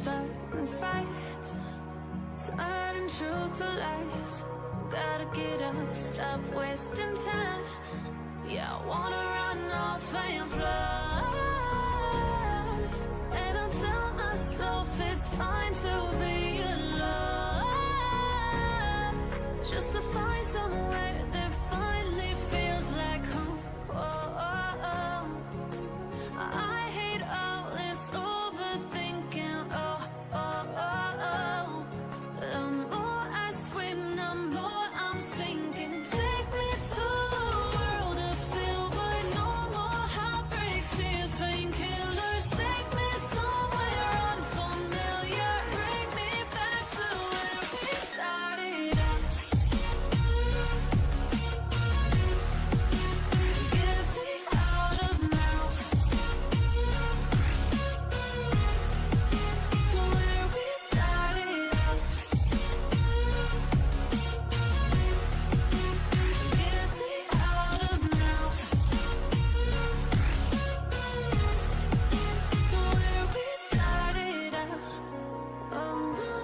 certain fights, turning truth to lies. Gotta get up, stop wasting time. Yeah, I wanna run off and fly. And I'll tell myself it's fine to be alone, just to find somewhere that finally feels like home. Oh, oh, oh. I hate all this overthinking. Oh, oh, oh, oh. The more I scream, the more I'm thinking. Take me to a world of silver, no more heartbreaks, tears, painkillers. Take me somewhere unfamiliar, bring me back to where we started out. Get me out of now, to where we started out. Get me out of now, to where we started out. Oh no,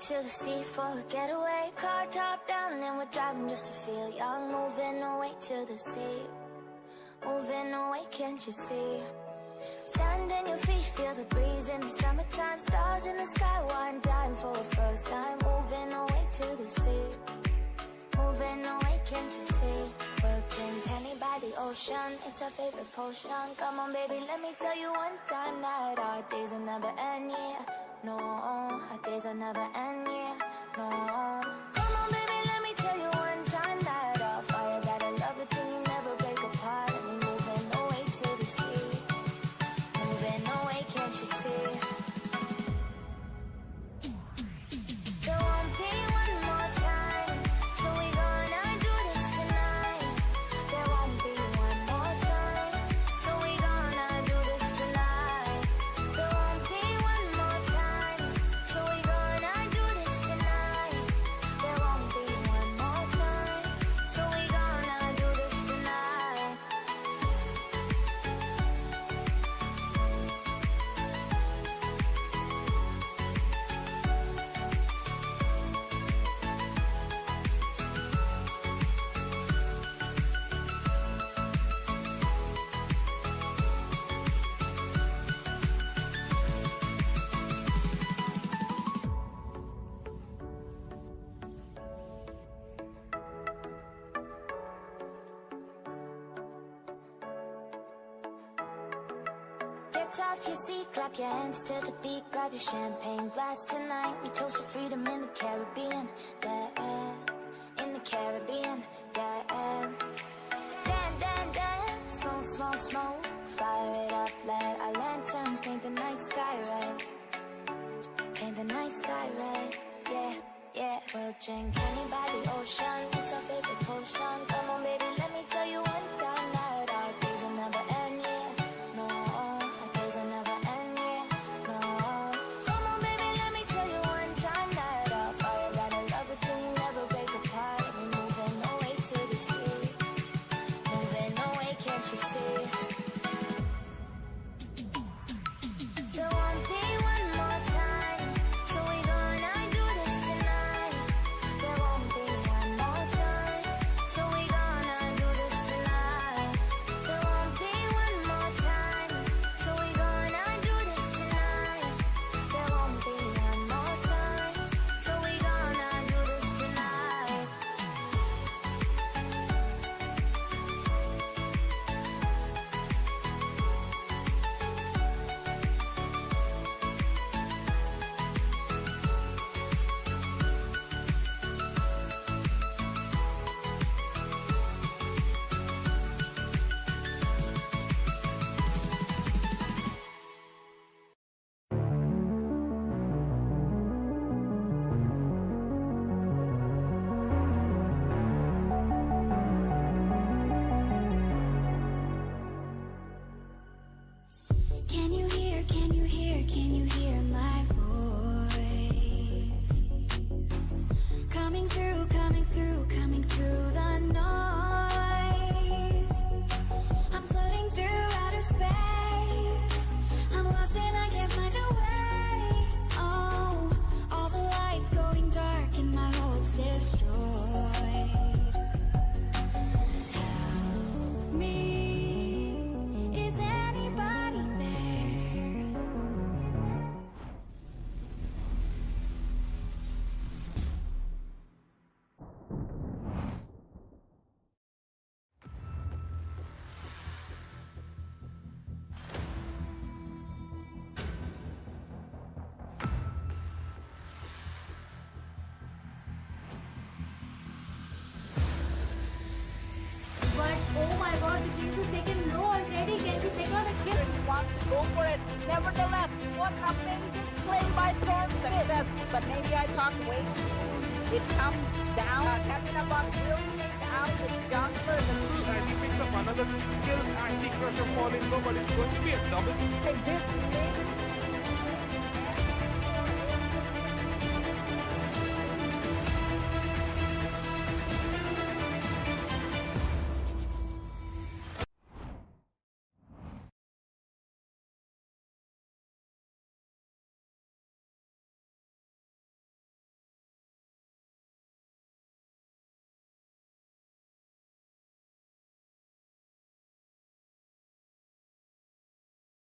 to the sea for a getaway. Car top down and we're driving just to feel young. Moving away to the sea, moving away, can't you see? Sand in your feet, feel the breeze in the summertime. Stars in the sky, one dime for a first time. Moving away to the sea, moving away, can't you see? We'll drink honey by the ocean, it's our favorite potion. Come on baby, let me tell you one time that our days will never end, yeah. No, our days will never end, yeah. No. Come on baby, let me tell you one time that our fire got a love it till you never break apart. And we're moving away to the sea, moving away, can't you see? There won't be one more time, so we gonna do this tonight. There won't be one more time, so we gonna do this tonight. There won't be one more time, so we gonna do this tonight. There won't be one more time, so we gonna do this tonight. Get off your seat, clap your hands to the beat, grab your champagne glass tonight. We toast to freedom in the Caribbean, yeah, in the Caribbean, yeah. Dan, dan, dan, smoke, smoke, smoke, fire it up, let our lanterns paint the night sky red. Paint the night sky red, yeah, yeah. We'll drink honey by the ocean, it's our favorite potion. Come on baby, let me tell you one time that our days will never end, yeah. No, our days will never end, yeah. No. Come on baby, let me tell you one time that our fire got a love it till you never break apart. We're moving away to the sea, moving away, can't you see? There won't be one more time, so we gonna do this tonight. There won't be one more time, so we gonna do this has taken low already. Can we pick out a kill? He wants to go for it. Nevertheless, what amazing play by Storm success. But maybe I talked way too soon. It comes down. Katrina got really kicked out with jungler. And he picks up another kill. Anti-crusher falling low, but it's going to be a double. This play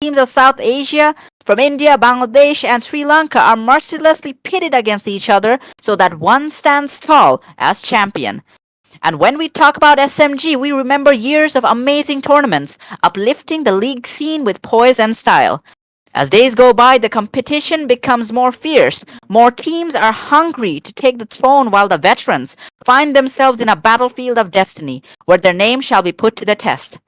Teams of South Asia, from India, Bangladesh, and Sri Lanka, are mercilessly pitted against each other so that one stands tall as champion. And when we talk about SMG, we remember years of amazing tournaments, uplifting the league scene with poise and style. As days go by, the competition becomes more fierce. More teams are hungry to take the throne, while the veterans find themselves in a battlefield of destiny, where their name shall be put to the test.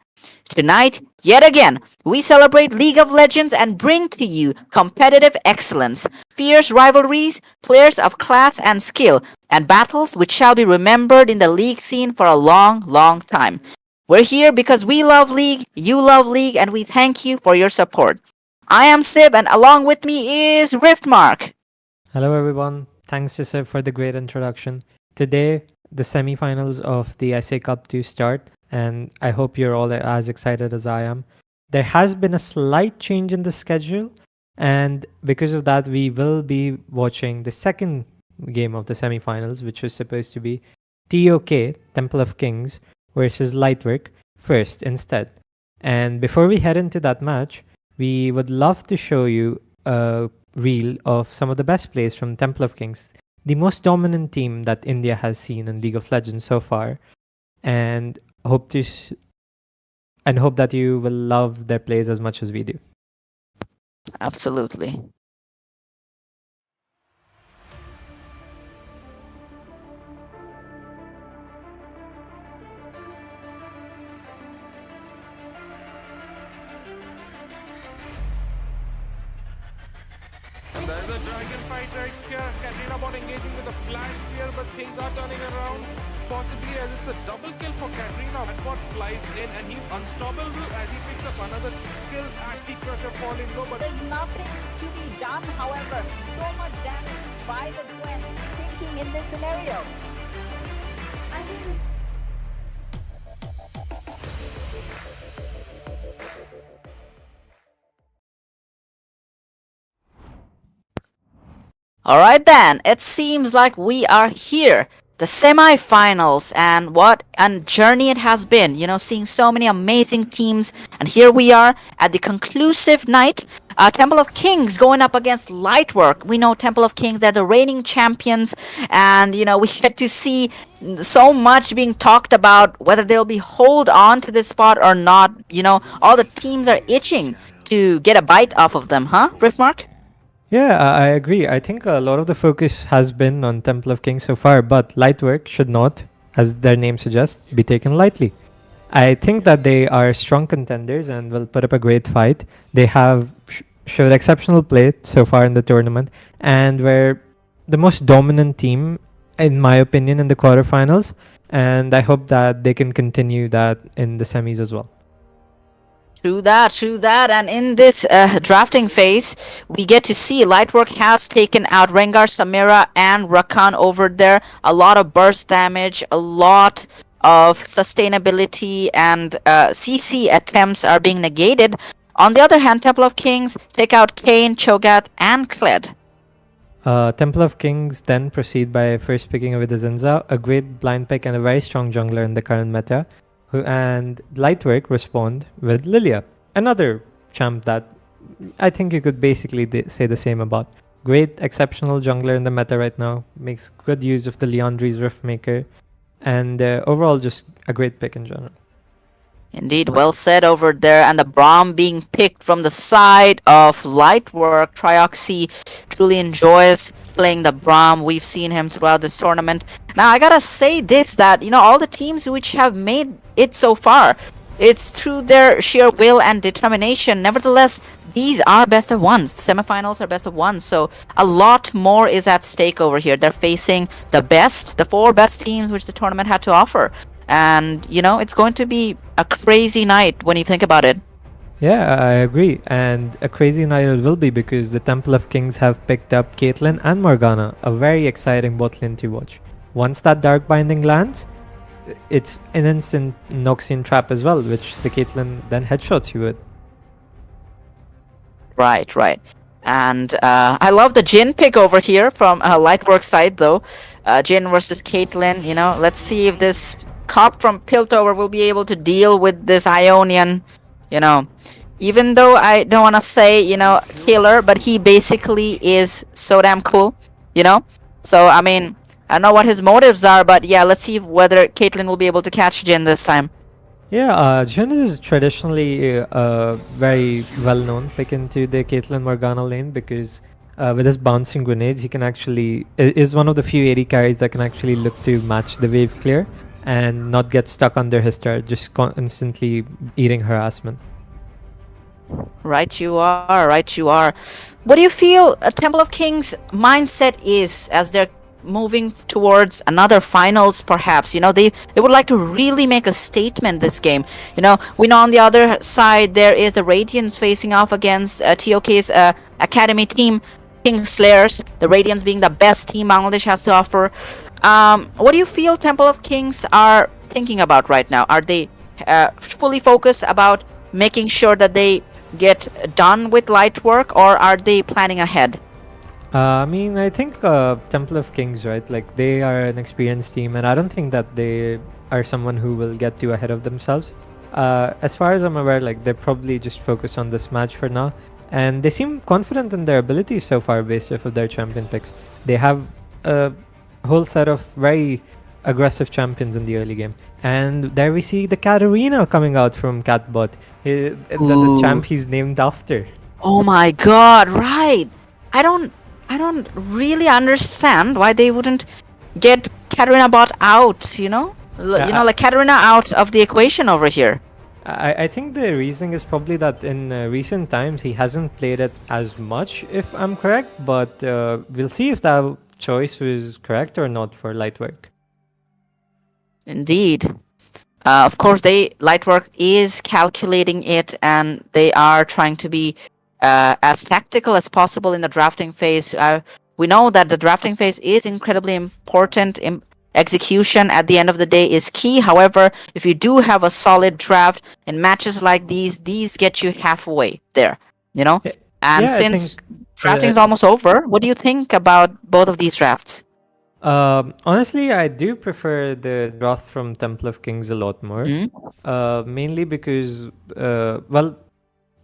Tonight, yet again, we celebrate League of Legends and bring to you competitive excellence, fierce rivalries, players of class and skill, and battles which shall be remembered in the League scene for a long, long time. We're here because we love League, you love League, and we thank you for your support. I am Sib, and along with me is Riftmark. Hello everyone, thanks to Sib for the great introduction. Today, the semi-finals of the SA Cup 2 start, and I hope you're all as excited as I am. There has been a slight change in the schedule, and because of that, we will be watching the second game of the semi-finals, which was supposed to be TOK, Temple of Kings, versus Lightwork, first instead. And before we head into that match, we would love to show you a reel of some of the best plays from Temple of Kings, the most dominant team that India has seen in League of Legends so far, and hope that you will love their plays as much as we do. Absolutely. And there's a dragon fight right here. Katrina bot engaging with a flash here, but things are turning around. Possibly as it's a double kill for Katrina. And bot flies in and he's unstoppable as he picks up another kill. Anti-crusher falling low, but there's nothing to be done, however. So much damage by the Gwen thinking in this scenario. I think Alright then, it seems like we are here. The semi-finals, and what a journey it has been, seeing so many amazing teams, and here we are at the conclusive night. Temple of Kings going up against Lightwork. We know Temple of Kings, they're the reigning champions, and we get to see so much being talked about whether they'll be hold on to this spot or not. All the teams are itching to get a bite off of them, huh, Riftmark? Yeah, I agree. I think a lot of the focus has been on Temple of Kings so far, but Lightwork should not, as their name suggests, be taken lightly. I think that they are strong contenders and will put up a great fight. They have showed exceptional play so far in the tournament, and were the most dominant team, in my opinion, in the quarterfinals, and I hope that they can continue that in the semis as well. True that. And in this drafting phase, we get to see Lightwork has taken out Rengar, Samira, and Rakan over there. A lot of burst damage, a lot of sustainability, and CC attempts are being negated. On the other hand, Temple of Kings take out Kayn, Cho'Gath, and Kled. Temple of Kings then proceed by first picking with the Zinza, a great blind pick and a very strong jungler in the current meta. And Lightwork respond with Lilia, another champ that I think you could basically say the same about. Great, exceptional jungler in the meta right now, makes good use of the Liandry's Riftmaker, and overall just a great pick in general. Indeed, well said over there. And the Braum being picked from the side of Lightwork. Trioxy truly enjoys playing the Braum. We've seen him throughout this tournament. Now, I gotta say this, that, all the teams which have made it so far, It's through their sheer will and determination. Nevertheless, these are best of ones. Semifinals are best of ones, so a lot more is at stake over here. They're facing the four best teams which the tournament had to offer. And, it's going to be a crazy night when you think about it. Yeah, I agree. And a crazy night it will be because the Temple of Kings have picked up Caitlyn and Morgana, a very exciting bot lane to watch. Once that Dark Binding lands, it's an instant Noxian trap as well, which the Caitlyn then headshots you with. Right. And I love the Jin pick over here from Lightwork side, though. Jin versus Caitlyn. Let's see if this cop from Piltover will be able to deal with this Ionian. Even though I don't want to say, killer, but he basically is so damn cool. So I mean, I don't know what his motives are, but yeah, let's see whether Caitlyn will be able to catch Jin this time. Yeah, Jhin is traditionally a very well-known pick into the Caitlyn Morgana lane because with his bouncing grenades, he can actually is one of the few AD carries that can actually look to match the wave clear and not get stuck under his turret, just constantly eating harassment. Right you are. What do you feel a Temple of Kings mindset is as they're moving towards another finals, perhaps? They would like to really make a statement this game. We know on the other side there is the Radiance facing off against TOK's academy team, Kingslayers, the Radiance being the best team Bangladesh has to offer. What do you feel Temple of Kings are thinking about right now? Are they fully focused about making sure that they get done with Lightwork, or are they planning ahead? I think Temple of Kings, right? Like, they are an experienced team, and I don't think that they are someone who will get too ahead of themselves. As far as I'm aware, like, they're probably just focused on this match for now, and they seem confident in their abilities so far based off of their champion picks. They have a whole set of very aggressive champions in the early game. And there we see the Katarina coming out from Catbot, the champ he's named after. Oh my god, right. I don't really understand why they wouldn't get Katarina bot out, like Katarina out of the equation over here. I think the reasoning is probably that in recent times he hasn't played it as much, if I'm correct, but we'll see if that choice was correct or not for Lightwork. Indeed. Of course, Lightwork is calculating it, and they are trying to be as tactical as possible in the drafting phase. We know that the drafting phase is incredibly important. Execution at the end of the day is key. However, if you do have a solid draft in matches like these get you halfway there, And since drafting is almost over, what do you think about both of these drafts? Honestly, I do prefer the draft from Temple of Kings a lot more. Mainly because,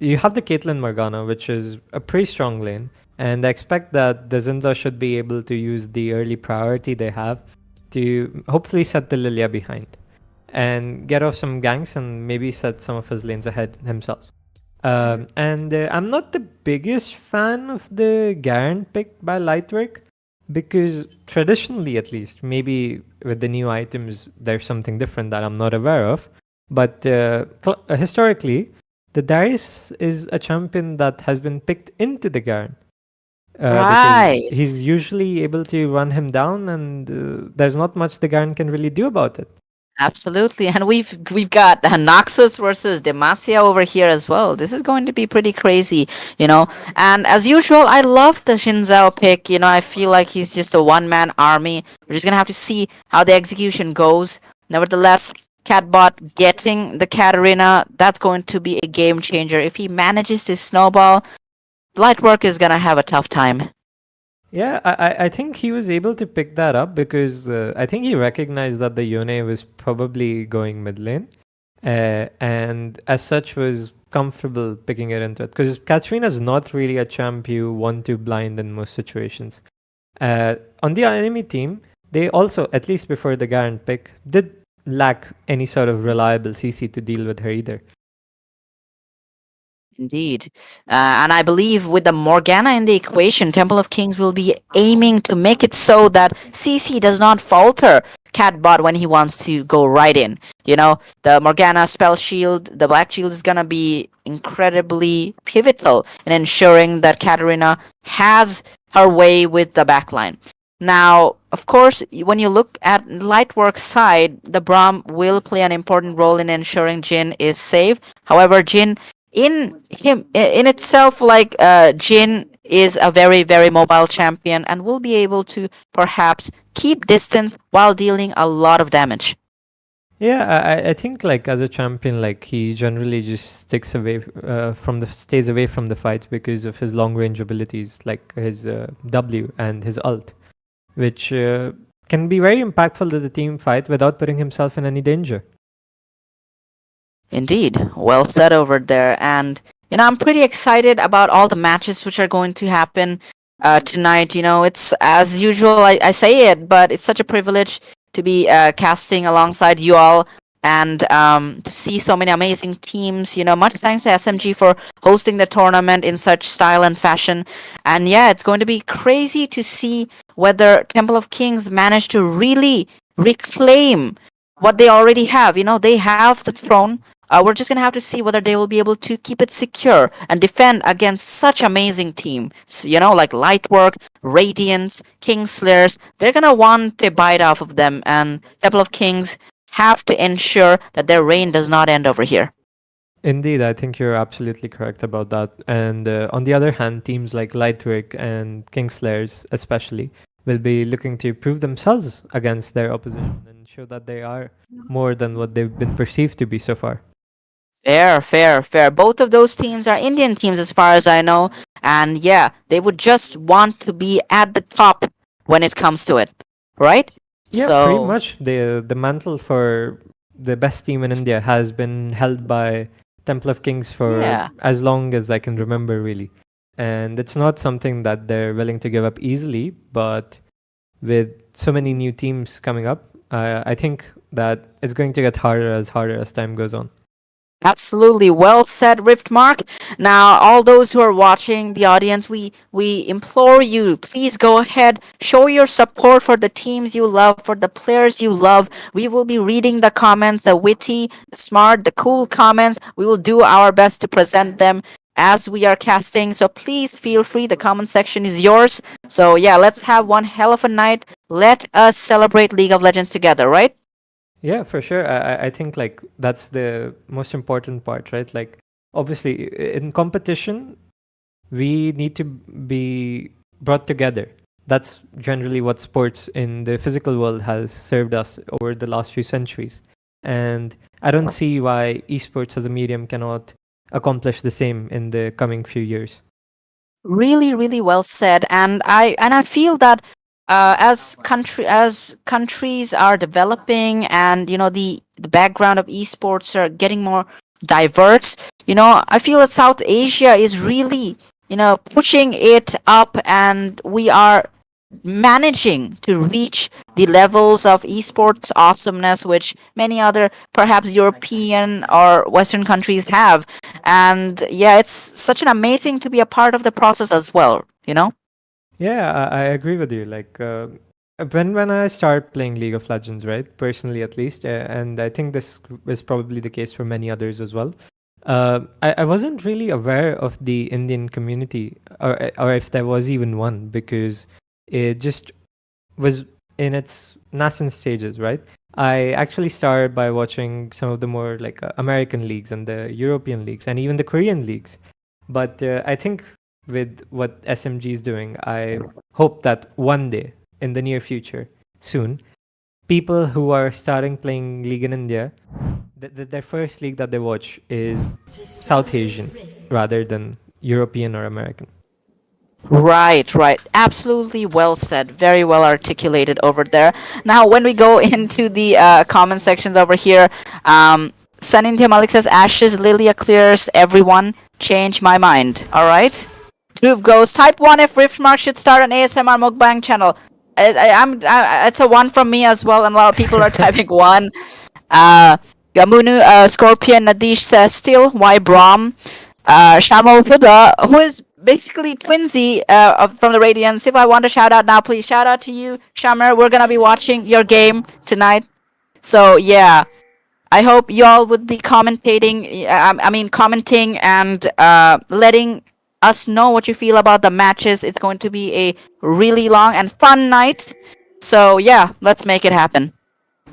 you have the Caitlyn Morgana, which is a pretty strong lane, and I expect that the Zinza should be able to use the early priority they have to hopefully set the Lilia behind and get off some ganks and maybe set some of his lanes ahead himself. And I'm not the biggest fan of the Garen pick by Lightwork, because traditionally, at least, maybe with the new items, there's something different that I'm not aware of. But historically, the Darius is a champion that has been picked into the Garen. Right. Because he's usually able to run him down, and there's not much the Garen can really do about it. Absolutely, and we've got Noxus versus Demacia over here as well. This is going to be pretty crazy, And as usual, I love the Shinzao pick. I feel like he's just a one-man army. We're just gonna have to see how the execution goes. Nevertheless, Catbot getting the Katarina, that's going to be a game changer. If he manages to snowball, Lightwork is gonna have a tough time. Yeah, I think he was able to pick that up because I think he recognized that the Yone was probably going mid lane, and as such was comfortable picking it into it. Because Katarina's not really a champ you want to blind in most situations. On the enemy team, they also, at least before the Garen pick, did lack any sort of reliable CC to deal with her either. Indeed. And I believe with the Morgana in the equation, Temple of Kings will be aiming to make it so that CC does not falter Catbot when he wants to go right in. You know, the Morgana spell shield, the Black Shield is gonna be incredibly pivotal in ensuring that Katarina has her way with the backline. Now, of course, when you look at Lightwork's side, the Braum will play an important role in ensuring Jin is safe. However, Jin in itself, like Jin is a very mobile champion and will be able to perhaps keep distance while dealing a lot of damage. Yeah, I think like as a champion, like he generally just sticks away stays away from the fights because of his long range abilities, like his W and his ult, which can be very impactful to the team fight without putting himself in any danger. Indeed, well said over there. And I'm pretty excited about all the matches which are going to happen tonight. It's as usual. I say it, but it's such a privilege to be casting alongside you all and to see so many amazing teams. Much thanks to SMG for hosting the tournament in such style and fashion. And yeah, it's going to be crazy to see whether Temple of Kings manage to really reclaim what they already have. They have the throne. We're just gonna have to see whether they will be able to keep it secure and defend against such amazing teams. Like Lightwork, Radiance, Kingslayers. They're gonna want a bite off of them, and Temple of Kings have to ensure that their reign does not end over here. Indeed, I think you're absolutely correct about that. And on the other hand, teams like Lightwork and Kingslayers especially will be looking to prove themselves against their opposition and show that they are more than what they've been perceived to be so far. Fair. Both of those teams are Indian teams as far as I know. And yeah, they would just want to be at the top when it comes to it. Right? Yeah, pretty much. The mantle for the best team in India has been held by Temple of Kings for as long as I can remember, really. And it's not something that they're willing to give up easily, but with so many new teams coming up, I think that it's going to get harder as time goes on. Absolutely, well said, Riftmark. Now, all those who are watching, the audience, we implore you, please go ahead, show your support for the teams you love, for the players you love. We will be reading the comments, the witty, the smart, the cool comments. We will do our best to present them as we are casting. So please feel free. The comment section is yours. So yeah, let's have one hell of a night. Let us celebrate League of Legends together, right? Yeah, for sure. I think like that's the most important part, right? Like obviously in competition, we need to be brought together. That's generally what sports in the physical world has served us over the last few centuries. And I don't see why esports as a medium cannot accomplish the same in the coming few years. Really well said. And I feel that as countries are developing and the background of esports are getting more diverse, I feel that South Asia is really pushing it up, and we are managing to reach the levels of esports awesomeness which many other perhaps European or Western countries have. And yeah, it's such an amazing to be a part of the process as well. Yeah, I agree with you. Like when I start playing League of Legends, right? Personally, at least, and I think this is probably the case for many others as well. I wasn't really aware of the Indian community, or if there was even one, because it just was in its nascent stages, right? I actually started by watching some of the more like American leagues and the European leagues and even the Korean leagues. But I think with what SMG is doing, I hope that one day in the near future, soon, people who are starting playing League in India, their first league that they watch is South Asian rather than European or American. Right. Absolutely well said. Very well articulated over there. Now, when we go into the comment sections over here, Sanindya Malik says, Ashes, Lilia clears, everyone, change my mind. Alright? Dhruv goes, type 1 if Riftmark should start an ASMR mukbang channel. It's a 1 from me as well, and a lot of people are typing 1. Gamunu, Scorpion, Nadish says, still, why Braum? Shamal Huda, who is basically twinsy from the Radiance. If I want to shout out now, please shout out to you, Shammer. We're gonna be watching your game tonight. So yeah, I hope y'all would be commentating. Commenting and letting us know what you feel about the matches. It's going to be a really long and fun night. So yeah, let's make it happen.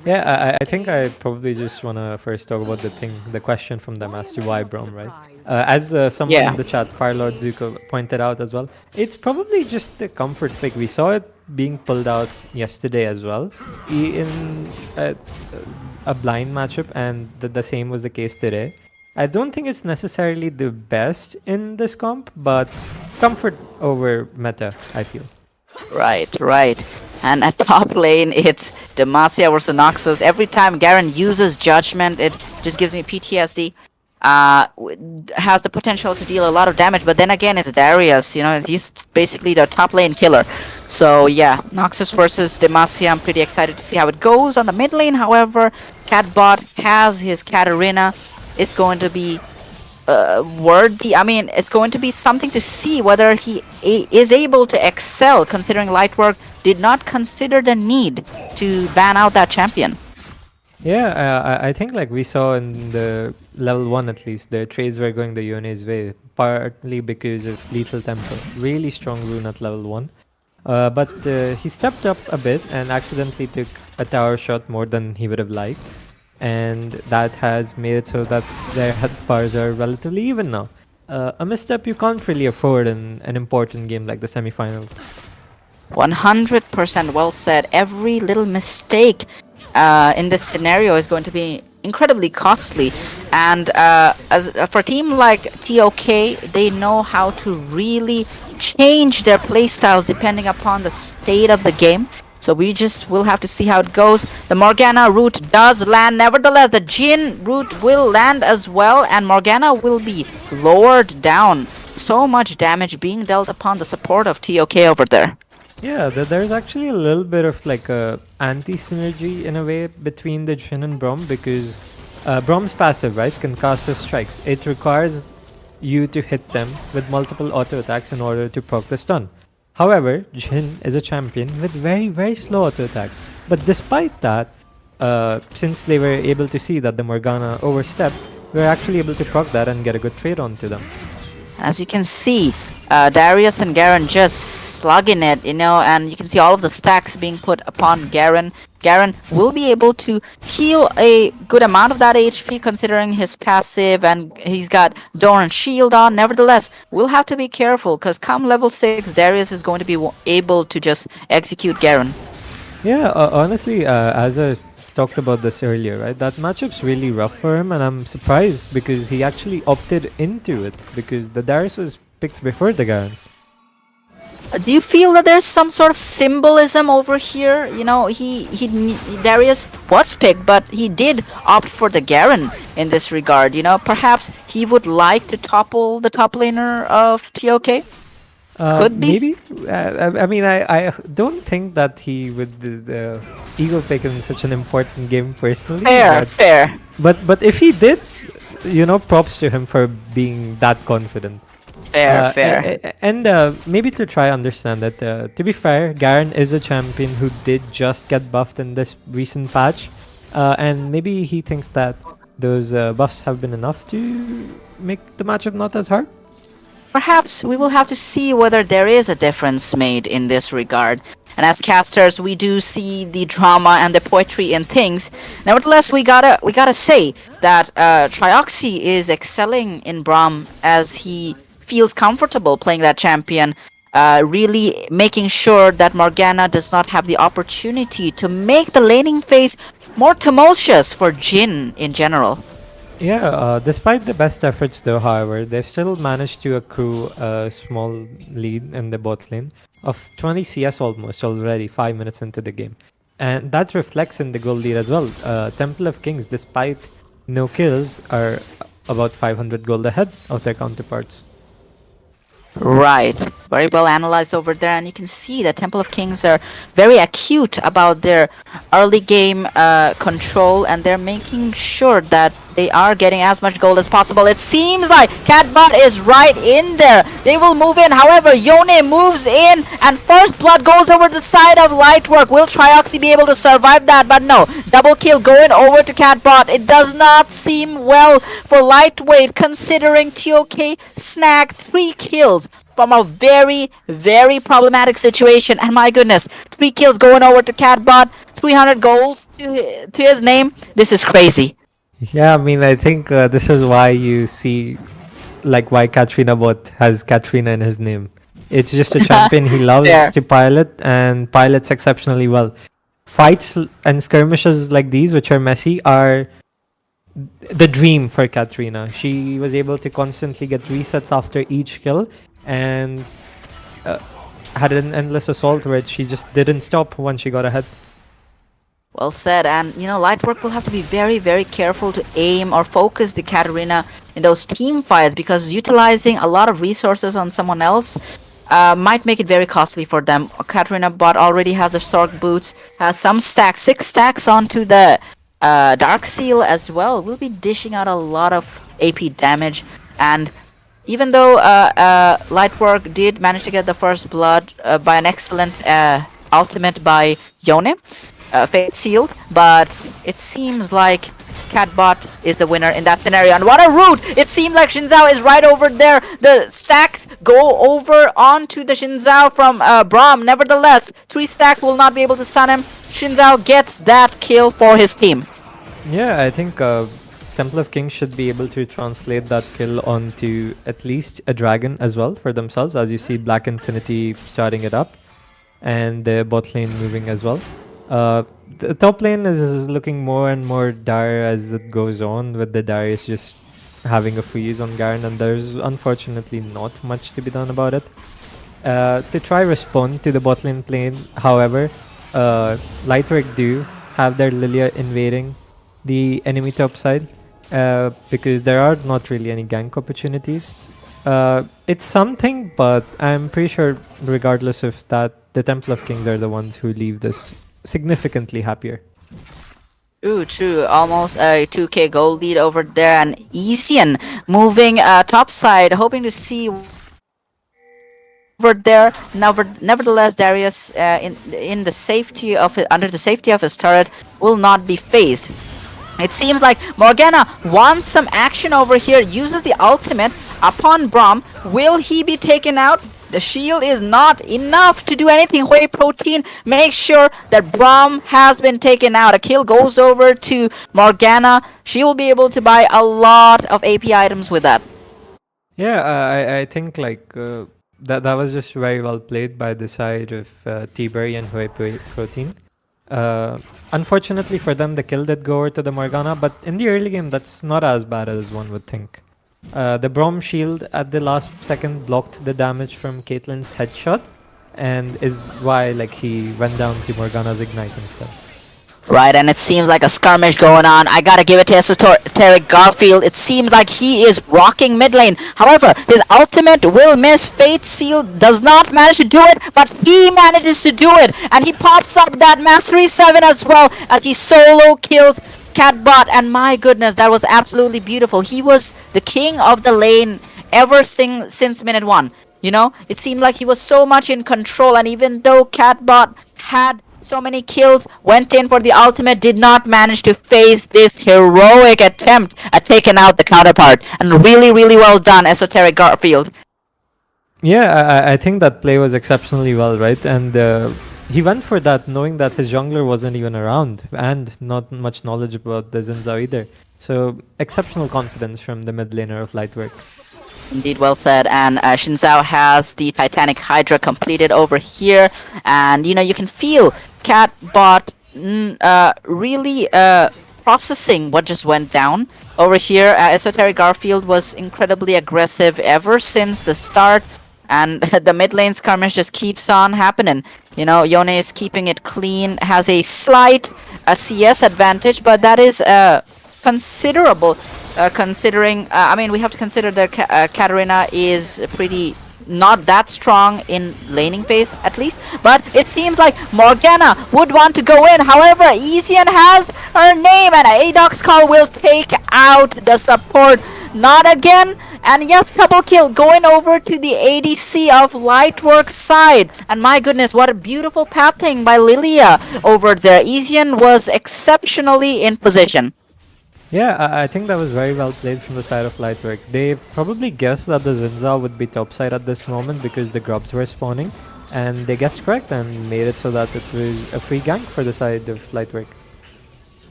Yeah, I think I probably just want to first talk about the question from them as to why Brom, right? As someone Yeah. in the chat, Firelord Zuko, pointed out as well, it's probably just the comfort pick. We saw it being pulled out yesterday as well in a blind matchup, and the same was the case today. I don't think it's necessarily the best in this comp, but comfort over meta, I feel. Right. And at top lane, it's Demacia versus Noxus. Every time Garen uses Judgment, it just gives me PTSD. Has the potential to deal a lot of damage, but then again, it's Darius. You know, he's basically the top lane killer. So yeah, Noxus versus Demacia. I'm pretty excited to see how it goes on the mid lane. However, Catbot has his Katarina. It's going to be worthy. I mean, it's going to be something to see whether he is able to excel, considering Lightwork did not consider the need to ban out that champion. Yeah, I think like we saw in the level 1 at least, the trades were going the Yone's way, partly because of Lethal Temper. Really strong rune at level 1. But he stepped up a bit and accidentally took a tower shot more than he would have liked. And that has made it so that their health bars are relatively even now. A misstep you can't really afford in an important game like the semifinals. 100% well said. Every little mistake in this scenario is going to be incredibly costly. And as for a team like TOK, they know how to really change their playstyles depending upon the state of the game. So we just will have to see how it goes. The Morgana route does land. Nevertheless, the Jhin route will land as well. And Morgana will be lowered down. So much damage being dealt upon the support of TOK over there. Yeah, there's actually a little bit of like a anti-synergy in a way between the Jhin and Braum, because Braum's passive, right, Concussive Strikes. It requires you to hit them with multiple auto attacks in order to proc the stun. However, Jhin is a champion with very, very slow auto attacks. But despite that, since they were able to see that the Morgana overstepped, we were actually able to proc that and get a good trade onto them. As you can see, Darius and Garen just slugging it, you know, and you can see all of the stacks being put upon Garen. Garen will be able to heal a good amount of that HP considering his passive, and he's got Doran's shield on. Nevertheless, we'll have to be careful because come level 6, Darius is going to be able to just execute Garen. Yeah, honestly, as I talked about this earlier, right, that matchup's really rough for him, and I'm surprised because he actually opted into it, because the Darius was picked before the Garen. Do you feel that there's some sort of symbolism over here? You know, Darius was picked, but he did opt for the Garen in this regard. You know, perhaps he would like to topple the top laner of TOK. Could be. Maybe. I mean, I don't think that he would ego pick in such an important game personally. Fair. But if he did, you know, props to him for being that confident. Fair. And maybe to try understand that, to be fair, Garen is a champion who did just get buffed in this recent patch. And maybe he thinks that those buffs have been enough to make the matchup not as hard. Perhaps we will have to see whether there is a difference made in this regard. And as casters, we do see the drama and the poetry in things. Nevertheless, we gotta say that Trioxy is excelling in Braum as he feels comfortable playing that champion, really making sure that Morgana does not have the opportunity to make the laning phase more tumultuous for Jhin in general. Yeah, despite the best efforts though, however, they've still managed to accrue a small lead in the bot lane of 20 CS almost already, 5 minutes into the game. And that reflects in the gold lead as well. Temple of Kings, despite no kills, are about 500 gold ahead of their counterparts. Right, very well analyzed over there, and you can see that Temple of Kings are very acute about their early game control, and they're making sure that they are getting as much gold as possible. It seems like Catbot is right in there. They will move in. However, Yone moves in, and first blood goes over the side of Lightwork. Will Trioxy be able to survive that? But no. Double kill going over to Catbot. It does not seem well for Lightweight, considering TOK snagged 3 kills from a very, very problematic situation. And my goodness, 3 kills going over to Catbot, 300 goals to his name. This is crazy. Yeah, I mean, I think this is why you see, like, why Katrina Bot has Katrina in his name. It's just a champion he loves Fair. to pilot and pilots exceptionally well. Fights and skirmishes like these, which are messy, are the dream for Katrina. She was able to constantly get resets after each kill and had an endless assault where she just didn't stop once she got ahead. Well said, and you know, Lightwork will have to be very, very careful to aim or focus the Katarina in those team fights, because utilizing a lot of resources on someone else might make it very costly for them. Katarina bot already has a Sork boots, has some stacks, 6 stacks onto the Dark Seal as well. Will be dishing out a lot of AP damage, and even though Lightwork did manage to get the first blood by an excellent ultimate by Yone, Fate Sealed, but it seems like Catbot is the winner in that scenario. And what a route! It seems like Shinzao is right over there. The stacks go over onto the Shinzao from Braum. Nevertheless, 3 stacks will not be able to stun him. Shinzao gets that kill for his team. Yeah, I think Temple of Kings should be able to translate that kill onto at least a dragon as well for themselves, as you see Black Infinity starting it up and the bot lane moving as well. The top lane is looking more and more dire as it goes on, with the Darius just having a freeze on Garen, and there's unfortunately not much to be done about it. To try respond to the bot lane plane, however, Lightwork do have their Lilia invading the enemy top side, because there are not really any gank opportunities. It's something, but I'm pretty sure regardless of that, the Temple of Kings are the ones who leave this significantly happier. True. Almost a 2k gold lead over there, and Isian moving top side, hoping to see over there. Nevertheless, Darius in the safety of under the safety of his turret will not be phased. It seems like Morgana wants some action over here, uses the ultimate upon Braum. Will he be taken out? The shield is not enough to do anything. Whey Protein makes sure that Braum has been taken out. A kill goes over to Morgana. She will be able to buy a lot of AP items with that. Yeah, I think like that was just very well played by the side of T-Berry and Whey Protein. Unfortunately for them, the kill did go over to the Morgana, but in the early game, that's not as bad as one would think. The Braum shield at the last second blocked the damage from Caitlyn's headshot, and is why like he went down to Morgana's ignite instead. Right, and it seems like a skirmish going on. I gotta give it to Esoteric Garfield. It seems like he is rocking mid lane. However, his ultimate will miss. Fate Seal does not manage to do it, but he manages to do it. And he pops up that Mastery 7 as well, as he solo kills Catbot. And my goodness, that was absolutely beautiful. He was the king of the lane ever since minute 1. You know, it seemed like he was so much in control, and even though Catbot had so many kills, went in for the ultimate, did not manage to face this heroic attempt at taking out the counterpart. And really, really well done, Esoteric Garfield. Yeah, I think that play was exceptionally well, right? And he went for that knowing that his jungler wasn't even around and not much knowledge about the Zinzao either. So exceptional confidence from the mid laner of Lightwork. Indeed, well said. And Shinzao has the Titanic Hydra completed over here, and you know, you can feel Catbot really processing what just went down over here. Esoteric Garfield was incredibly aggressive ever since the start, and the mid lane skirmish just keeps on happening. You know, Yone is keeping it clean, has a slight CS advantage, but that is considerable. Considering, I mean, we have to consider that Katarina is pretty not that strong in laning phase at least, but it seems like Morgana would want to go in. However, Easian has her name and Adox Call will take out the support. Not again. And yes, double kill going over to the ADC of Lightwork side. And my goodness, what a beautiful pathing by Lilia over there. Easian was exceptionally in position. Yeah, I think that was very well played from the side of Lightwork. They probably guessed that the Zinza would be topside at this moment because the grubs were spawning, and they guessed correct and made it so that it was a free gank for the side of Lightwork.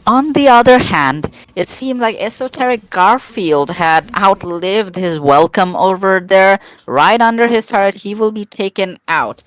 On the other hand, it seemed like Esoteric Garfield had outlived his welcome over there. Right under his turret, he will be taken out.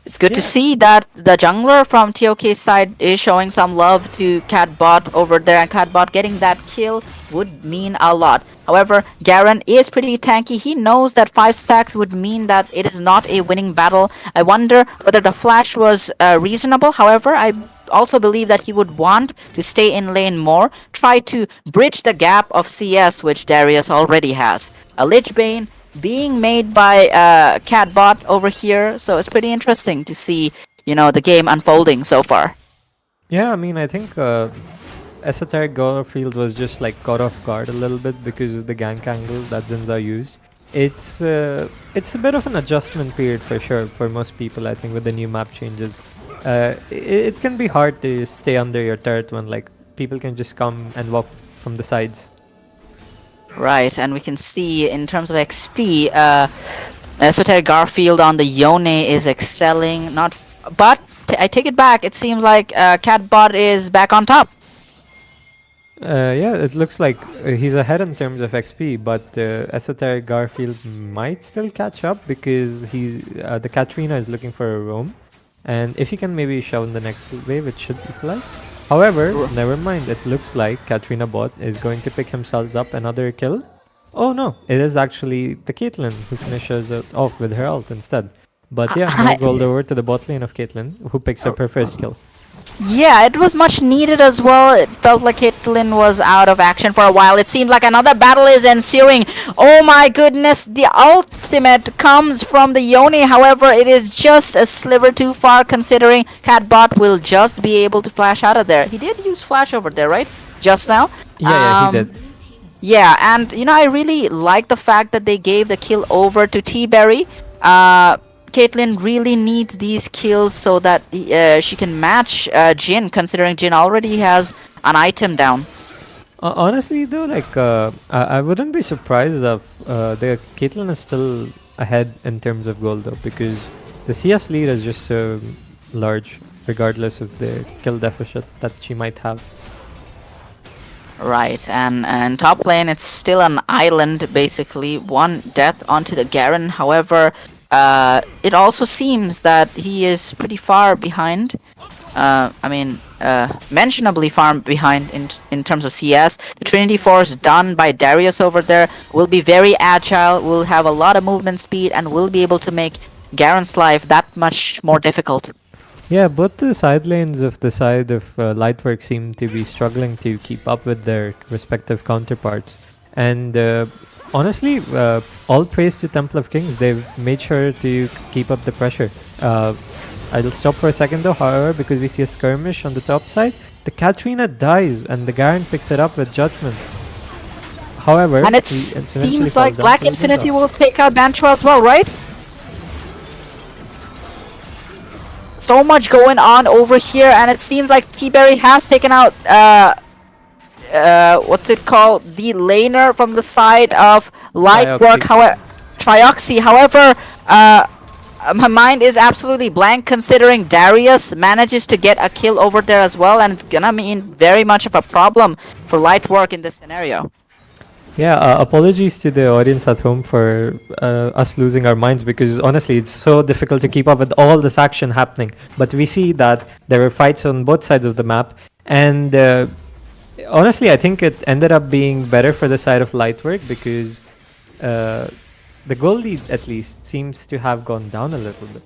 It's good to Yeah. see that the jungler from TOK side is showing some love to Catbot over there, and Catbot getting that kill would mean a lot. However, Garen is pretty tanky. He knows that 5 stacks would mean that it is not a winning battle. I wonder whether the flash was reasonable. However, I also believe that he would want to stay in lane more, try to bridge the gap of CS which Darius already has. A Lich Bane being made by Catbot over here, so it's pretty interesting to see, the game unfolding so far. Yeah, I mean, I think Esoteric Garfield was just like caught off guard a little bit because of the gank angle that Zinza used. It's a bit of an adjustment period for sure for most people, I think, with the new map changes. It can be hard to stay under your turret when like people can just come and walk from the sides. Right, and we can see in terms of XP, Esoteric Garfield on the Yone is excelling. But I take it back. It seems like Catbot is back on top. Yeah, it looks like he's ahead in terms of XP, but Esoteric Garfield might still catch up because the Katrina is looking for a roam, and if he can maybe shove in the next wave, it should equalize. However, never mind. It looks like Katrina bot is going to pick himself up another kill. Oh no, it is actually the Caitlyn who finishes it off with her ult instead. But yeah, no gold over to the bot lane of Caitlyn, who picks up her first kill. Yeah, it was much needed as well. It felt like Caitlyn was out of action for a while. It seemed like another battle is ensuing. Oh my goodness, the ultimate comes from the Yone. However, it is just a sliver too far considering Catbot will just be able to flash out of there. He did use flash over there, right? Just now? Yeah, he did. Yeah, and I really like the fact that they gave the kill over to T-Berry. Caitlyn really needs these kills so that she can match Jhin, considering Jhin already has an item down. Honestly though, like I wouldn't be surprised if the Caitlyn is still ahead in terms of gold though, because the CS lead is just so large regardless of the kill deficit that she might have. Right, and top lane it's still an island basically, one death onto the Garen. However, it also seems that he is pretty far behind. Mentionably far behind in terms of CS. The Trinity Force done by Darius over there will be very agile, will have a lot of movement speed, and will be able to make Garen's life that much more difficult. Yeah, both the side lanes of the side of Lightwork seem to be struggling to keep up with their respective counterparts. And honestly, all praise to Temple of Kings. They've made sure to keep up the pressure. I'll stop for a second though, however, because we see a skirmish on the top side. The Katrina dies and the Garen picks it up with Judgment. However, and it seems like Black Infinity will take out Bancho as well, right? So much going on over here, and it seems like T-Berry has taken out what's it called? The laner from the side of Lightwork, Trioxy. However, my mind is absolutely blank considering Darius manages to get a kill over there as well, and it's gonna mean very much of a problem for Lightwork in this scenario. Yeah, apologies to the audience at home for us losing our minds, because honestly it's so difficult to keep up with all this action happening. But we see that there were fights on both sides of the map, and honestly I think it ended up being better for the side of Lightwork because the goal lead at least seems to have gone down a little bit.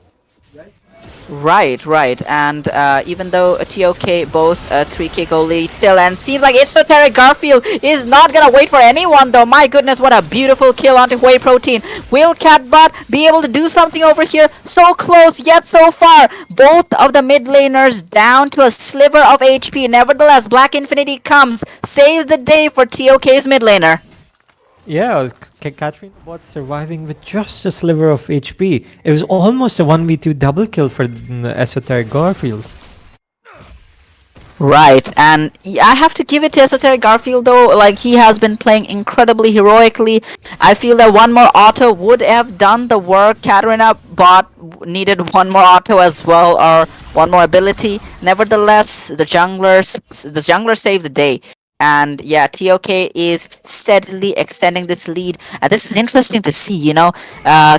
Right. And even though TOK boasts a 3k goal lead still, and seems like Esoteric Garfield is not gonna wait for anyone though. My goodness, what a beautiful kill onto Whey Protein. Will Catbot be able to do something over here? So close, yet so far. Both of the mid laners down to a sliver of HP. Nevertheless, Black Infinity comes, saves the day for TOK's mid laner. Yeah, Katrina Bot surviving with just a sliver of HP. It was almost a 1v2 double kill for Esoteric Garfield. Right, and I have to give it to Esoteric Garfield though, like he has been playing incredibly heroically. I feel that one more auto would have done the work. Katarina Bot needed one more auto as well, or one more ability. Nevertheless, the jungler saved the day. And yeah, TOK is steadily extending this lead. And this is interesting to see,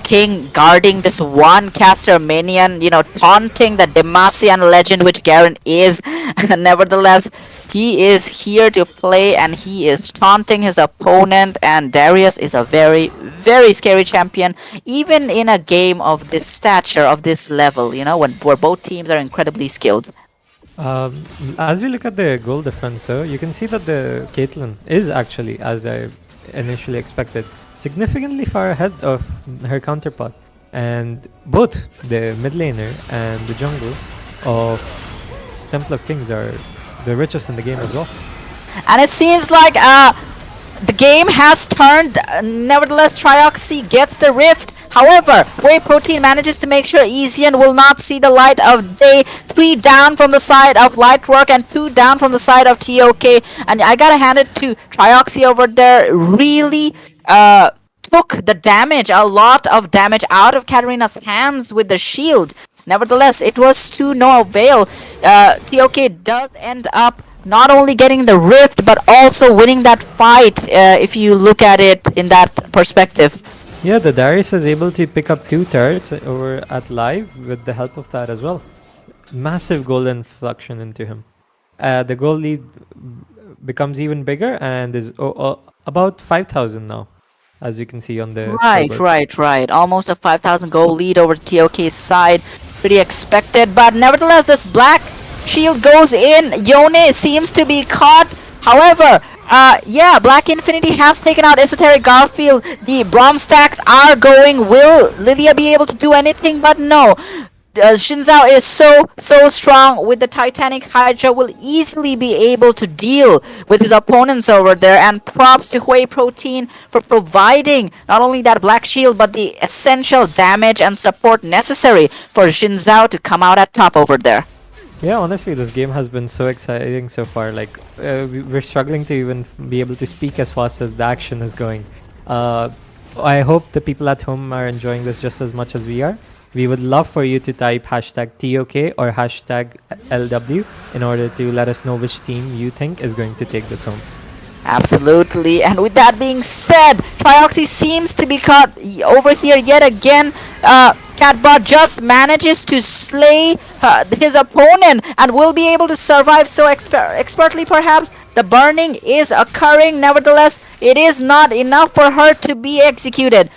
King guarding this one caster minion, taunting the Demacian legend, which Garen is. Nevertheless, he is here to play and he is taunting his opponent. And Darius is a very, very scary champion, even in a game of this stature, of this level, where both teams are incredibly skilled. As we look at the goal difference, though, you can see that the Caitlyn is actually, as I initially expected, significantly far ahead of her counterpart. And both the mid laner and the jungle of Temple of Kings are the richest in the game as well. And it seems like the game has turned. Nevertheless, Trioxy gets the rift. However, Whey Protein manages to make sure Ezian will not see the light of day. 3 down from the side of Lightwork and 2 down from the side of TOK. And I gotta hand it to Trioxy over there. Really took the damage, a lot of damage out of Katarina's hands with the shield. Nevertheless, it was to no avail. TOK does end up not only getting the rift, but also winning that fight, if you look at it in that perspective. Yeah, the Darius is able to pick up 2 turrets over at live with the help of that as well. Massive goal inflection into him. The goal lead becomes even bigger and is about 5,000 now, as you can see on the scoreboard. Right. Almost a 5,000 goal lead over TOK's side. Pretty expected, but nevertheless, this black shield goes in. Yone seems to be caught. However, Black Infinity has taken out Esoteric Garfield. The Bronze stacks are going. Will Lilia be able to do anything? But no. Shinzao is so strong with the Titanic Hydra, will easily be able to deal with his opponents over there. And props to Whey Protein for providing not only that black shield, but the essential damage and support necessary for Shinzao to come out at top over there. Yeah, honestly, this game has been so exciting so far. Like, we're struggling to even be able to speak as fast as the action is going. I hope the people at home are enjoying this just as much as we are. We would love for you to type hashtag TOK or hashtag LW in order to let us know which team you think is going to take this home. Absolutely, and with that being said, Trioxy seems to be caught over here yet again. Catbot just manages to slay his opponent and will be able to survive so expertly perhaps. The burning is occurring, nevertheless, it is not enough for her to be executed.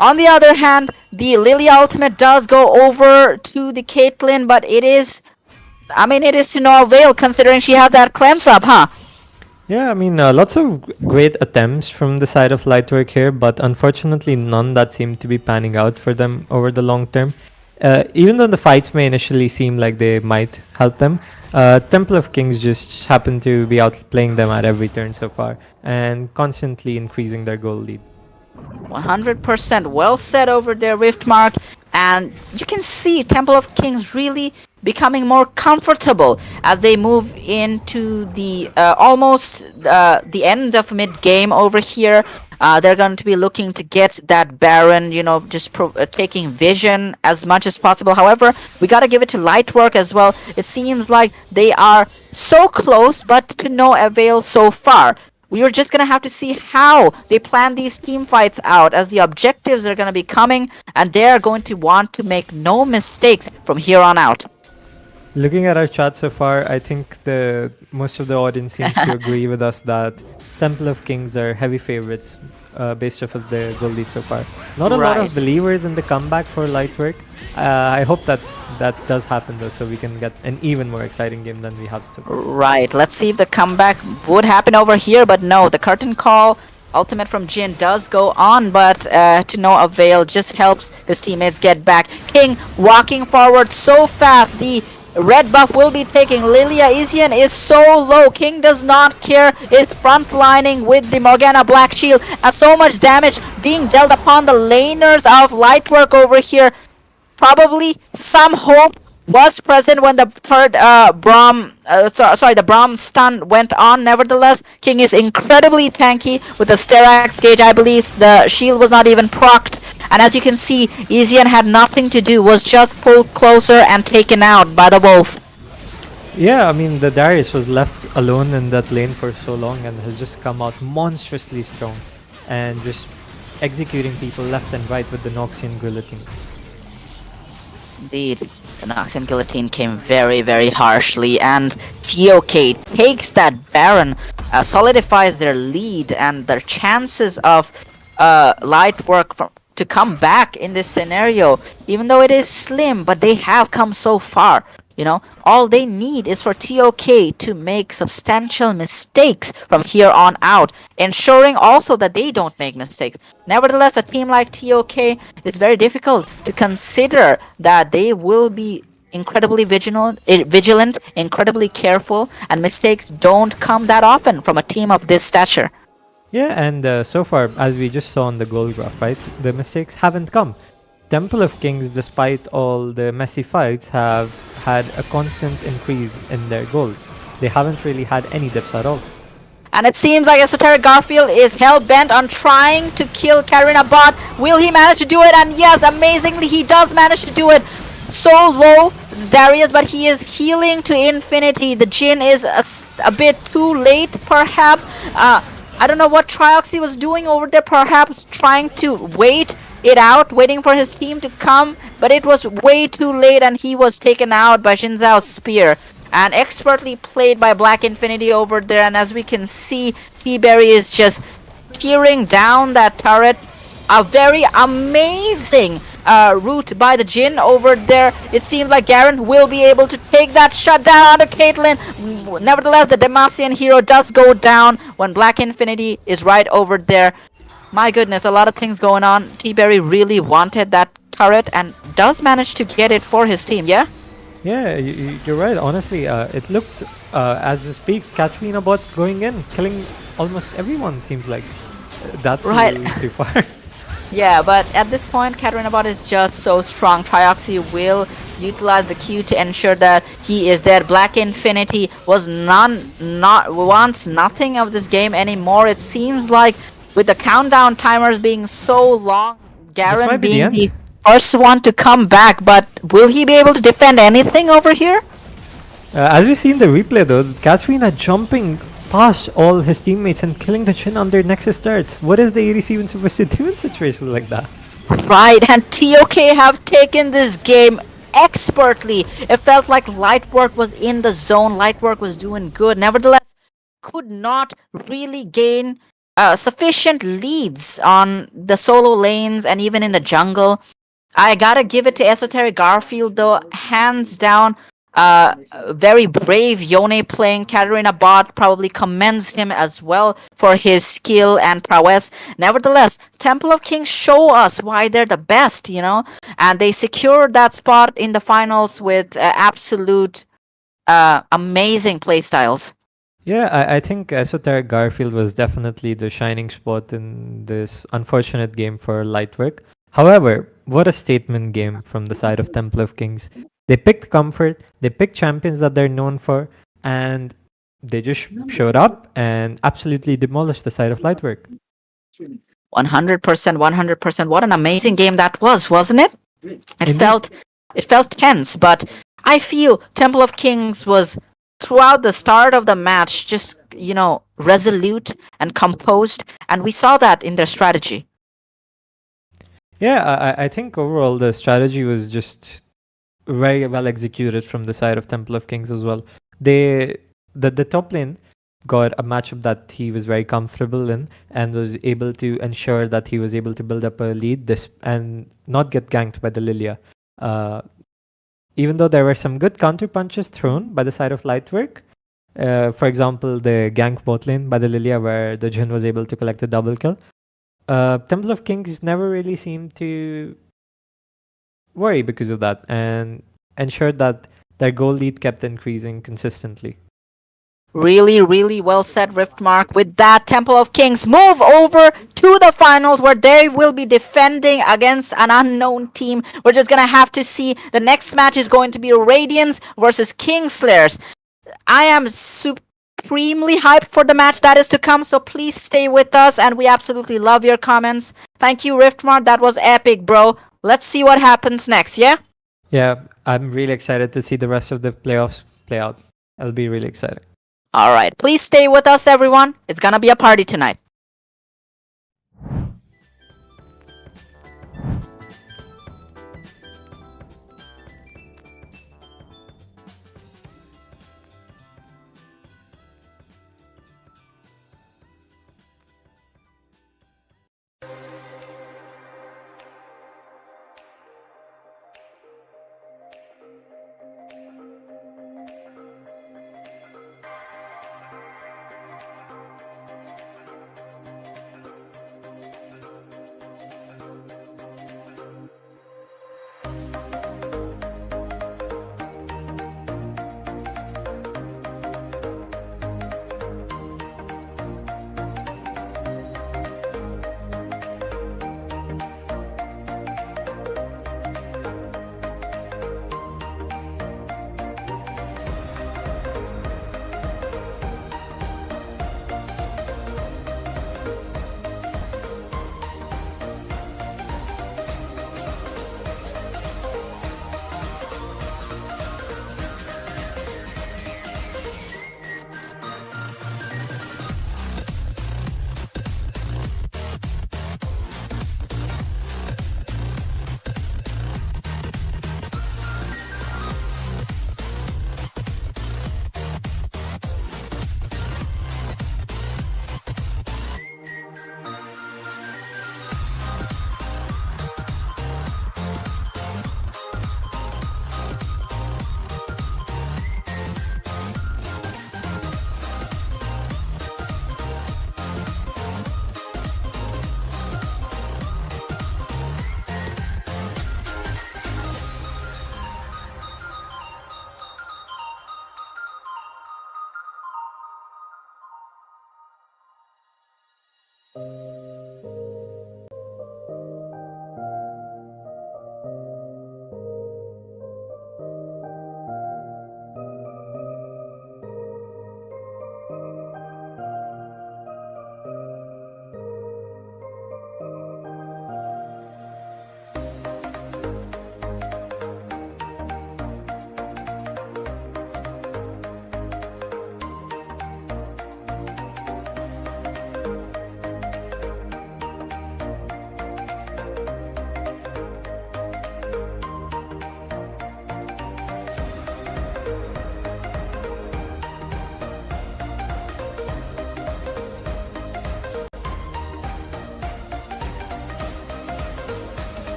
On the other hand, the Lily ultimate does go over to the Caitlyn, but it is to no avail considering she has that cleanse up, huh? Yeah, I mean, lots of great attempts from the side of Lightwork here, but unfortunately none that seem to be panning out for them over the long term. Even though the fights may initially seem like they might help them, Temple of Kings just happen to be outplaying them at every turn so far, and constantly increasing their goal lead. 100% well said over there, Riftmark. And you can see Temple of Kings really becoming more comfortable as they move into the almost the end of mid game over here. They're going to be looking to get that Baron, just taking vision as much as possible. However, we got to give it to Lightwork as well. It seems like they are so close, but to no avail so far. We are just going to have to see how they plan these team fights out, as the objectives are going to be coming and they're going to want to make no mistakes from here on out. Looking at our chat so far, I think most of the audience seems to agree with us that Temple of Kings are heavy favorites based off of their goal lead so far. Not a lot of Right. believers in the comeback for Lightwork. I hope that that does happen though, so we can get an even more exciting game than we have so far. Right. Let's see if the comeback would happen over here, but no, the curtain call ultimate from Jin does go on, but to no avail. Just helps his teammates get back. King walking forward so fast. The red buff will be taking. Lilia Isian is so low. King does not care. Is frontlining with the Morgana Black Shield. And so much damage being dealt upon the laners of Lightwork over here. Probably some hope was present when the third the Braum stun went on. Nevertheless, King is incredibly tanky with the Sterak's gauge. I believe the shield was not even procced, and as you can see, Ezian had nothing to do, was just pulled closer and taken out by the wolf. Yeah, I mean, the Darius was left alone in that lane for so long and has just come out monstrously strong and just executing people left and right with the Noxian Guillotine. Indeed, the Noxian Guillotine came very, very harshly, and TOK takes that Baron, solidifies their lead and their chances of Lightwork to come back in this scenario, even though it is slim, but they have come so far. You know, all they need is for TOK to make substantial mistakes from here on out, ensuring also that they don't make mistakes. Nevertheless, a team like TOK is very difficult to consider that they will be incredibly vigilant, incredibly careful, and mistakes don't come that often from a team of this stature. Yeah, and so far, as we just saw on the goal graph, right, the mistakes haven't come. Temple of Kings, despite all the messy fights, have had a constant increase in their gold. They haven't really had any dips at all. And it seems like Esoteric Garfield is hell-bent on trying to kill Katarina Bot. Will he manage to do it? And yes, amazingly, he does manage to do it. So low, Darius, but he is healing to infinity. The Jin is a bit too late, perhaps. I don't know what Trioxy was doing over there, perhaps trying to wait it out, waiting for his team to come, but it was way too late and he was taken out by Xin Zhao's spear. And expertly played by Black Infinity over there, and as we can see, T-Berry is just tearing down that turret. A very amazing route by the Jin over there. It seems like Garen will be able to take that shut down onto Caitlyn. Nevertheless, the Demacian hero does go down when Black Infinity is right over there. My goodness, a lot of things going on. T-Berry really wanted that turret and does manage to get it for his team, yeah? Yeah, you're right. Honestly, it looked, as we speak, Katrina Bot going in, killing almost everyone, seems like. That's right. Too far. Yeah, but at this point, Katarina Bot is just so strong. Trioxy will utilize the Q to ensure that he is dead. Black Infinity wants nothing of this game anymore. It seems like with the countdown timers being so long, Garen being the first one to come back, but will he be able to defend anything over here? As we see in the replay though, Katrina jumping past all his teammates and killing the Jhin on their Nexus turrets. What is the ADC even supposed to do in situations like that? Right, and TOK have taken this game expertly. It felt like Lightwork was in the zone, Lightwork was doing good. Nevertheless, could not really gain sufficient leads on the solo lanes and even in the jungle. I gotta give it to Esoteric Garfield though, hands down. Very brave Yone playing. Katarina Bot probably commends him as well for his skill and prowess. Nevertheless, Temple of Kings show us why they're the best, you know, and they secured that spot in the finals with absolute amazing playstyles. Yeah, I think Esoteric Garfield was definitely the shining spot in this unfortunate game for Lightwork. However, what a statement game from the side of Temple of Kings. They picked comfort, they picked champions that they're known for, and they just showed up and absolutely demolished the side of Lightwork. 100%, 100%. What an amazing game that was, wasn't it? It felt tense, but I feel Temple of Kings was throughout the start of the match just, you know, resolute and composed, and we saw that in their strategy. Yeah, I think overall the strategy was just very well executed from the side of Temple of Kings as well. The top lane got a matchup that he was very comfortable in and was able to ensure that he was able to build up a lead this and not get ganked by the Lilia. Even though there were some good counter punches thrown by the side of Lightwork, for example, the gank bot lane by the Lilia where the Jhin was able to collect a double kill, Temple of Kings never really seemed to worry because of that and ensured that their goal lead kept increasing consistently. Really, really well said, Riftmark. With that, Temple of Kings move over to the finals where they will be defending against an unknown team. We're just gonna have to see. The next match is going to be Radiance versus Kingslayers. I am supremely hyped for the match that is to come, so please stay with us, and we absolutely love your comments. Thank you, Riftmark. That was epic, bro. Let's see what happens next, yeah? Yeah, I'm really excited to see the rest of the playoffs play out. It'll be really exciting. Alright, please stay with us, everyone. It's gonna be a party tonight.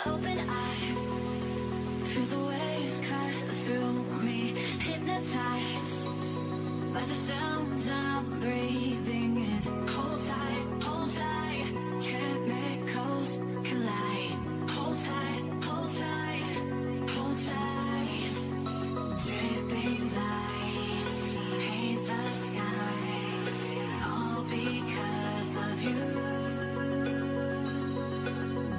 Open eye, feel the waves cut through me. Hypnotized by the sounds I'm breathing in. Hold tight, chemicals collide. Hold tight, hold tight, hold tight. Dripping lights paint the skies, all because of you.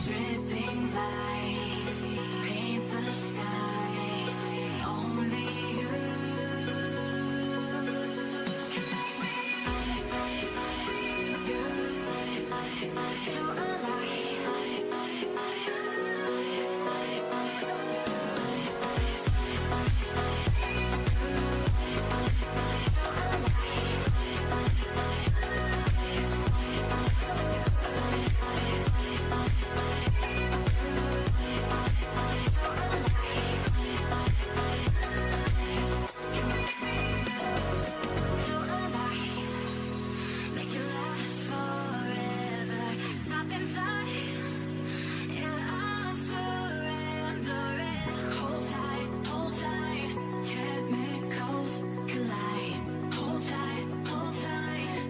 Dripping lights paint the skies, only you. Make it last forever. Stop in time. Yeah, I'll surrender it. Hold tight, chemicals collide. Hold tight, hold tight,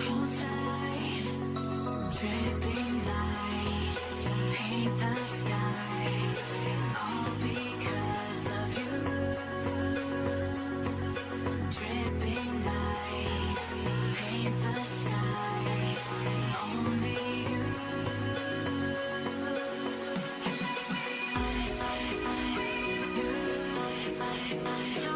hold tight. Dripping lights paint the skies, all because of you. Dripping lights paint the skies, only you. So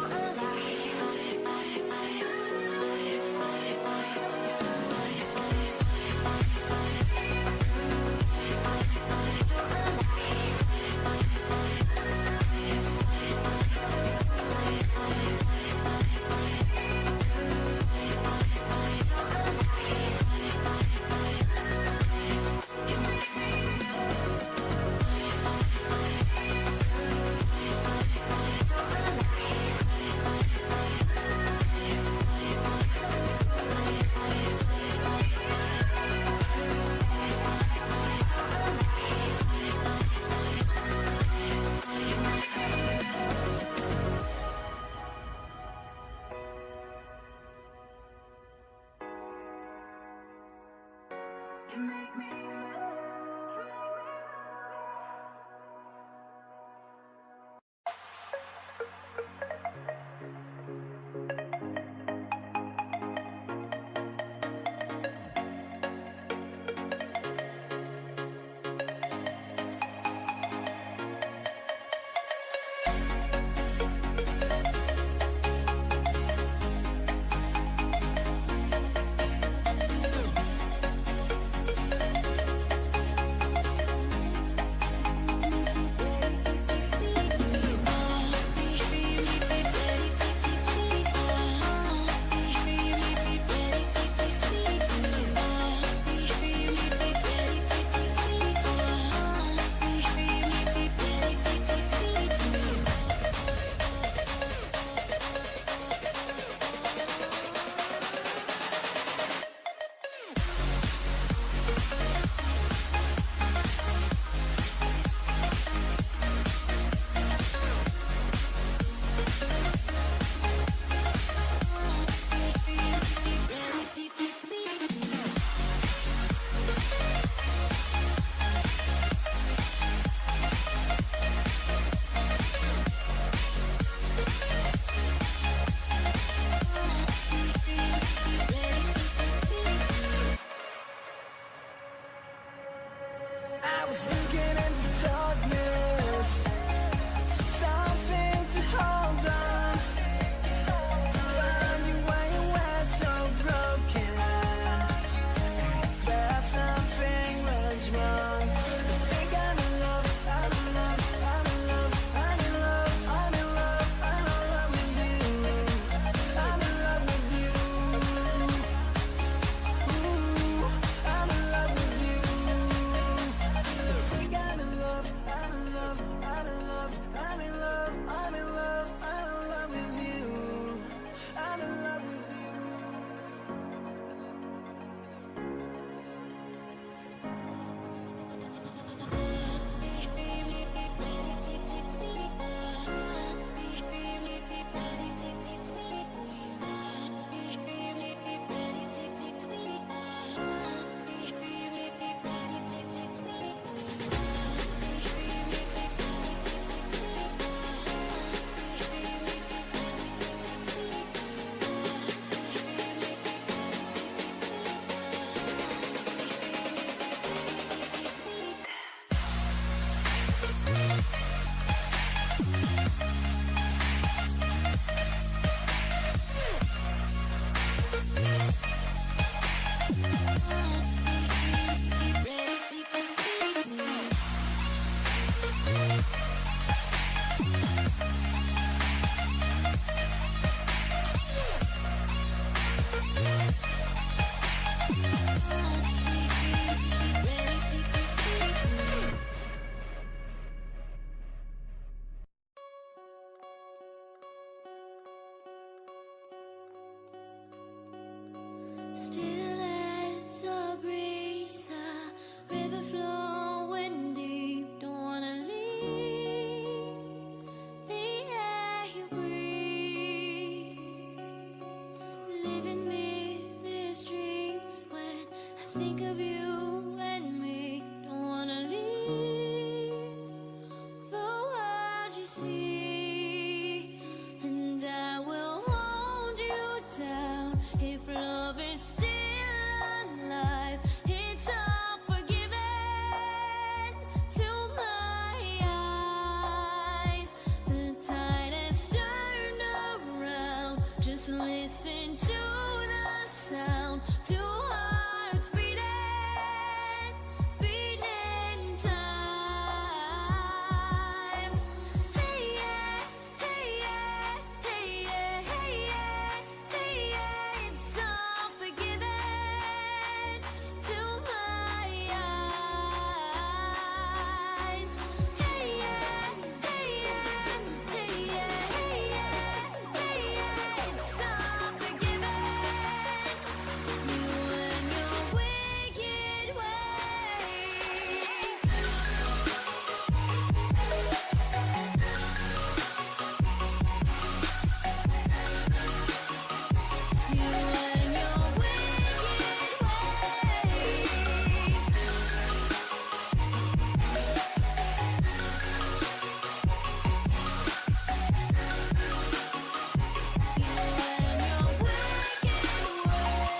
living me these dreams when I think of you and me. Don't wanna leave the world you see, and I will hold you down if love is still alive. It's all forgiven to my eyes. The tide has turned around. Just listen to the sound. Two hearts beating, beating time. Hey yeah, hey yeah, hey yeah, hey yeah, hey yeah. It's all forgiven to my eyes. Hey yeah, hey yeah, hey yeah, hey yeah, hey yeah. It's all forgiven. You and your wicked ways. You and your wicked ways. You and your wicked ways.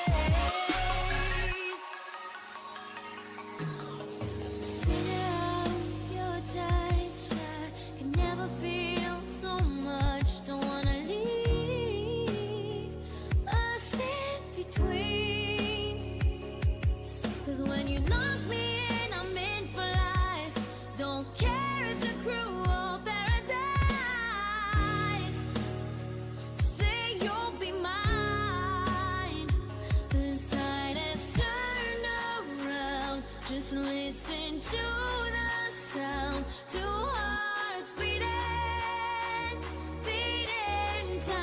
Sit out your touch. I can never feel so much. Don't wanna leave us in between. 'Cause when you lock me in, I'm in for life. Don't care it's a cruel paradise. Say you'll be mine. The tide has turned around. Just listen to the sound. Two hearts beating, beating time.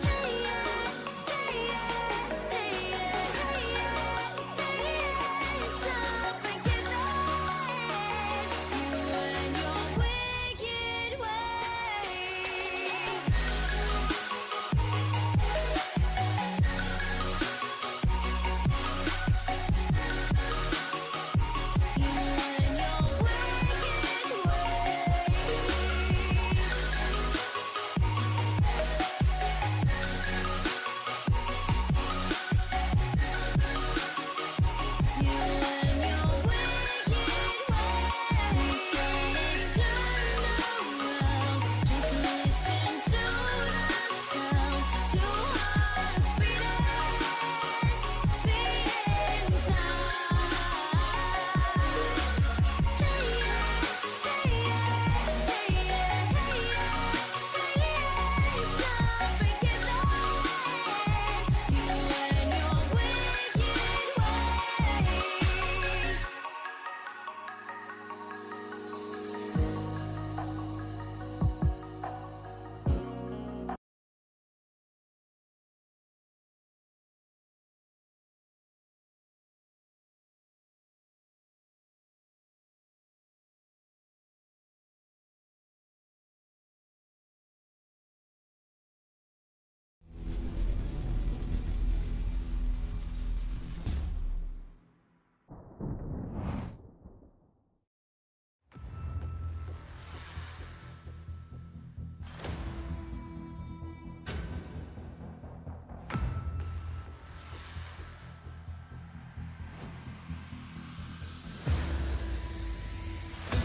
Hey yeah, hey yeah, hey yeah, hey yeah, hey yeah. It's all forgiven. You and your wicked ways. You and your wicked ways. You and your wicked ways. Turn around. Just listen to the sound. Two hearts beating, beating time. Hey yeah, hey yeah, hey yeah, hey yeah, hey yeah. It's all forgiven. You and your wicked ways.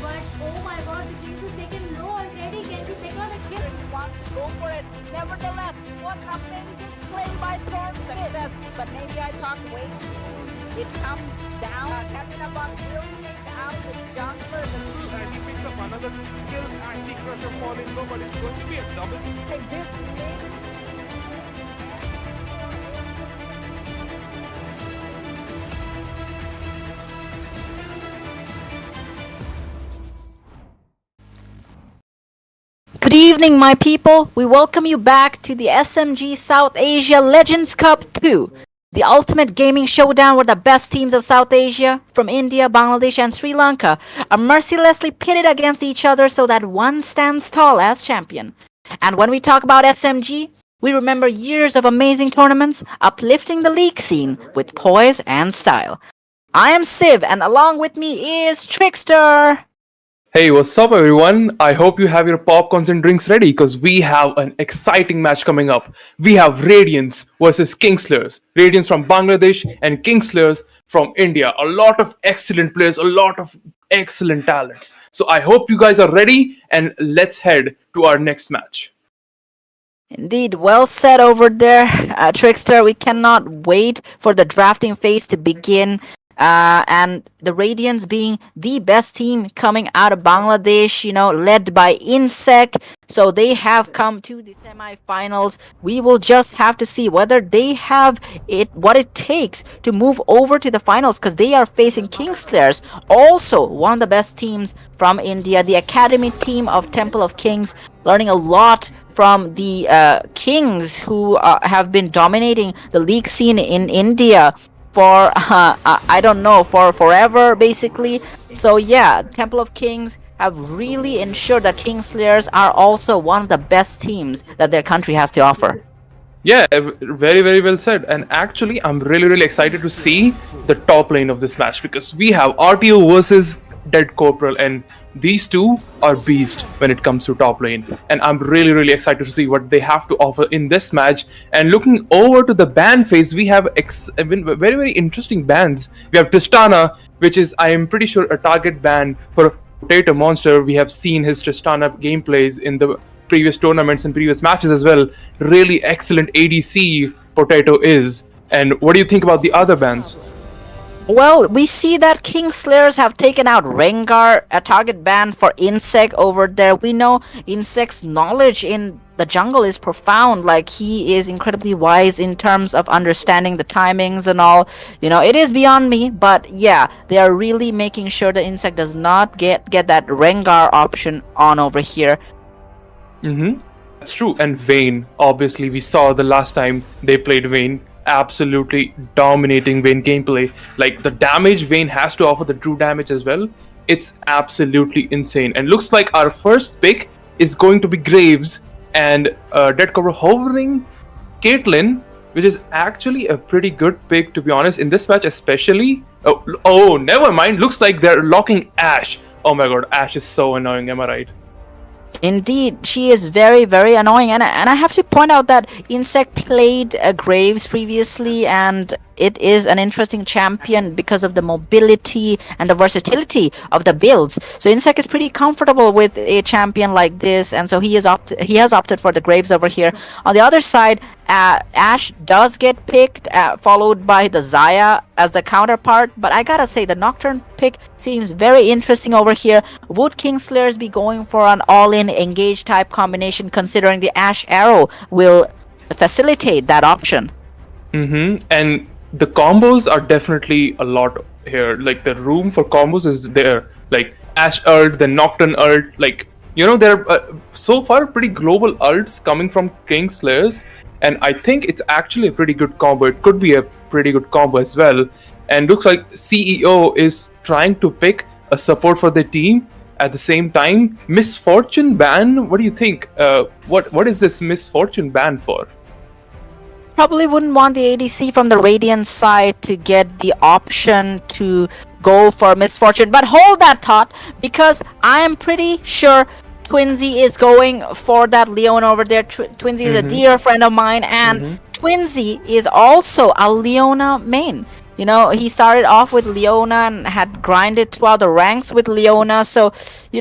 But oh my god, the Jinx is taken low already. Can we pick on a kill? He wants to go for it. Nevertheless, what amazing play by Storm success. But maybe I talked way too soon. It comes down. Katrina Bot will take out the jungler. And he picks up another kill. Anti-Crusher falling low, but it's going to be a double. Like this play. Good evening, my people. We welcome you back to the SMG South Asia Legends Cup 2, the ultimate gaming showdown where the best teams of South Asia, from India, Bangladesh, and Sri Lanka, are mercilessly pitted against each other so that one stands tall as champion. And when we talk about SMG, we remember years of amazing tournaments, uplifting the league scene with poise and style. I am Civ, and along with me is Trickster. Hey, what's up, everyone? I hope you have your popcorns and drinks ready because we have an exciting match coming up. We have Radiance versus Kingslayers. Radiance from Bangladesh and Kingslayers from India. A lot of excellent players, a lot of excellent talents. So I hope you guys are ready and let's head to our next match. Indeed, well said over there, Trickster. We cannot wait for the drafting phase to begin. And the Radiants being the best team coming out of Bangladesh, led by Insec. So they have come to the semi-finals. We will just have to see whether they have what it takes to move over to the finals, because they are facing Kingslayers, also one of the best teams from India, the academy team of Temple of Kings, learning a lot from the Kings, who have been dominating the league scene in India for I don't know, for forever basically. So yeah, Temple of Kings have really ensured that Kingslayers are also one of the best teams that their country has to offer. Yeah, very, very well said. And actually, I'm really, really excited to see the top lane of this match because we have RTO versus Dead Corporal, and these two are beast when it comes to top lane. And I'm really, really excited to see what they have to offer in this match. And looking over to the ban phase, we have very, very interesting bans. We have Tristana, which is, I am pretty sure, a target ban for Potato Monster. We have seen his Tristana gameplays in the previous tournaments and previous matches as well. Really excellent ADC Potato is. And what do you think about the other bans? Well, we see that Kingslayers have taken out Rengar, a target ban for Insec over there. We know Insec's knowledge in the jungle is profound. Like, he is incredibly wise in terms of understanding the timings and all. It is beyond me, but yeah, they are really making sure that Insec does not get that Rengar option on over here. That's true. And Vayne, obviously, we saw the last time they played Vayne. Absolutely dominating Vayne gameplay. Like, the damage Vayne has to offer, the true damage as well, it's absolutely insane. And looks like our first pick is going to be Graves and Dead Cover hovering Caitlyn, which is actually a pretty good pick, to be honest, in this match especially. Oh, never mind. Looks like they're locking Ashe. Oh my god, Ashe is so annoying, am I right? Indeed, she is very, very annoying, and I have to point out that Insec played Graves previously, and it is an interesting champion because of the mobility and the versatility of the builds. So Insec is pretty comfortable with a champion like this, and so he has opted for the Graves over here. On the other side, Ashe does get picked, followed by the Xayah as the counterpart, but I gotta say the Nocturne pick seems very interesting over here. Would Kingslayers be going for an all-in engage type combination, considering the Ashe arrow will facilitate that option? And the combos are definitely a lot here. Like, the room for combos is there. Like, Ashe ult, the Nocturne ult. Like, there are so far pretty global ults coming from Kingslayers. And I think it's actually a pretty good combo. It could be a pretty good combo as well. And looks like CEO is trying to pick a support for the team at the same time. Misfortune ban? What do you think? What is this Misfortune ban for? Probably wouldn't want the ADC from the Radiant side to get the option to go for Misfortune. But hold that thought, because I am pretty sure Twinsy is going for that Leona over there. Twinsy is a dear friend of mine, and Twinsy is also a Leona main. He started off with Leona and had grinded throughout the ranks with Leona. So,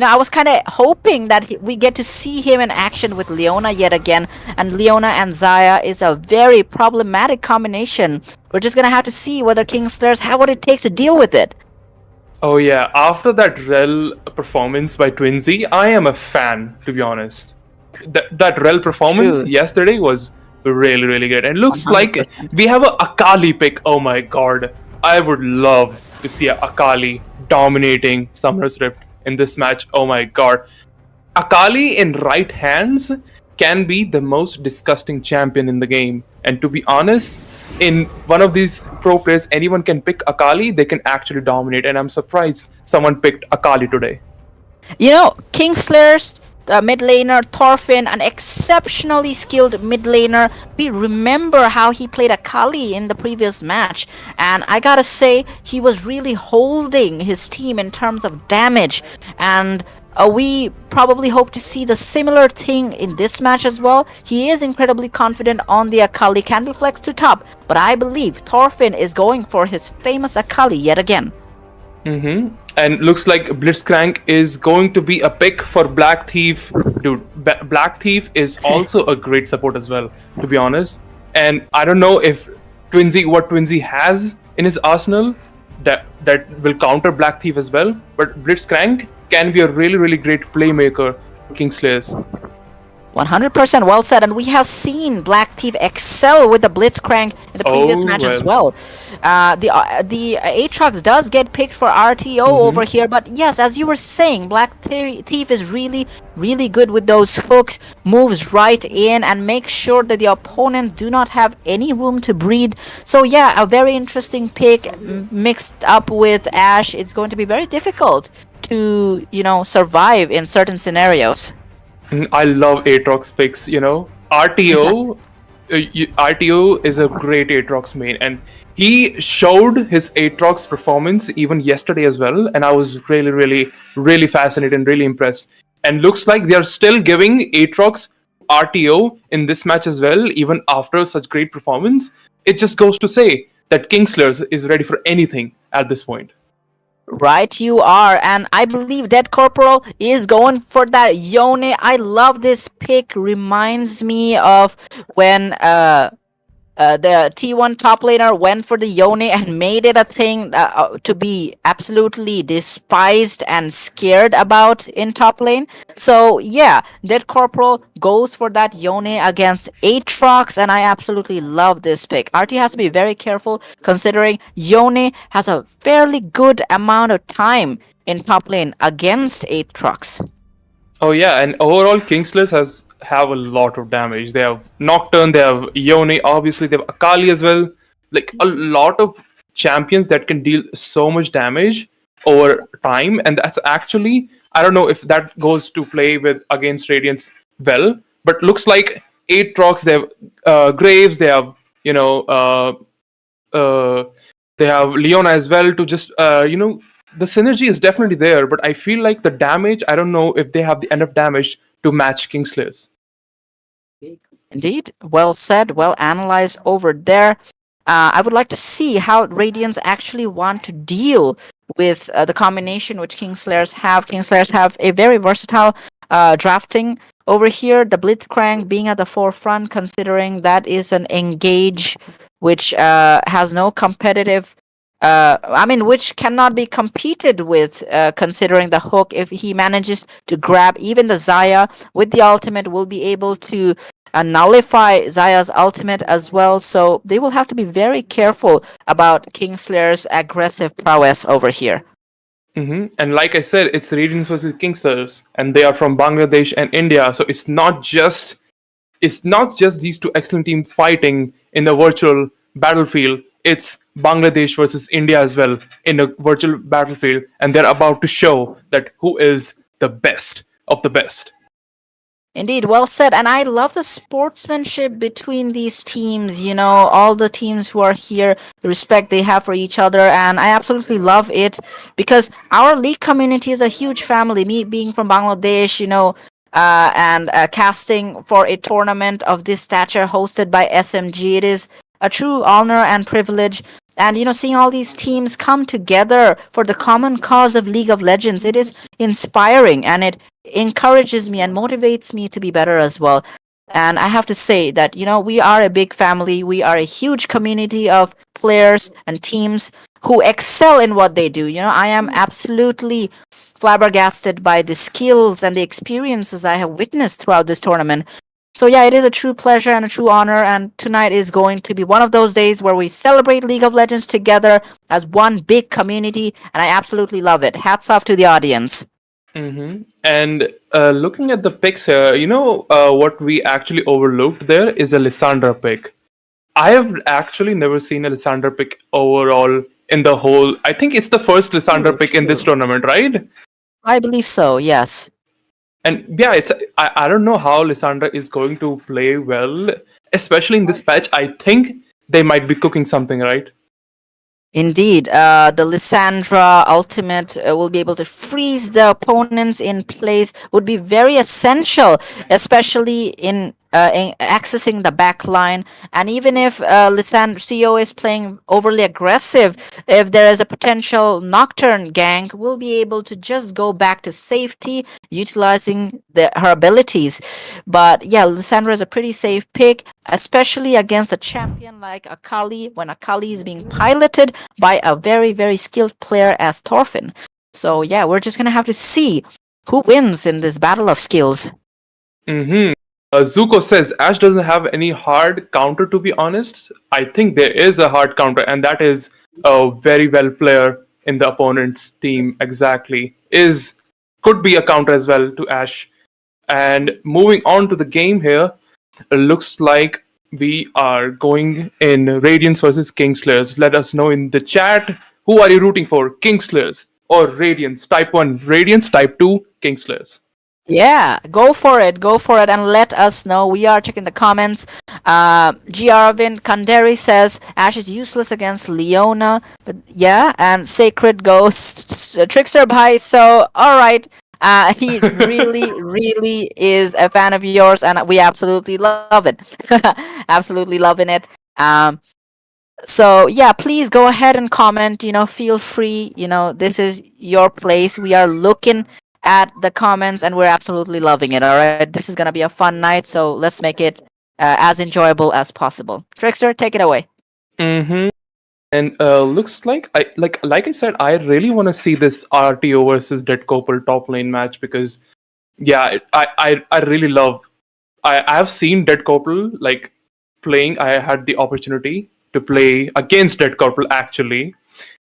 I was kind of hoping that we get to see him in action with Leona yet again. And Leona and Xayah is a very problematic combination. We're just going to have to see whether Kingslayers have what it takes to deal with it. Oh yeah, after that Rel performance by Twinsy, I am a fan, to be honest. That Rel performance yesterday was really, really good. And looks 100%. Like we have a Akali pick. Oh my god. I would love to see a Akali dominating Summer's Rift in this match. Oh my god. Akali in right hands can be the most disgusting champion in the game. And to be honest, in one of these pro players, anyone can pick Akali, they can actually dominate. And I'm surprised someone picked Akali today. Kingslayers mid laner Thorfinn, an exceptionally skilled mid laner. We remember how he played Akali in the previous match, and I gotta say, he was really holding his team in terms of damage, and we probably hope to see the similar thing in this match as well. He is incredibly confident on the Akali, can be flexed to top, but I believe Thorfinn is going for his famous Akali yet again. And looks like Blitzcrank is going to be a pick for Black Thief. Dude, Black Thief is also a great support as well, to be honest. And I don't know if what Twinsy has in his arsenal that will counter Black Thief as well. But Blitzcrank can be a really great playmaker for Kingslayers. 100% well said, and we have seen Black Thief excel with the Blitzcrank in the previous match as well. The Aatrox does get picked for RTO over here, but yes, as you were saying, Black Thief is really good with those hooks, moves right in and makes sure that the opponent do not have any room to breathe. So yeah, a very interesting pick mixed up with Ashe. It's going to be very difficult to, survive in certain scenarios. I love Aatrox picks, RTO RTO is a great Aatrox main, and he showed his Aatrox performance even yesterday as well, and I was really fascinated and really impressed. And looks like they are still giving Aatrox RTO in this match as well, even after such great performance. It just goes to say that Kingslayers is ready for anything at this point. Right, you are, and I believe Dead Corporal is going for that Yone. I love this pick. Reminds me of when the T1 top laner went for the Yone and made it a thing to be absolutely despised and scared about in top lane. So yeah, Dead Corporal goes for that Yone against Aatrox, and I absolutely love this pick. RT has to be very careful considering Yone has a fairly good amount of time in top lane against Aatrox. Oh yeah, and overall Kingslayers have a lot of damage. They have Nocturne, they have Yone, obviously they have Akali as well. Like a lot of champions that can deal so much damage over time, and that's actually, I don't know if that goes to play with against Radiance well, but looks like Aatrox, they have Graves, they have they have Leona as well to just the synergy is definitely there, but I feel like the damage, I don't know if they have the enough damage to match Kingslayers. Indeed, well said, well analyzed over there. I would like to see how Radiants actually want to deal with the combination which Kingslayers have. Kingslayers have a very versatile drafting over here. The Blitzcrank being at the forefront, considering that is an engage which has no competitive. Which cannot be competed with, considering the hook. If he manages to grab even the Xayah with the ultimate, will be able to nullify Xayah's ultimate as well. So they will have to be very careful about Kingslayer's aggressive prowess over here. And like I said, it's Radiance versus Kingslayers, and they are from Bangladesh and India. So it's not just these two excellent teams fighting in the virtual battlefield. It's Bangladesh versus India as well in a virtual battlefield, and they're about to show that who is the best of the best. Indeed, well said. And I love the sportsmanship between these teams, all the teams who are here, the respect they have for each other, and I absolutely love it because our league community is a huge family. Me being from Bangladesh, and casting for a tournament of this stature hosted by SMG, it is a true honor and privilege. And seeing all these teams come together for the common cause of League of Legends, it is inspiring, and it encourages me and motivates me to be better as well. And I have to say that we are a big family. We are a huge community of players and teams who excel in what they do. I am absolutely flabbergasted by the skills and the experiences I have witnessed throughout this tournament. So yeah, it is a true pleasure and a true honor, and tonight is going to be one of those days where we celebrate League of Legends together as one big community, and I absolutely love it. Hats off to the audience. And looking at the picks here, what we actually overlooked there is a Lissandra pick. I have actually never seen a Lissandra pick overall in the whole. I think it's the first Lissandra pick in this tournament, right? I believe so, yes. And yeah, I don't know how Lissandra is going to play well, especially in this patch. I think they might be cooking something, right? Indeed, the Lissandra ultimate will be able to freeze the opponents in place, would be very essential, especially in accessing the back line. And even if Lissandra CO is playing overly aggressive, if there is a potential Nocturne gank, we'll be able to just go back to safety, utilizing her abilities. But yeah, Lissandra is a pretty safe pick, especially against a champion like Akali, when Akali is being piloted by a very, very skilled player as Thorfinn. So yeah, we're just gonna have to see who wins in this battle of skills. Mm-hmm. Zuko says Ash doesn't have any hard counter, to be honest. I think there is a hard counter, and that is a very well player in the opponent's team. Exactly. Could be a counter as well to Ash. And moving on to the game here, it looks like we are going in Radiance versus Kingslayers. Let us know in the chat, who are you rooting for, Kingslayers or Radiance? Type 1 Radiance, type 2 Kingslayers. Yeah, go for it, and let us know. We are checking the comments. G. Arvind Kanderi says Ash is useless against Leona, but yeah, and Sacred Ghost Trickster Bhai. So all right, he really, really is a fan of yours, and we absolutely love it. Absolutely loving it. So yeah, please go ahead and comment. Feel free. This is your place. We are looking at the comments, and we're absolutely loving it. All right, this is gonna be a fun night, so let's make it as enjoyable as possible. Trickster, take it away. Mm-hmm. And looks like I said, I really want to see this RTO versus Dead Corporal top lane match, because yeah, I really love. I have seen Dead Corporal like playing. I had the opportunity to play against Dead Corporal actually,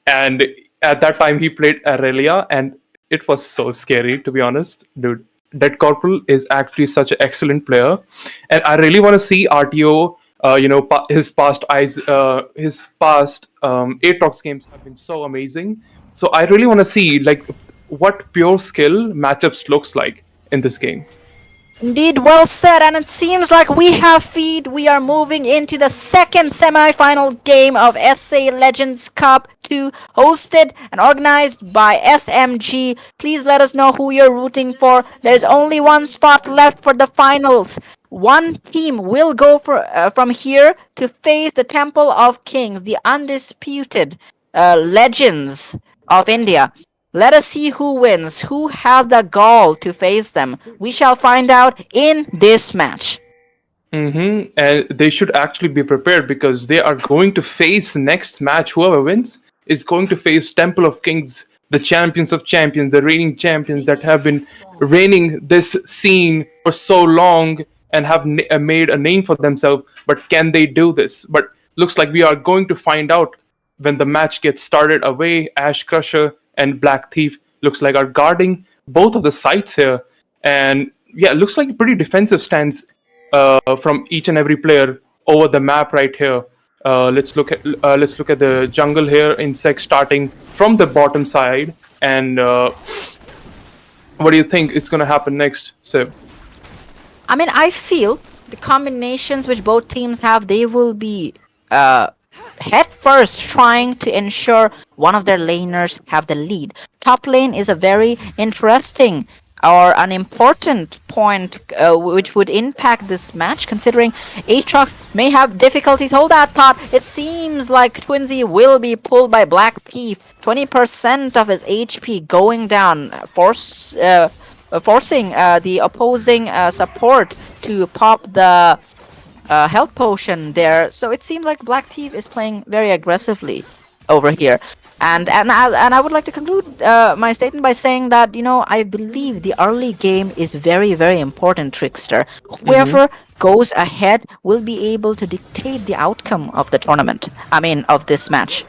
and at that time he played Aurelia, and it was so scary, to be honest, dude. Dead Corporal is actually such an excellent player, and I really want to see RTO. His past Aatrox games have been so amazing. So I really want to see like what pure skill matchups looks like in this game. Indeed, well said, and it seems like we have feed. We are moving into the second semi-final game of SA Legends Cup 2, hosted and organized by SMG. Please let us know who you're rooting for. There's only one spot left for the finals. One team will go from here to face the Temple of Kings, the undisputed legends of India. Let us see who wins, who has the gall to face them. We shall find out in this match. Mm-hmm. And they should actually be prepared, because they are going to face next match. Whoever wins is going to face Temple of Kings, the champions of champions, the reigning champions that have been reigning this scene for so long and have made a name for themselves. But can they do this? But looks like we are going to find out when the match gets started. Away, Ash Crusher and Black Thief looks like are guarding both of the sites here, and yeah, looks like a pretty defensive stance from each and every player over the map right here. Let's look at the jungle here. Insect starting from the bottom side, and what do you think is going to happen next, Sib? I mean, I feel the combinations which both teams have, they will be head first trying to ensure one of their laners have the lead. Top lane is a very interesting or an important point which would impact this match, considering Aatrox may have difficulties. Hold that thought. It seems like Twinsy will be pulled by Black Thief. 20% of his HP going down, forcing the opposing support to pop the health potion there. So it seems like Black Thief is playing very aggressively over here. And I would like to conclude my statement by saying that, I believe the early game is very, very important, Trickster. Whoever goes ahead will be able to dictate the outcome of the tournament. I mean, of this match.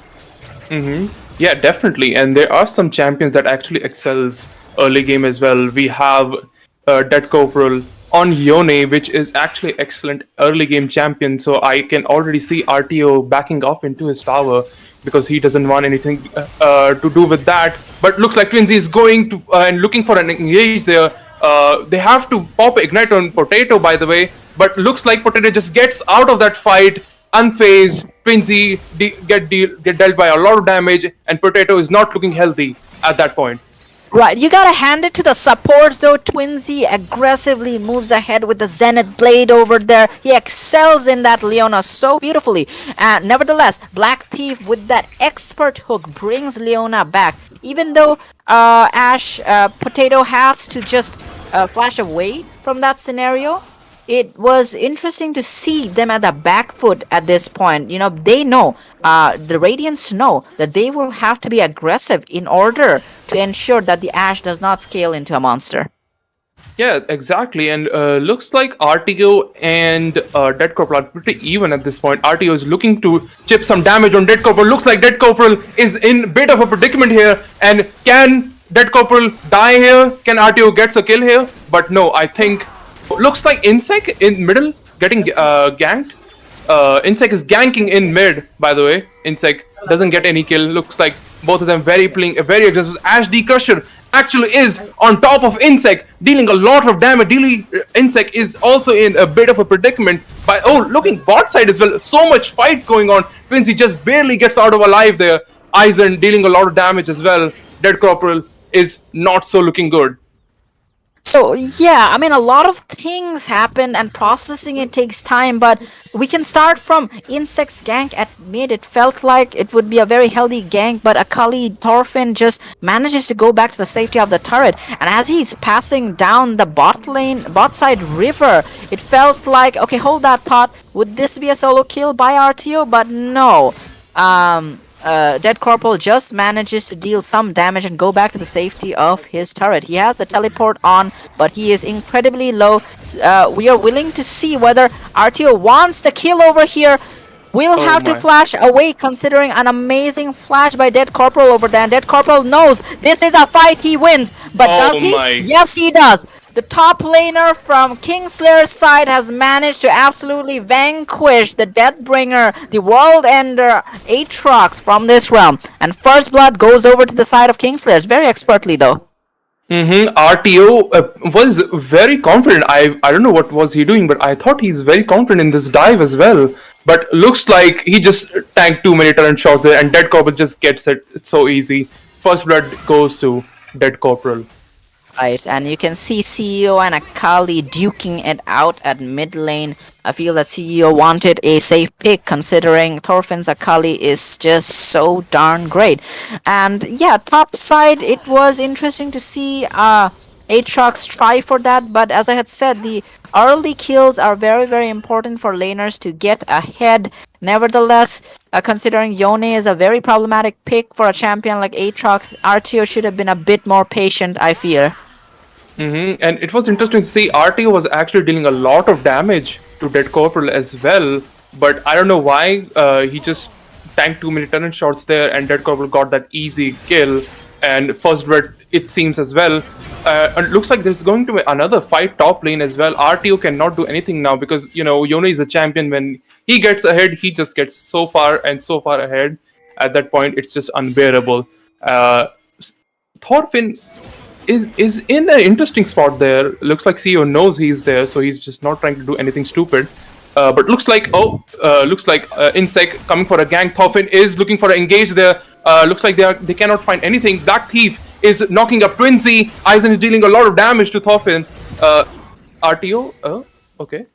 Yeah, definitely. And there are some champions that actually excels early game as well. We have Dead Corporal on Yone, which is actually excellent early game champion. So I can already see RTO backing off into his tower, because he doesn't want anything to do with that. But looks like Twinsy is going to and looking for an engage there. They have to pop Ignite on Potato, by the way, but looks like Potato just gets out of that fight unfazed. Twinsy get dealt by a lot of damage, and Potato is not looking healthy at that point. Right, you gotta hand it to the supports though. Twinsy aggressively moves ahead with the Zenith Blade over there. He excels in that Leona so beautifully. And nevertheless, Black Thief with that expert hook brings Leona back. Even though Potato has to just flash away from that scenario, it was interesting to see them at the back foot at this point. You know, they know, the Radiants know that they will have to be aggressive in order to ensure that the Ashe does not scale into a monster. Yeah, exactly. And looks like RTO and Dead Corporal are pretty even at this point. RTO is looking to chip some damage on Dead Corporal. Looks like Dead Corporal is in a bit of a predicament here. And can Dead Corporal die here? Can RTO gets a kill here? But no, I think... Looks like Insec in middle getting ganked. Insec is ganking in mid, by the way. Insec doesn't get any kill. Looks like both of them playing very aggressive. Ashe D Crusher actually is on top of Insec, dealing a lot of damage. Insec is also in a bit of a predicament. Looking bot side as well. So much fight going on. Twinsy just barely gets out of alive there. Eisen dealing a lot of damage as well. Dead Corporal is not so looking good. So yeah, I mean, a lot of things happen and processing it takes time, but we can start from Insect's gank at mid. It felt like it would be a very healthy gank, but Akali Thorfinn just manages to go back to the safety of the turret. And as he's passing down the bot side river, it felt like, okay, hold that thought. Would this be a solo kill by RTO? But no. Dead Corporal just manages to deal some damage and go back to the safety of his turret. He has the teleport on, but he is incredibly low. We are willing to see whether RTO wants the kill over here. We'll have to flash away, considering an amazing flash by Dead Corporal over there. And Dead Corporal knows this is a fight he wins. But does he? Yes, he does. The top laner from Kingslayers' side has managed to absolutely vanquish the Deathbringer, the World Ender, Aatrox from this realm. And First Blood goes over to the side of Kingslayers, very expertly though. RTO was very confident. I don't know what was he doing, but I thought he's very confident in this dive as well. But looks like he just tanked too many turret shots there, and Dead Corporal just gets it. It's so easy. First Blood goes to Dead Corporal. Right, and you can see CEO and Akali duking it out at mid lane. I feel that CEO wanted a safe pick, considering Thorfinn's Akali is just so darn great. And yeah, top side, it was interesting to see Aatrox try for that, but as I had said, the early kills are very, very important for laners to get ahead. Nevertheless, considering Yone is a very problematic pick for a champion like Aatrox, RTO should have been a bit more patient, I fear. And it was interesting to see RTO was actually dealing a lot of damage to Dead Corporal as well, but I don't know why he just tanked too many turret shots there, and Dead Corporal got that easy kill. And First Blood, it seems as well. And it looks like there's going to be another fight top lane as well. RTO cannot do anything now because, you know, Yone is a champion. When he gets ahead, he just gets so far and so far ahead. At that point, it's just unbearable. Thorfinn is in an interesting spot there. Looks like CEO knows he's there, so he's just not trying to do anything stupid. But looks like Insec coming for a gank. Thorfinn is looking for an engage there. Looks like they cannot find anything. Black Thief is knocking up Twinsy. Eisen is dealing a lot of damage to Thorfinn. RTO? Okay.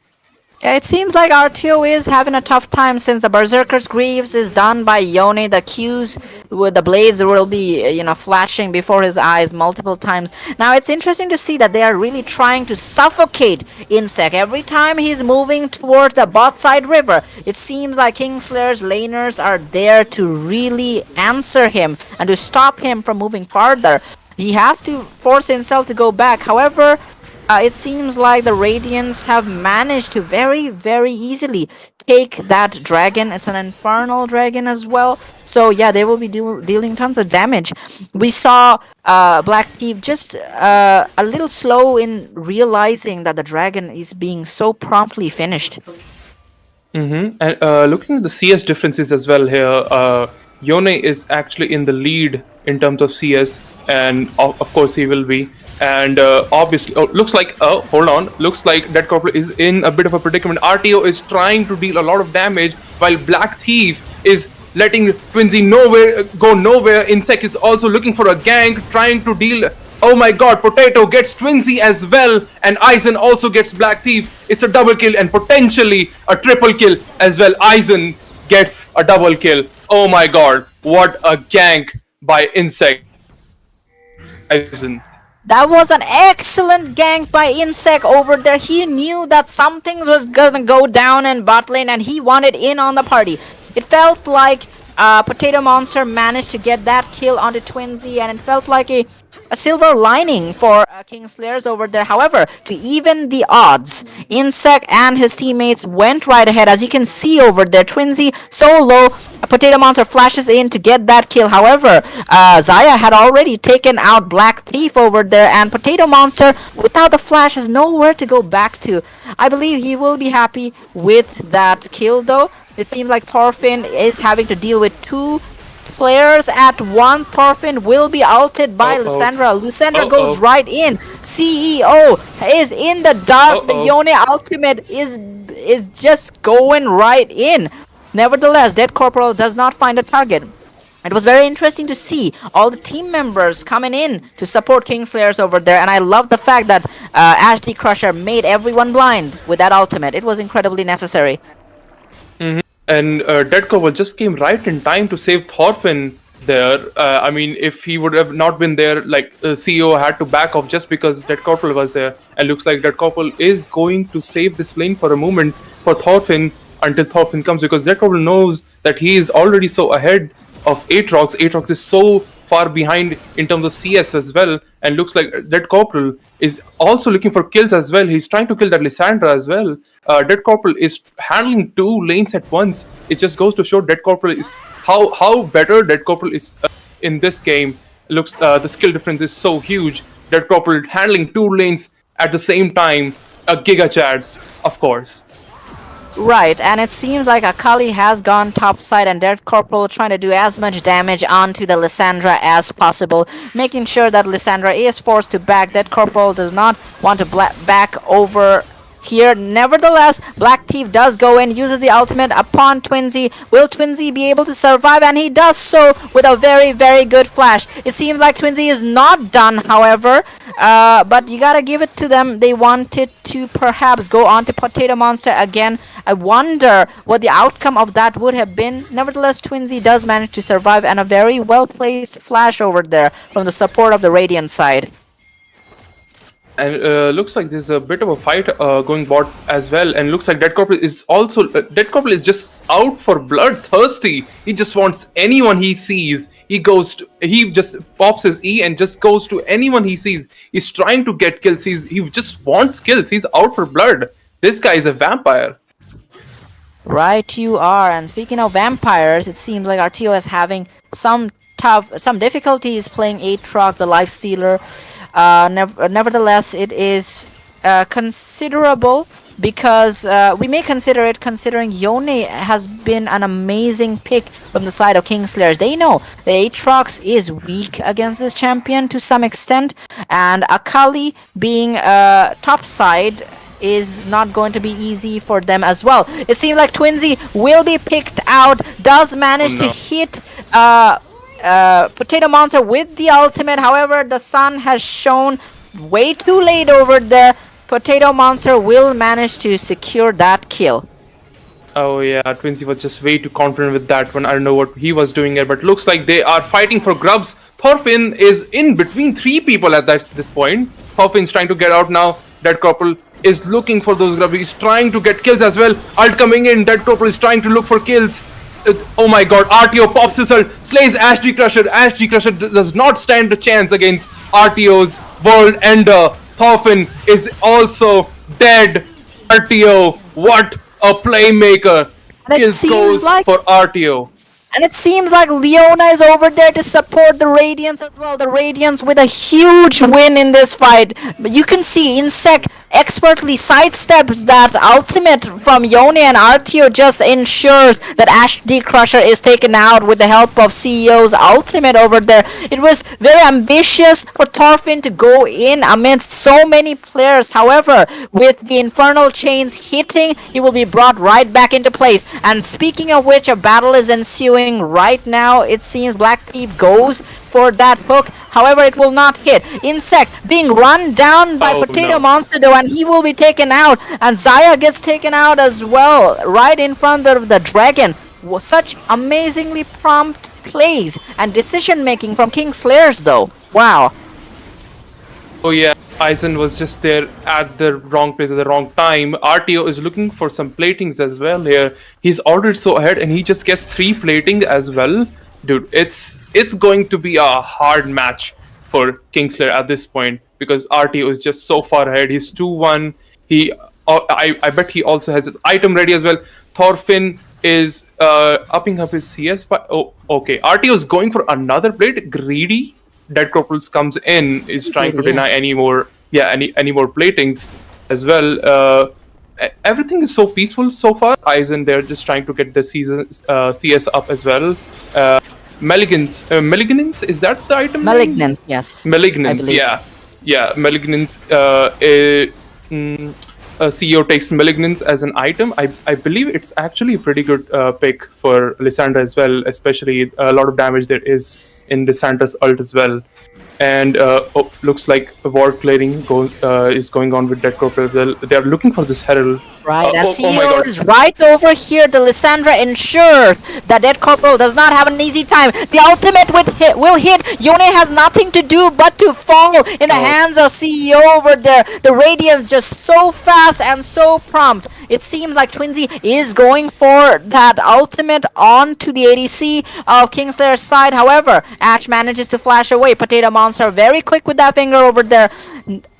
Yeah, it seems like RTO is having a tough time since the Berserker's Greaves is done by Yone. The Qs with the blades will be, flashing before his eyes multiple times. Now, it's interesting to see that they are really trying to suffocate Insec. Every time he's moving towards the bot side river, it seems like Kingslayer's laners are there to really answer him and to stop him from moving farther. He has to force himself to go back. However, it seems like the Radiants have managed to very, very easily take that dragon. It's an infernal dragon as well. So yeah, they will be dealing tons of damage. We saw Black Thief just a little slow in realizing that the dragon is being so promptly finished. And looking at the CS differences as well here, Yone is actually in the lead in terms of CS, and of course he will be. And obviously, looks like, hold on, looks like Dead Corporal is in a bit of a predicament. RTO is trying to deal a lot of damage while Black Thief is letting Twinsy go nowhere. Insect is also looking for a gank, trying to deal. Oh my god, Potato gets Twinsy as well, and Aizen also gets Black Thief. It's a double kill and potentially a triple kill as well. Aizen gets a double kill. Oh my god, what a gank by Insect. Aizen. That was an excellent gank by Insect over there. He knew that something was gonna go down in bot lane and he wanted in on the party. It felt like Potato Monster managed to get that kill onto Twinsy, and it felt like a silver lining for Kingslayers over there. However, to even the odds, Insect and his teammates went right ahead. As you can see over there, Twinsy so low, Potato Monster flashes in to get that kill. However, Zaya had already taken out Black Thief over there, and Potato Monster, without the flash, has nowhere to go back to. I believe he will be happy with that kill, though. It seems like Thorfinn is having to deal with two players at once. Thorfinn will be ulted by Lysandra. Lysandra goes right in. CEO is in the dark. The Yone ultimate is just going right in. Nevertheless, Dead Corporal does not find a target. It was very interesting to see all the team members coming in to support Kingslayers over there, and I love the fact that Ashley Crusher made everyone blind with that ultimate. It was incredibly necessary. And Dead Corporal just came right in time to save Thorfinn there. I mean, if he would have not been there, like CEO had to back off just because Dead Corporal was there. And looks like Dead Corporal is going to save this lane for a moment for Thorfinn until Thorfinn comes, because Dead Corporal knows that he is already so ahead of Aatrox. Aatrox is so far behind in terms of CS as well, and looks like Dead Corporal is also looking for kills as well. He's trying to kill that Lysandra as well. Dead Corporal is handling two lanes at once. It just goes to show Dead Corporal is how better Dead Corporal is in this game. Looks the skill difference is so huge. Dead Corporal handling two lanes at the same time. A Giga Chad, of course. Right, and it seems like Akali has gone topside, and Dead Corporal trying to do as much damage onto the Lysandra as possible, making sure that Lysandra is forced to back. Dead Corporal does not want to back over here. Nevertheless, Black Thief does go in, uses the ultimate upon Twinsy. Will Twinsy be able to survive? And he does so with a very, very good flash. It seems like Twinsy is not done, however, but you gotta give it to them. They wanted to perhaps go on to Potato Monster again. I wonder what the outcome of that would have been. Nevertheless, Twinsy does manage to survive, and a very well-placed flash over there from the support of the Radiant side. And looks like there's a bit of a fight going bot as well, and looks like Dead Corporal is also Dead Corporal is just out for bloodthirsty. He just wants anyone he sees. He just pops his E and just goes to anyone he sees. He's trying to get kills. He just wants kills. He's out for blood. This guy is a vampire. Right, you are. And speaking of vampires, it seems like RTO is having some difficulties playing Aatrox, the Lifestealer. Nevertheless, it is considerable, because we may consider it, considering Yone has been an amazing pick from the side of Kingslayers. They know the Aatrox is weak against this champion to some extent, and Akali being top side is not going to be easy for them as well. It seems like Twinsy will be picked out, does manage to hit Potato Monster with the ultimate. However, the sun has shone way too late over there. Potato Monster will manage to secure that kill. Oh yeah, Twinsy was just way too confident with that one. I don't know what he was doing here, but looks like they are fighting for grubs. Thorfinn is in between three people at this point. Thorfinn's trying to get out now. Dead Corporal is looking for those grubs. He's trying to get kills as well. Ult coming in. Dead Corporal is trying to look for kills. Oh my god, RTO pops his ult, slays Ashley Crusher. Ashley Crusher does not stand a chance against RTO's World Ender. Thorfinn is also dead. RTO, what a playmaker. Kills goes for RTO. And it seems like Leona is over there to support the Radiants as well. The Radiants with a huge win in this fight. But you can see Insect expertly sidesteps that ultimate from Yone, and RTO just ensures that HD Crusher is taken out with the help of CEO's ultimate over there. It was very ambitious for Thorfinn to go in amidst so many players. However, with the Infernal Chains hitting, he will be brought right back into place. And speaking of which, a battle is ensuing right now. It seems Black Thief goes for that hook. However, it will not hit. Insect being run down by Potato Monster though, and he will be taken out. And Zaya gets taken out as well, right in front of the dragon. Such amazingly prompt plays and decision making from Kingslayers though. Wow. Oh yeah, Aizen was just there at the wrong place at the wrong time. RTO is looking for some platings as well here. He's ordered so ahead and he just gets 3 plating as well. Dude, it's going to be a hard match for Kingslayer at this point because RTO is just so far ahead. He's 2-1. I bet he also has his item ready as well. Thorfinn is upping up his CS. Oh, okay. RTO is going for another plate. Greedy. Dead Corporals comes in, is trying to deny any more platings as well. Everything is so peaceful so far. Aizen, they're just trying to get the CS up as well. Malignance, is that the item? Malignance, yes. Malignance, yeah. Malignance. CEO takes Malignance as an item. I believe it's actually a pretty good pick for Lissandra as well, especially a lot of damage there is in Lissandra's ult as well. And looks like a war clearing is going on with Dead Corporal. They are looking for this Herald. Right, as CEO is right over here. The Lissandra ensures that Dead Corporal does not have an easy time. The ultimate will hit. Yone has nothing to do but to fall in the hands of CEO over there. The Radiance just so fast and so prompt. It seems like Twinsy is going for that ultimate onto the ADC of Kingslayer's side. However, Ash manages to flash away. Potato Monster very quick with that finger over there.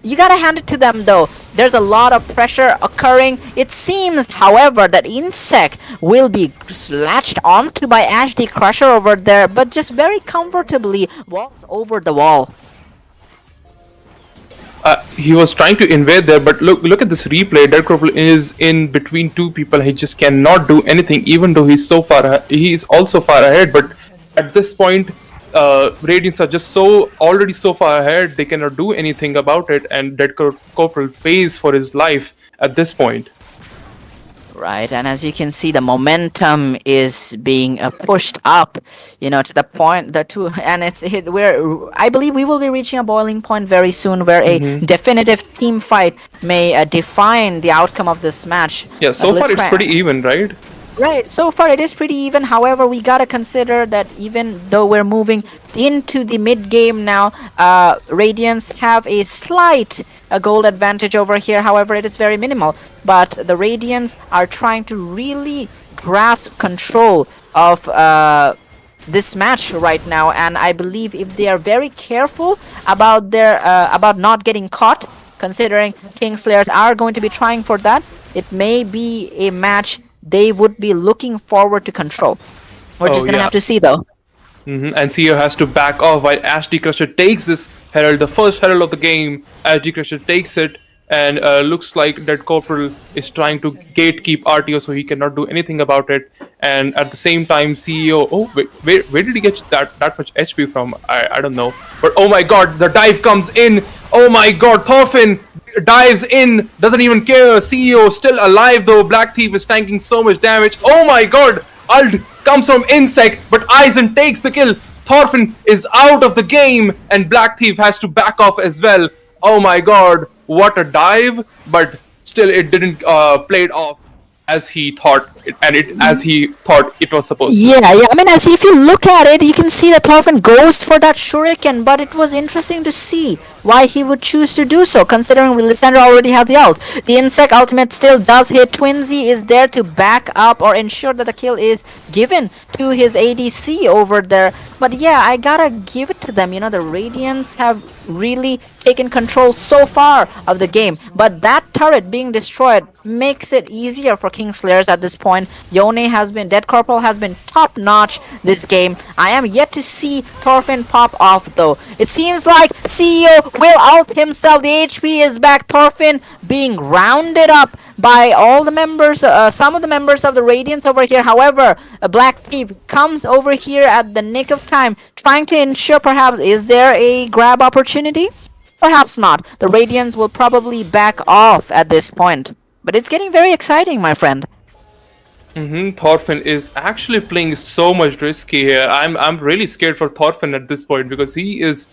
You gotta hand it to them though. There's a lot of pressure occurring. It seems, however, that Insect will be latched onto by HD Crusher over there, but just very comfortably walks over the wall. He was trying to invade there, but look at this replay. Dead Corporal is in between 2 people. He just cannot do anything, even though he's so far. He is also far ahead, but at this point, Radiants are just already so far ahead. They cannot do anything about it, and Dead Corporal pays for his life at this point. Right, and as you can see, the momentum is being pushed up, to the point and it's hit where I believe we will be reaching a boiling point very soon, where a definitive team fight may define the outcome of this match. Yeah, so far it's pretty even, right? Right, so far it is pretty even. However, we gotta consider that even though we're moving into the mid game now, Radiance have a slight gold advantage over here. However, it is very minimal. But the Radiance are trying to really grasp control of this match right now, and I believe if they are very careful about about not getting caught, considering Kingslayers are going to be trying for that, it may be a match they would be looking forward to control. We're just gonna have to see though. And CEO has to back off while HD Crusher takes this Herald, the first Herald of the game. HD Crusher takes it, and looks like Dead Corporal is trying to gatekeep RTO, so he cannot do anything about it. And at the same time, CEO, where did he get that much HP from? I don't know. But oh my god, the dive comes in. Oh my god, Thorfinn dives in, doesn't even care. CEO still alive though. Black Thief is tanking so much damage. Oh my god, ult comes from Insect, but Aizen takes the kill. Thorfinn is out of the game, and Black Thief has to back off as well. Oh my god, what a dive, but still it didn't play it off as he thought it was supposed to. Yeah. I mean, if you look at it, you can see that Thorfinn goes for that shuriken, but it was interesting to see why he would choose to do so, considering Lissandra already has the ult. The Insect ultimate still does hit. Twinsy is there to back up or ensure that the kill is given to his ADC over there. But yeah, I gotta give it to them. The Radiants have really taken control so far of the game, but that turret being destroyed makes it easier for Kingslayers at this point. Dead Corporal has been top notch this game. I am yet to see Thorfinn pop off though. It seems like CEO will ult himself. The HP is back. Thorfinn being rounded up by all the members, some of the members of the Radiance over here. However, a Black Thief comes over here at the nick of time, trying to ensure perhaps, is there a grab opportunity? Perhaps not. The Radiance will probably back off at this point. But it's getting very exciting, my friend. Thorfinn is actually playing so much risky here. I'm really scared for Thorfinn at this point because he is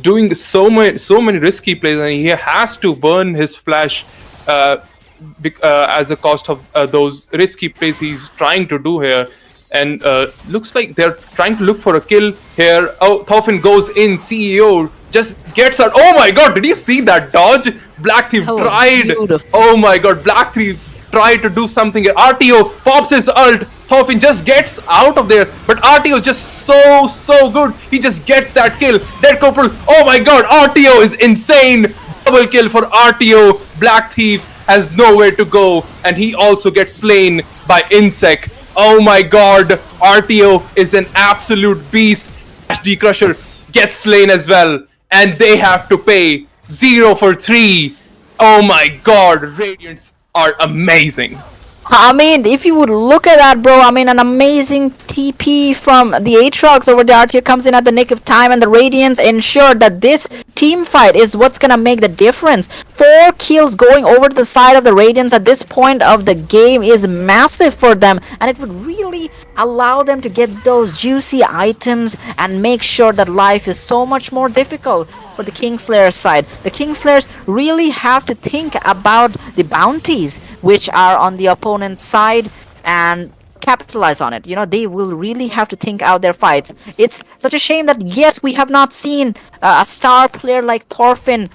doing so many risky plays, and he has to burn his flash as a cost of those risky plays he's trying to do here. And looks like they're trying to look for a kill here. Oh, Thorfinn goes in. CEO just gets out. Oh my god, did you see that dodge? Black Thief That was tried. beautiful. Oh my god, Black Thief tried to do something here. RTO pops his ult. Thorfinn just gets out of there. But RTO is just so good. He just gets that kill. Dead Corporal. Oh my god, RTO is insane. Double kill for RTO. Black Thief has nowhere to go. And he also gets slain by Insect. Oh my god, RTO is an absolute beast. HD Crusher gets slain as well. And they have to pay 0 for 3. Oh my god, Radiants are amazing. I mean, if you would look at that, bro, I mean, an amazing TP from the Aatrox over there. RTO comes in at the nick of time, and the Radiants ensure that this team fight is what's gonna make the difference. 4 kills going over to the side of the Radiants at this point of the game is massive for them, and it would really allow them to get those juicy items and make sure that life is so much more difficult for the Kingslayers side. The Kingslayers really have to think about the bounties which are on the opponent's side and capitalize on it. You know, they will really have to think out their fights. It's such a shame that yet we have not seen a star player like Thorfinn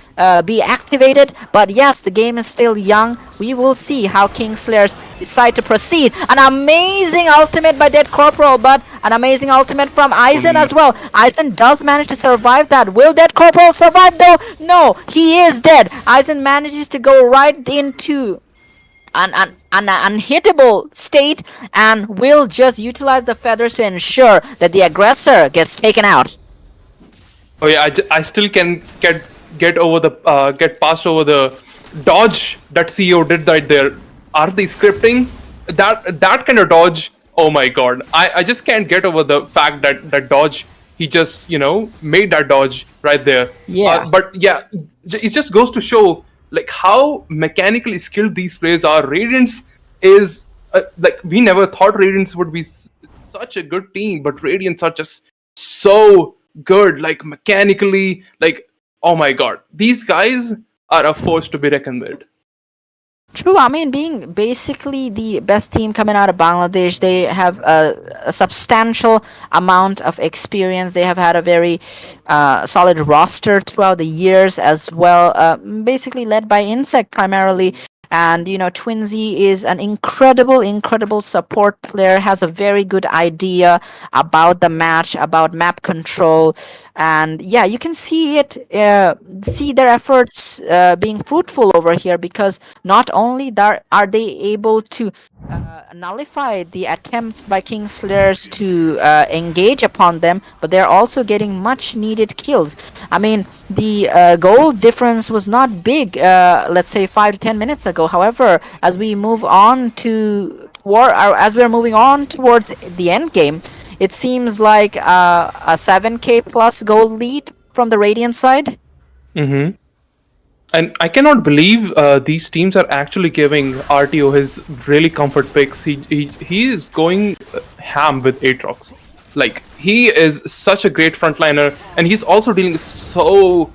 be activated, but yes, the game is still young. We will see how Kingslayers decide to proceed. An amazing ultimate by Dead Corporal, but an amazing ultimate from Aizen as well. Aizen does manage to survive that. Will Dead Corporal survive though? No, he is dead. Aizen manages to go right into an unhittable state and will just utilize the feathers to ensure that the aggressor gets taken out. Oh yeah, I still can get over the get past over the dodge that CEO did right there. Are they scripting that kind of dodge? Oh my god, I just can't get over the fact that that dodge, he just made that dodge right there. Yeah. But yeah, it just goes to show like how mechanically skilled these players are. Radiance is like, we never thought Radiance would be such a good team, but Radiance are just so good, like mechanically, like, oh my god, these guys are a force to be reckoned with. True, I mean, being basically the best team coming out of Bangladesh, they have a substantial amount of experience. They have had a very solid roster throughout the years as well, basically led by Insect primarily. And Twinsy is an incredible support player, has a very good idea about the match, about map control, and yeah, you can see their efforts being fruitful over here, because not only are they able to nullify the attempts by Kingslayers to engage upon them, but they're also getting much needed kills. I mean, the goal difference was not big, let's say 5 to 10 minutes ago. However, as we move on as we're moving on towards the end game, it seems like a 7k plus goal lead from the Radiant side. Mm-hmm. And I cannot believe these teams are actually giving RTO his really comfort picks. He is going ham with Aatrox. Like, he is such a great frontliner, and he's also dealing so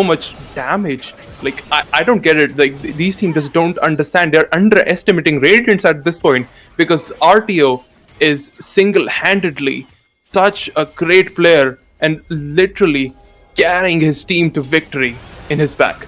much damage. Like, I don't get it. Like, these teams just don't understand. They're underestimating Radiants at this point, because RTO is single-handedly such a great player and literally carrying his team to victory in his back.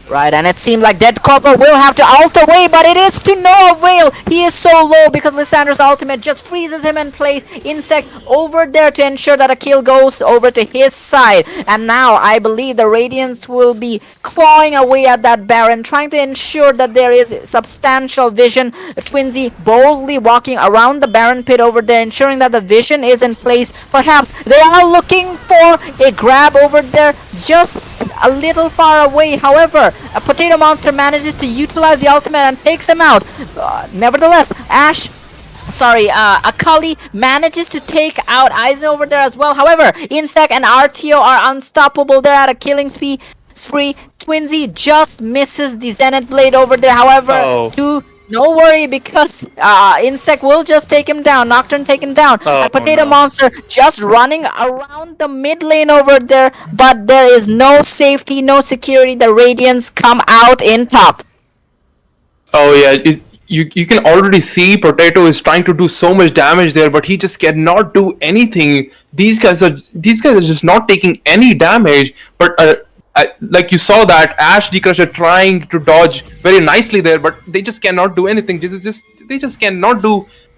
Right, and it seems like Dead Corporal will have to ult away, but it is to no avail. He is so low because Lysandra's ultimate just freezes him in place. Insect over there to ensure that a kill goes over to his side. And now I believe the Radiants will be clawing away at that Baron, trying to ensure that there is substantial vision. Twinsy boldly walking around the Baron pit over there, ensuring that the vision is in place. Perhaps they are looking for a grab over there. Just a little far away. However, a Potato Monster manages to utilize the ultimate and takes him out. Nevertheless, Akali manages to take out Aizen over there as well. However, Insec and RTO are unstoppable. They're at a killing spree. Twinsy just misses the Zenith Blade over there. However, no worry, because Insect will just take him down. Nocturne take him down. And Potato Monster just running around the mid lane over there. But there is no safety, no security. The Radiants come out in top. Oh yeah, you can already see Potato is trying to do so much damage there, but he just cannot do anything. These guys are just not taking any damage. But like you saw that Ash the Crusher trying to dodge very nicely there, but they just cannot do anything. They just cannot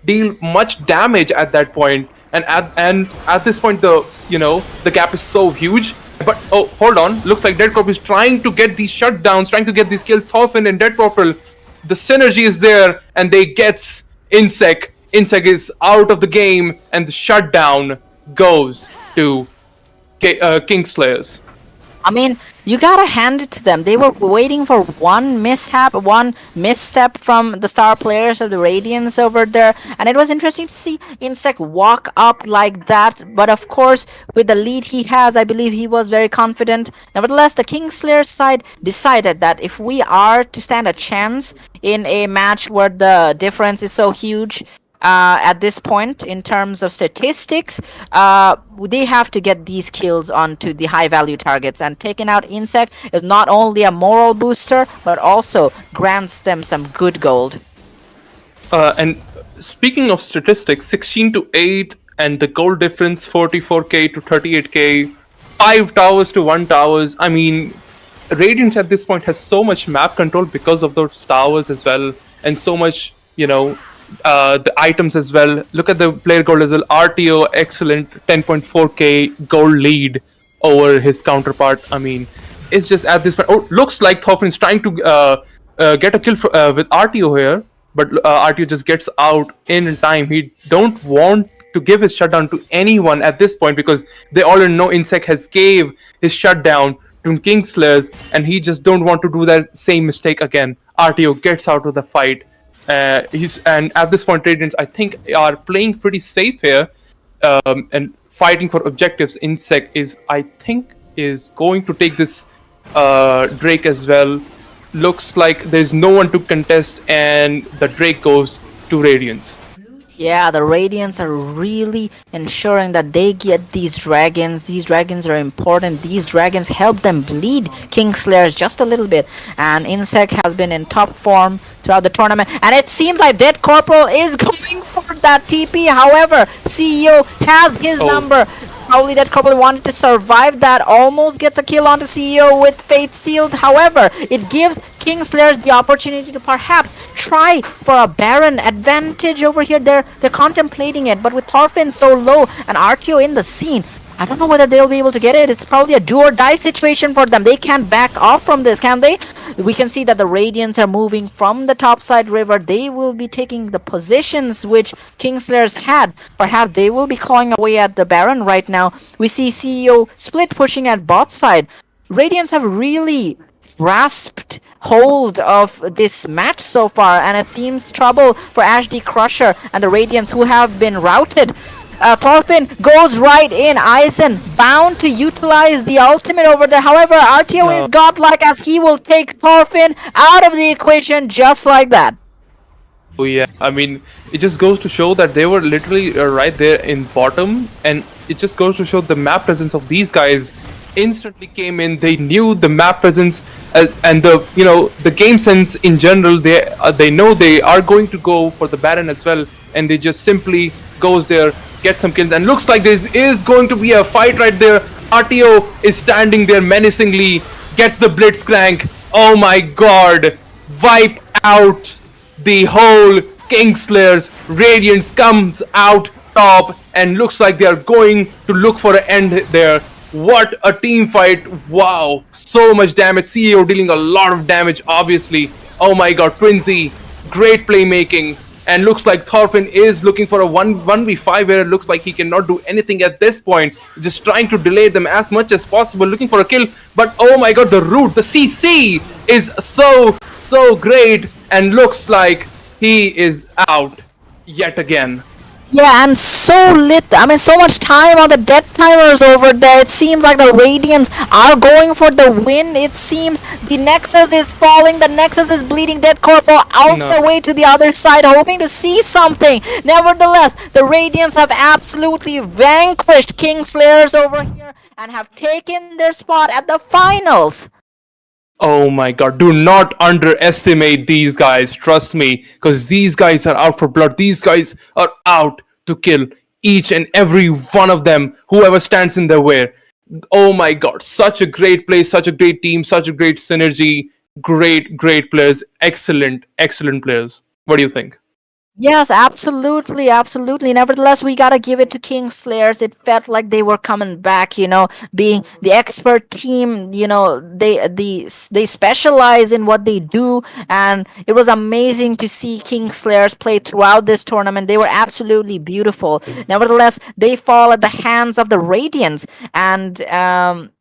deal much damage at that point. And at this point, the gap is so huge. But oh, hold on, looks like Dead Corp is trying to get these shutdowns, trying to get these kills. Thorfinn and Dead Corporal, the synergy is there, and they gets Insec. Insec is out of the game, and the shutdown goes to Kingslayers. I mean, you gotta hand it to them. They were waiting for one mishap, one misstep from the star players of the Radiance over there. And it was interesting to see Insect walk up like that. But of course, with the lead he has, I believe he was very confident. Nevertheless, the Kingslayers side decided that if we are to stand a chance in a match where the difference is so huge, at this point in terms of statistics, they have to get these kills onto the high value targets, and taking out Insect is not only a moral booster but also grants them some good gold. And speaking of statistics, 16 to 8 and the gold difference 44k to 38k, 5 towers to 1 towers. I mean, Radiant at this point has so much map control because of those towers as well, and so much, the items as well. Look at the player gold as well. RTO, excellent, 10.4k gold lead over his counterpart. I mean, it's just at this point. Oh, looks like Thorfinn is trying to get a kill with RTO here, but RTO just gets out in time. He don't want to give his shutdown to anyone at this point, because they already know Insect has gave his shutdown to Kingslayers, and he just don't want to do that same mistake again. RTO gets out of the fight. And at this point, Radiants, I think, are playing pretty safe here, and fighting for objectives. Insect is going to take this Drake as well. Looks like there's no one to contest, and the Drake goes to Radiants. Yeah, the Radiants are really ensuring that they get these dragons. These dragons are important. These dragons help them bleed Kingslayers just a little bit. And Insect has been in top form throughout the tournament. And it seems like Dead Corporal is going for that TP. However, CEO has his number. Probably Dead Corporal wanted to survive that. Almost gets a kill onto CEO with Fate Sealed. However, it gives Kingslayers the opportunity to perhaps try for a Baron advantage over here. They're contemplating it, but with Thorfinn so low and RTO in the scene, I don't know whether they'll be able to get it. It's probably a do or die situation for them. They can't back off from this, can they? We can see that the Radiants are moving from the topside river. They will be taking the positions which Kingslayers had. Perhaps they will be clawing away at the Baron right now. We see CEO split pushing at bot side. Radiants have really grasped hold of this match so far, and it seems trouble for Ash the Crusher and the Radiants, who have been routed. Thorfinn goes right in. Aizen bound to utilize the ultimate over there. However, RTO is godlike, as he will take Thorfinn out of the equation just like that. Oh yeah, I mean, it just goes to show that they were literally right there in bottom, and it just goes to show the map presence of these guys instantly came in. They knew the map presence and the game sense in general. They know they are going to go for the Baron as well, and they just simply goes there, get some kills, and looks like this is going to be a fight right there. RTO is standing there menacingly, gets the Blitzcrank. Oh my god, wipe out the whole Kingslayers. Radiance comes out top, and looks like they are going to look for an end there. What a team fight. Wow, so much damage. CEO dealing a lot of damage, obviously. Oh my god, Twinsy, great playmaking. and looks like Thorfinn is looking for a 1v5 where it looks like he cannot do anything at this point, just trying to delay them as much as possible, looking for a kill. But oh my god, the root, the CC is so great, and looks like he is out yet again. Yeah, and so lit. I mean, so much time on the death timers over there. It seems like the Radiants are going for the win. It seems the Nexus is falling. The Nexus is bleeding. Dead Corporal also away to the other side, hoping to see something. Nevertheless, the Radiants have absolutely vanquished Kingslayers over here and have taken their spot at the finals. Oh my god, do not underestimate these guys, trust me, because these guys are out for blood. These guys are out to kill each and every one of them, whoever stands in their way. Oh my god, such a great play, such a great team, such a great synergy. Great players, excellent players. What do you think? Yes, absolutely. Nevertheless, we gotta give it to Kingslayers. It felt like they were coming back, being the expert team. They specialize in what they do, and it was amazing to see Kingslayers play throughout this tournament. They were absolutely beautiful. Nevertheless, they fall at the hands of the Radiants, and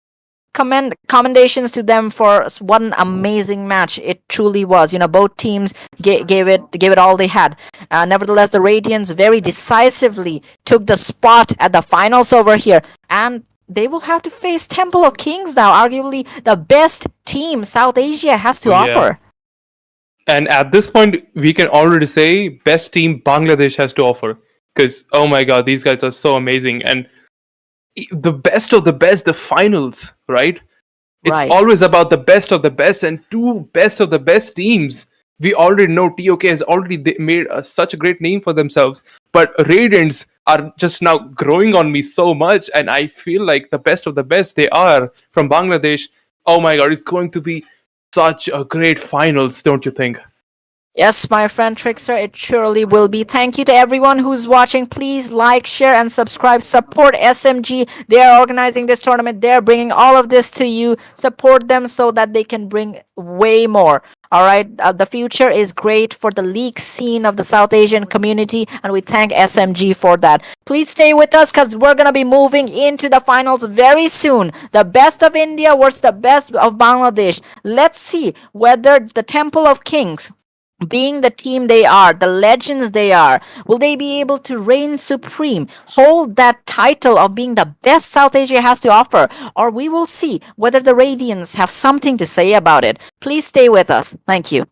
commendations to them for what an amazing match it truly was. Both teams gave it all they had. Nevertheless, the Radiants very decisively took the spot at the finals over here, and they will have to face Temple of Kings now, arguably the best team South Asia has to offer. And at this point, we can already say best team Bangladesh has to offer, because oh my god, these guys are so amazing. And the best of the best, the finals, right? It's always about the best of the best, and two best of the best teams. We already know TOK has already made such a great name for themselves, but Radiants are just now growing on me so much, and I feel like the best of the best they are from Bangladesh. Oh my god, it's going to be such a great finals, don't you think? Yes, my friend Trickster, it surely will be. Thank you to everyone who's watching. Please like, share, and subscribe. Support SMG. They are organizing this tournament. They're bringing all of this to you. Support them so that they can bring way more. All right, the future is great for the league scene of the South Asian community, and we thank SMG for that. Please stay with us, because we're going to be moving into the finals very soon. The best of India versus the best of Bangladesh. Let's see whether the Temple of Kings, being the team they are, the legends they are, will they be able to reign supreme, hold that title of being the best South Asia has to offer, or we will see whether the Radiants have something to say about it. Please stay with us. Thank you.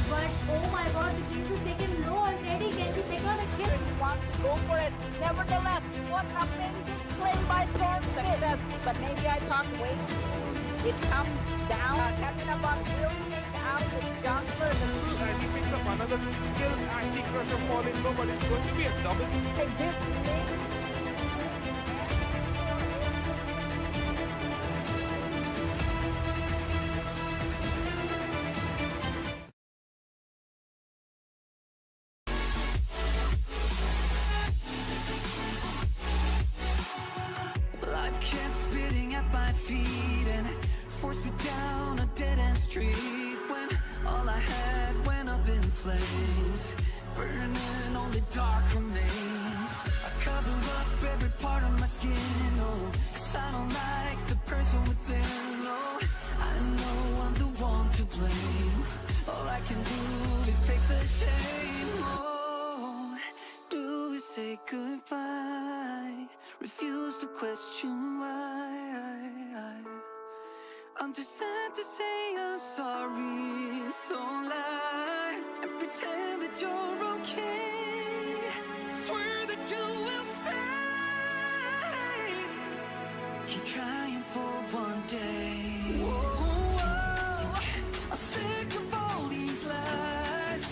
But oh my god, the Jinx is taken low already. Can we pick on a kill? He wants to go for it. Nevertheless, what amazing play by Storm success. But maybe I talked way too soon. It comes down. Captain Abbas will take out the jungler. And he picks up another kill. Anti-Crusher falling low, but it's going to be a double. This may Life kept spitting at my feet and forced me down a dead-end street when all I had went up in flames, burning only dark remains. I cover up every part of my skin, oh, 'cause I don't like the person within, oh. I know I'm the one to blame. All I can do is take the shame, oh. Do we say goodbye? Refuse to question why. I'm too sad to say I'm sorry, so lie and pretend that you're okay. Swear that you will stay. Keep trying for one day. Whoa, I'm sick of all these lies.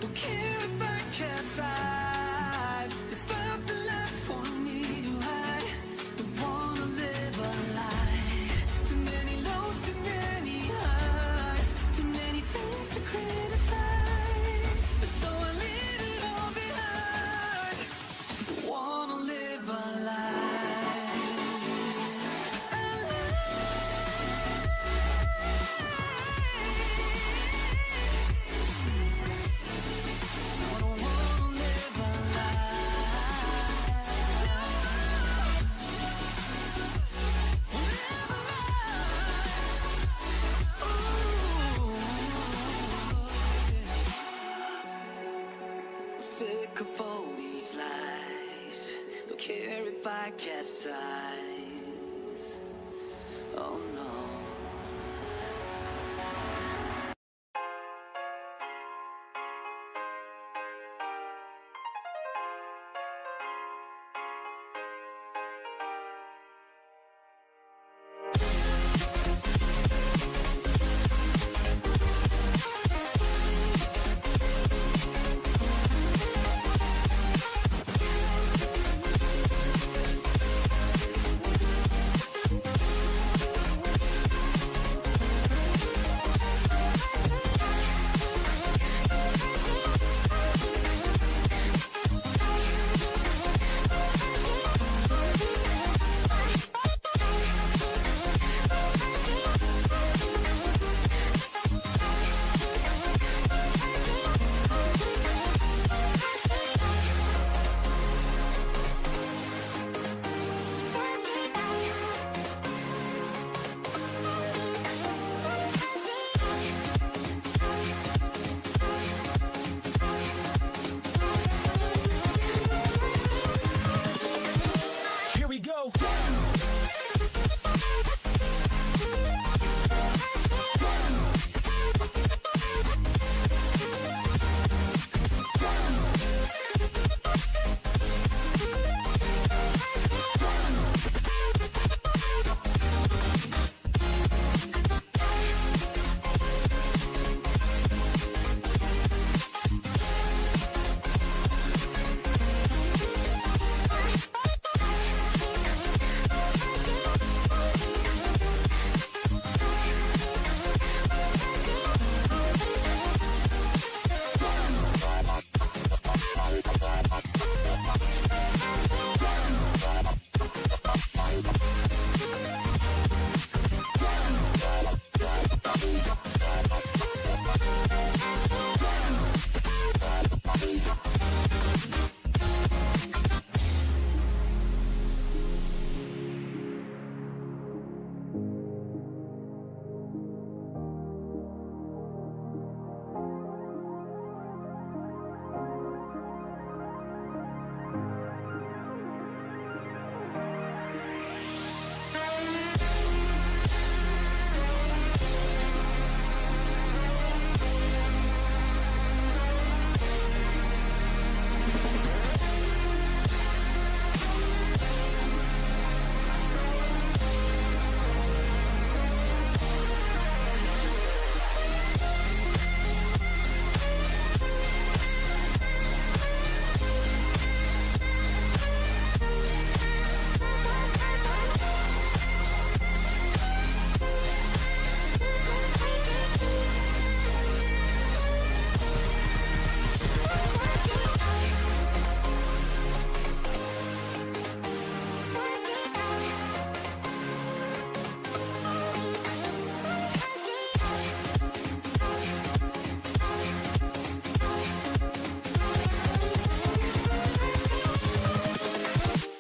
Don't care if I capsize. There's nothing left for me to hide. Don't capsize. Oh no.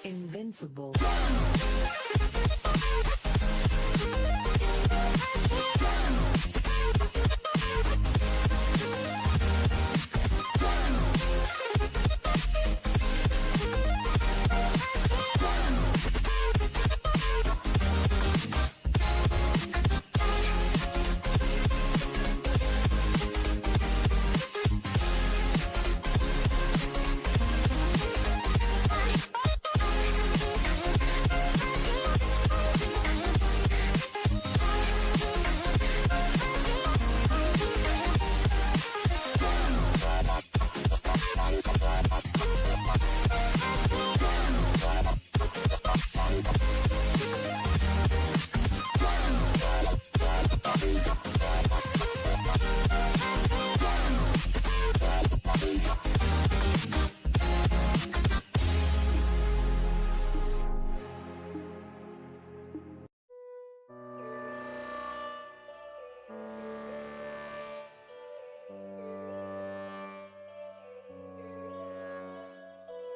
Invincible.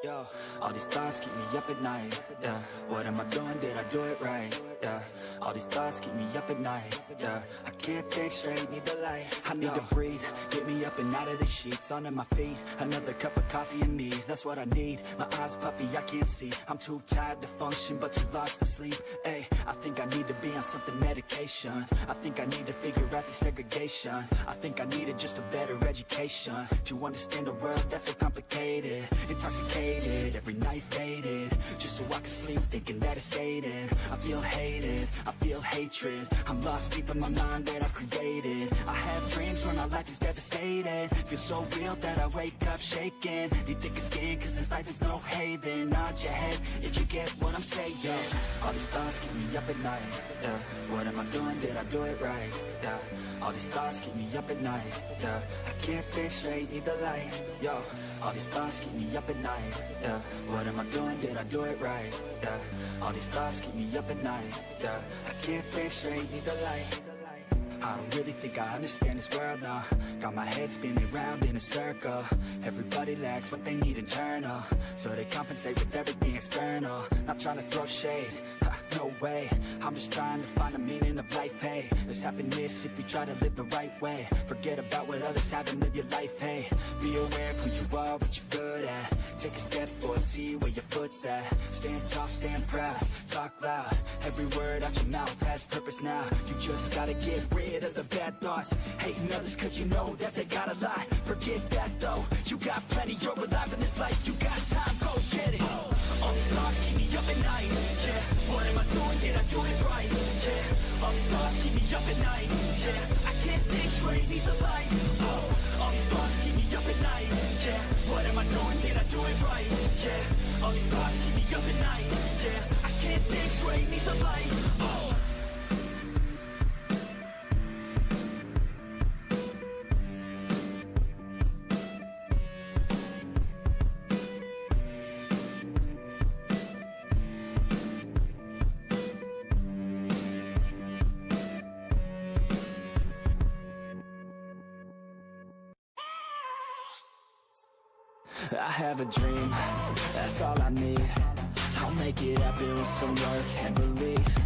Yo, all these thoughts keep me up at night. Yeah, what am I doing? Did I do it right? Yeah, all these thoughts keep me up at night. Yeah, I can't think straight, need the light. I need to breathe, get me up and out of the sheets, onto my feet. Another cup of coffee and me, that's what I need. My eyes puffy, I can't see. I'm too tired to function, but too lost to sleep. Ay, I think I need to be on something medication. I think I need to figure out the segregation. I think I needed just a better education to understand a world that's so complicated. Intoxicated, every night faded, just so I can sleep thinking that it's fading. I feel hated, I feel hatred. I'm lost deep in my mind that I created. I have dreams where my life is devastated. Feel so real that I wake up shaking. Need thicker skin cause this life is no haven. Nod your head if you get what I'm saying. All these thoughts keep me up at night. Yeah, what am I doing? Did I do it right? Yeah, all these thoughts keep me up at night. Yeah, I can't think straight, need the light. Yo, all these thoughts keep me up at night. Yeah, what am I doing? Did I do it right? Yeah, all these thoughts keep me up at night. Yeah, I can't think straight, need the light. I don't really think I understand this world now. Got my head spinning round in a circle. Everybody lacks what they need internal, so they compensate with everything external. Not trying to throw shade, no way. I'm just trying to find the meaning of life, hey. There's happiness if you try to live the right way. Forget about what others have and live your life, hey. Be aware of who you are, what you're good at. Take a step forward, see where your foot's at. Stand tall, stand proud, talk loud. Every word out your mouth has purpose now. You just gotta get rid of the bad thoughts. Hating others cause you know that they got a lot. Forget that though, you got plenty, you're alive in this life. You got time, go get it. All these thoughts keep me up at night. Yeah, what am I doing? Did I do it right? Yeah, all these thoughts keep me up at night. Yeah, I can't think straight, need the light. All these thoughts keep me up at night. Yeah, what am I doing? Did I do it right? Yeah, all these thoughts keep me up at night. Yeah, I can't think straight, need the light. I have a dream, that's all I need. I'll make it happen with some work and belief.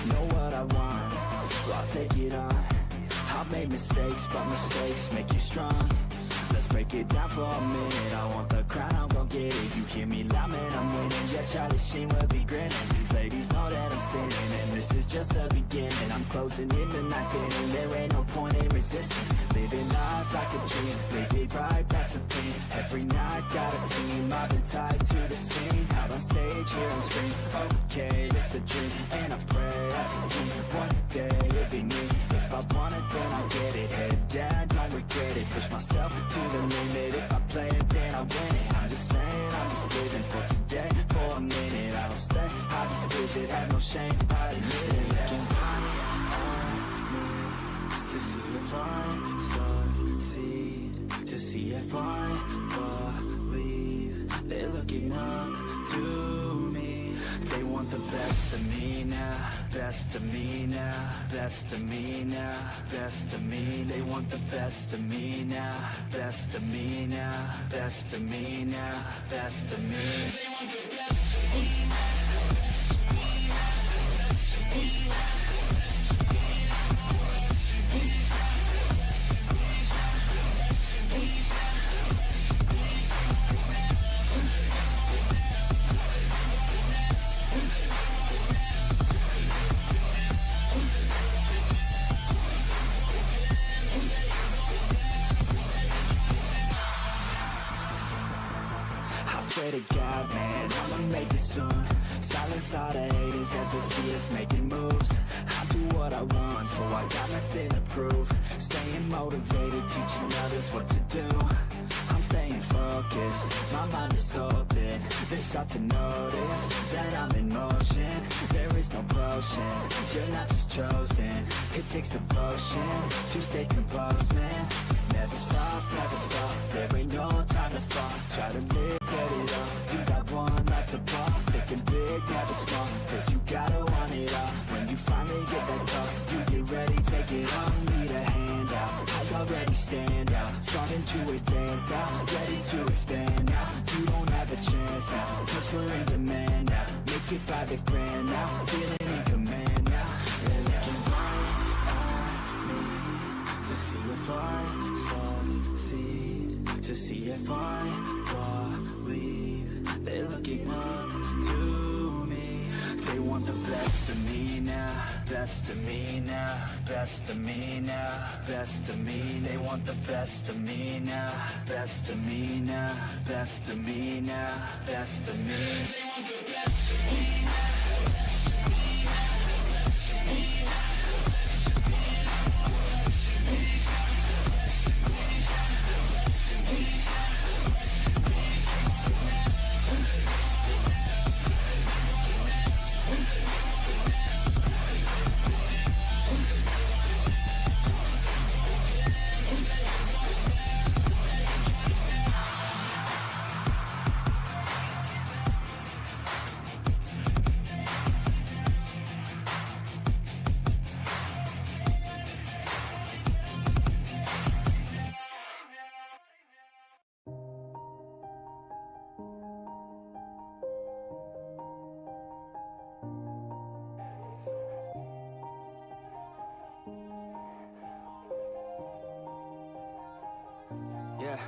Know what I want, so I'll take it on. I've made mistakes, but mistakes make you strong. Let's break it down for a minute. I want the crown, I'm gon' get it. You hear me loud, man, I'm winning. Yeah, Charlie Sheen will be grinning. These ladies know that I'm sinning, and this is just the beginning. I'm closing in the night inning. There ain't no point in resisting. Living life like a dream, live it right, that's the thing. Every night got a team, I've been tied to the scene. Out on stage, here on screen. Okay, it's a dream, and I pray as a team. One day it'll be me. If I want it, then I'll get it. Head down, don't regret it. Push myself to the limit. If I play it, then I win it. I'm just saying, I'm just living for today. For a minute, I don't stay, I just visit. Have no shame, I admit it. Looking on me to see if I succeed, to see if I believe. They're looking up to me. They want the best of me now, best of me now, best of me now, best of me. They want the best of me now, best of me now, best of me now, best of me. They want the best of me. Swear to God, man, I'ma make it soon. Silence all the haters as they see us making moves. I do what I want, so I got nothing to prove. Staying motivated, teaching others what to do. I'm staying focused, my mind is open. They start to notice that I'm in motion. There is no potion, you're not just chosen. It takes devotion to stay composed, man. Never stop, there ain't no time to fall. Try to live, get it up, you got one life to pop. Thinking big, never small, cause you gotta want it all. When you finally get that call, you get ready, take it on. Need a hand out, I already stand out. Starting to advance now, ready to expand now. You don't have a chance now, cause we're in demand now. Make it by the grand now, feeling in command now. They're looking right at me now, best of me now, best of me now, best of me. They want the best of me now, best of me now, best of me now, best of me. They want the best of me now. Yeah.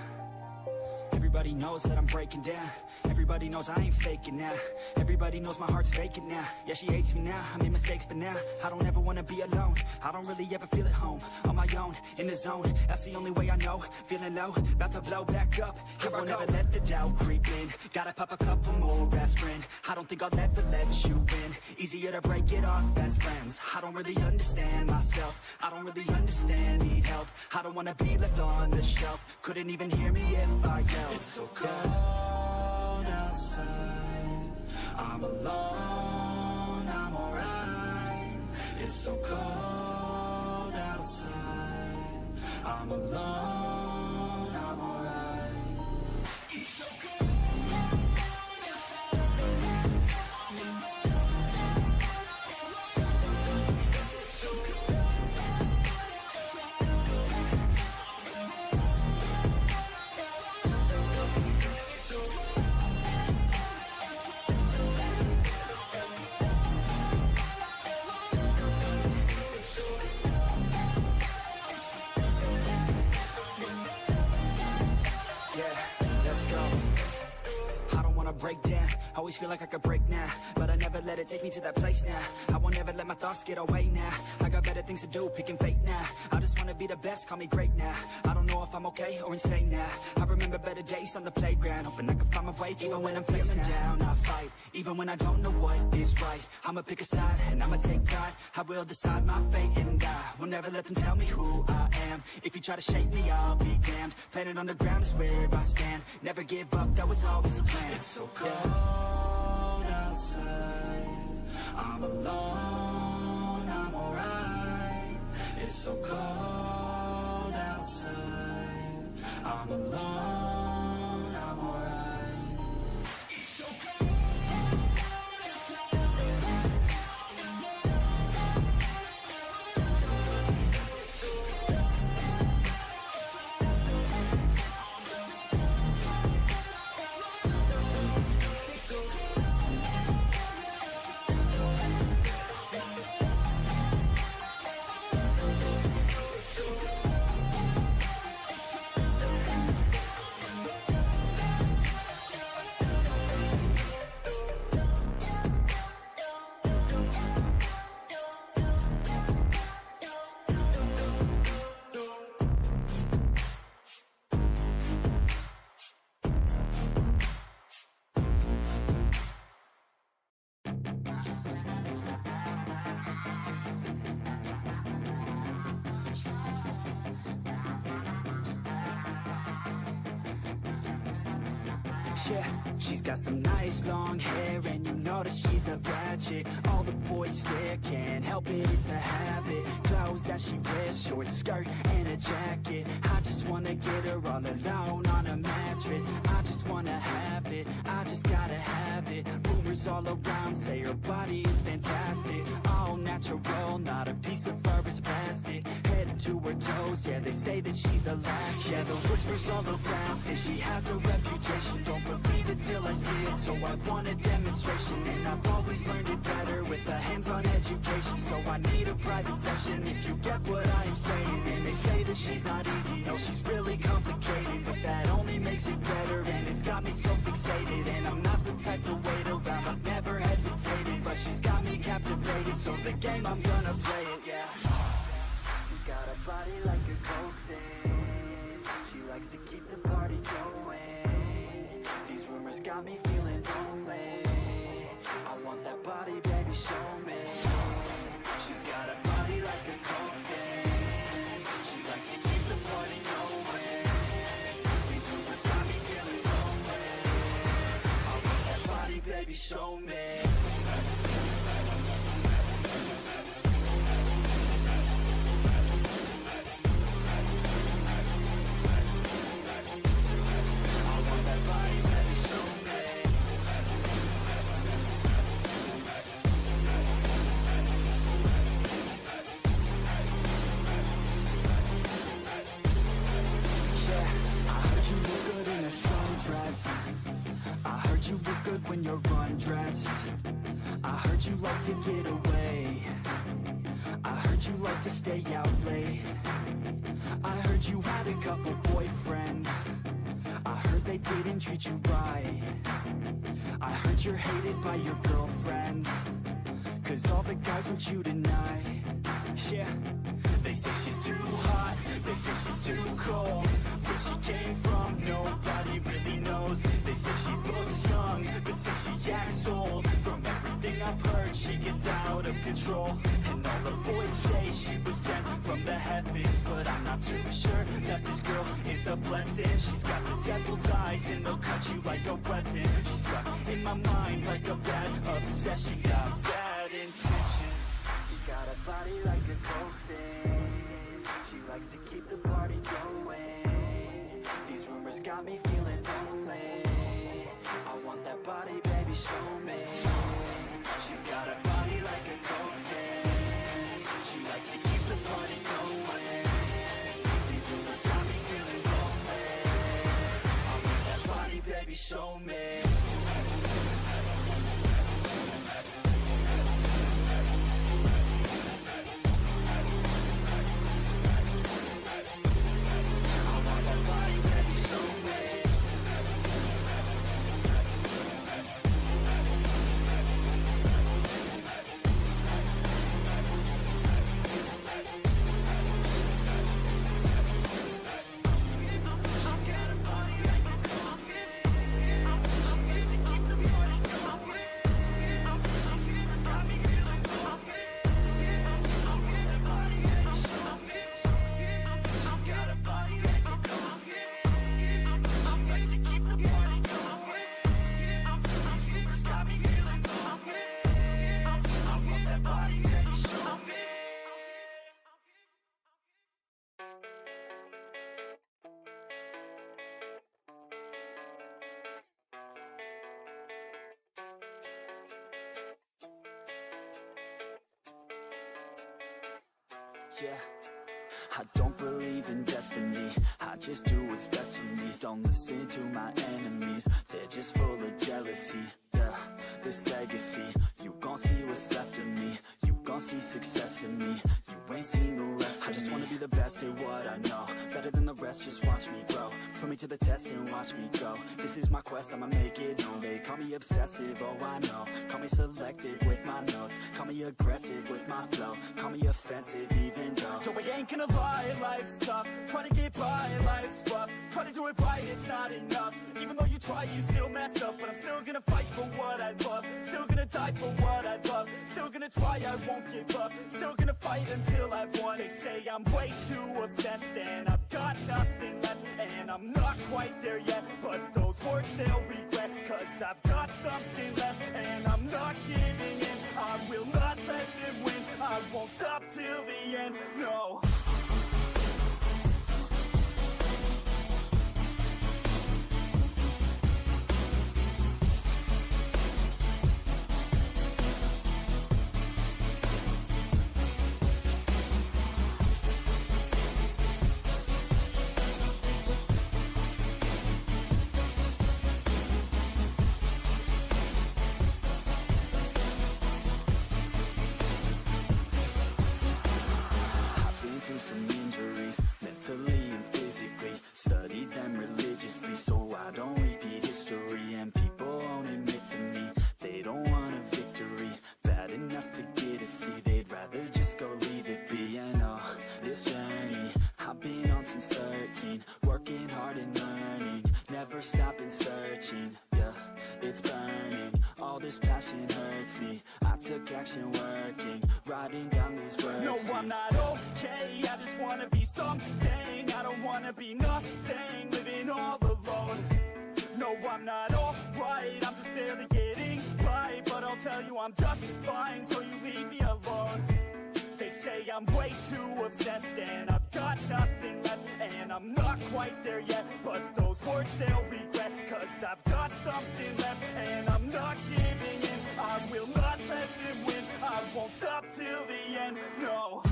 Everybody knows that I'm breaking down. Everybody knows I ain't faking now. Everybody knows my heart's vacant now. Yeah, she hates me now, I made mistakes but now I don't ever wanna be alone. I don't really ever feel at home. On my own, in the zone, that's the only way I know. Feeling low, about to blow back up. Here I never let the doubt creep in. Gotta pop a couple more aspirin. I don't think I'll ever let you in. Easier to break it off best friends. I don't really understand myself. I don't really understand, need help. I don't wanna be left on the shelf. Couldn't even hear me if I yelled. It's so cold outside, I'm alone, I'm alright. It's so cold outside, I'm alone, I'm alright. It's so cold outside, I'm alone, it's so cold break down. Always feel like I could break now, but I never let it take me to that place now. I won't ever let my thoughts get away now. I got better things to do, picking fate now. I just wanna be the best, call me great now. I don't know if I'm okay or insane now. I remember better days on the playground, hoping I can find my way. Even when I'm feeling down, I fight. Even when I don't know what is right, I'ma pick a side and I'ma take pride. I will decide my fate and I will never let them tell me who I am. If you try to shake me, I'll be damned. Planet on the ground is where I stand. Never give up, that was always the plan. It's so cold outside, I'm alone, I'm alright. It's so cold outside, I'm alone, I'm alright. It's so cold outside, I'm alone, it's so cold yeah, she's got some nice long hair, and you know that she's a bad chick. All the boys stare, can't help it, it's a habit. Clothes that she wears, short skirt and a jacket. I just wanna get her all alone on a mattress. I just wanna have it, I just gotta have it. Rumors all around say her body is fantastic. All natural, not a piece of fur is plastic. Head to her toes, Yeah, they say that she's a latch. Yeah, the whispers all around say she has a reputation. Don't believe it till I see it, so I want a demonstration. And I've always learned it better with a hands-on education. So I need a private session if you get what I am saying. And they say that she's not easy, no, she's really complicated. But that only makes it better, and it's got me so fixated. And I'm not the type to wait around, I've never hesitated. But she's got me captivated, so the game, I'm gonna play it, yeah. Got a body like a coke thing. She likes to keep the party going. These rumors got me feeling lonely. I want that body, baby, show me. She's got a body like a coke thing. She likes to keep the party going. These rumors got me feeling lonely. I want that body, baby, show me. I heard you look good when you're undressed. I heard you like to get away. I heard you like to stay out late. I heard you had a couple boyfriends. I heard they didn't treat you right. I heard you're hated by your girlfriends, 'cause all the guys want you tonight. Yeah, they say she's too hot, they say she's too cold. Where she came from, nobody really knows. They say she looks young, but say she acts old. From everything I've heard, she gets out of control. And all the boys say she was sent from the heavens, but I'm not too sure that this girl is a blessing. She's got the devil's eyes and they'll cut you like a weapon. She's stuck in my mind like a bad obsession. Got bad intentions. She got a body like a coke thing. She likes to keep the party going. These rumors got me feeling lonely. I want that body, baby, show me. She's got a body like a coke thing. She likes to keep the party going. These rumors got me feeling lonely. I want that body, baby, show me. Yeah, I don't believe in destiny. I just do what's best for me. Don't listen to my enemies, they're just full of jealousy. Yeah, this legacy, you gon' see what's left of me. You gon' see success in me. You ain't seen the rest of me. I just wanna be the best at what I know. Better than the rest, just watch me grow. Put me to the test and watch me go. This is my quest, I'ma make it known. They call me obsessive, oh I know. Call me selective with my notes. Call me aggressive with my flow. Call me offensive even though Joe, I ain't gonna lie, life's tough. Try to get by, life's rough. Try to do it right, it's not enough. Even though you try, you still mess up. But I'm still gonna fight for what I love. Still gonna die for what I love. Still gonna try, I won't give up. Still gonna fight until I've won. They say I'm way too obsessed and I've got nothing left. And I'm not quite there yet, but those words they'll regret. 'Cause I've got something left and I'm not giving in. I will not let them win. I won't stop till the end, no. this passion hurts me. I took action working, writing down these words. No, I'm not okay, I just wanna be something. I don't wanna be nothing, living all alone. No, I'm not alright, I'm just barely getting by. But I'll tell you I'm just fine, so you leave me alone. They say I'm way too obsessed and I've got nothing left. And I'm not quite there yet, but those words they'll regret. Cause I've got something left and I'm not giving in. I will not let them win, I won't stop till the end, no.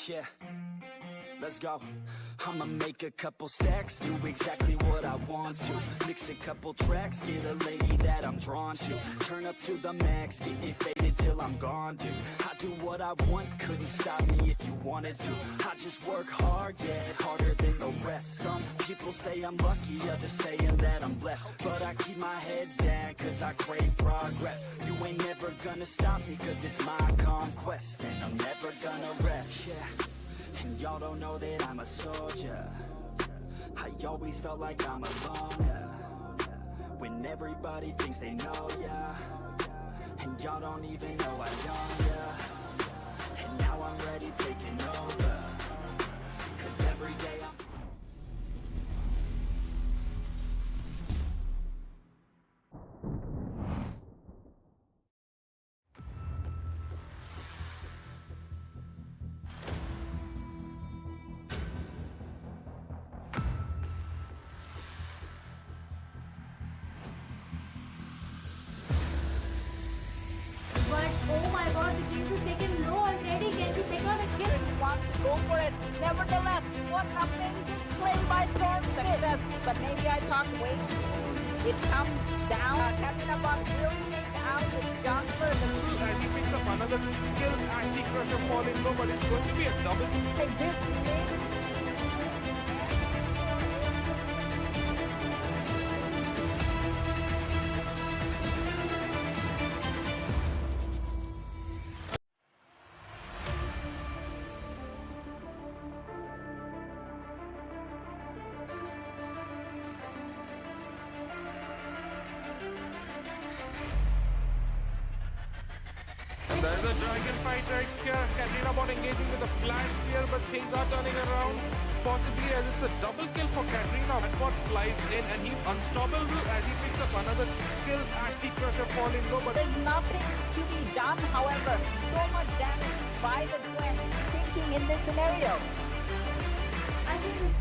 Yeah, let's go. I'ma make a couple stacks, do exactly what I want to. Mix a couple tracks, get a lady that I'm drawn to. Turn up to the max, get it faded till I'm gone, dude. I do what I want, couldn't stop me if you wanted to. I just work hard, yeah, harder than the rest. Some people say I'm lucky, others saying that I'm blessed. But I keep my head down, cause I crave progress. You ain't never gonna stop me, cause it's my conquest. And I'm never gonna rest, yeah. And y'all don't know that I'm a soldier. I always felt like I'm alone, yeah. When everybody thinks they know, yeah. And y'all don't even know I don't, yeah. And now I'm ready taking over. Cause every day I'm But oh my god, the Jinx is taken low already. Can we pick on a kill? Wants to go for it. Nevertheless, what amazing play by Storm success. But maybe I talked way too soon. It comes down. Captain Abad will take out the jungler. And he picks up another kill. Anti-Crusher falling low, but it's going to be a double. Like this game. And there's a dragon fight right here. Katrina bot engaging with a flash here, but things are turning around. Possibly as it's a double kill for Katrina. Bot flies in and he's unstoppable as he picks up another kill. Anti-Crusher falling low, but There's nothing to be done, however. So much damage by the Gwen thinking in this scenario. I mean,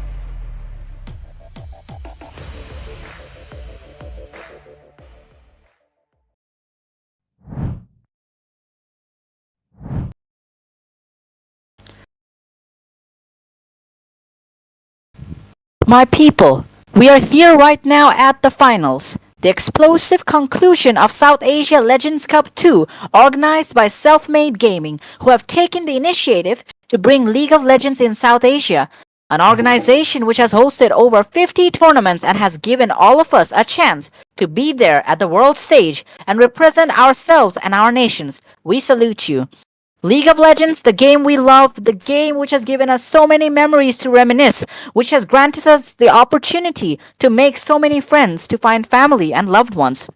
My people, we are here right now at the finals. The explosive conclusion of South Asia Legends Cup 2, organized by Selfmade Gaming, who have taken the initiative to bring League of Legends in South Asia, an organization which has hosted over 50 tournaments and has given all of us a chance to be there at the world stage and represent ourselves and our nations. We salute you. League of Legends, the game we love, the game which has given us so many memories to reminisce, which has granted us the opportunity to make so many friends, to find family and loved ones.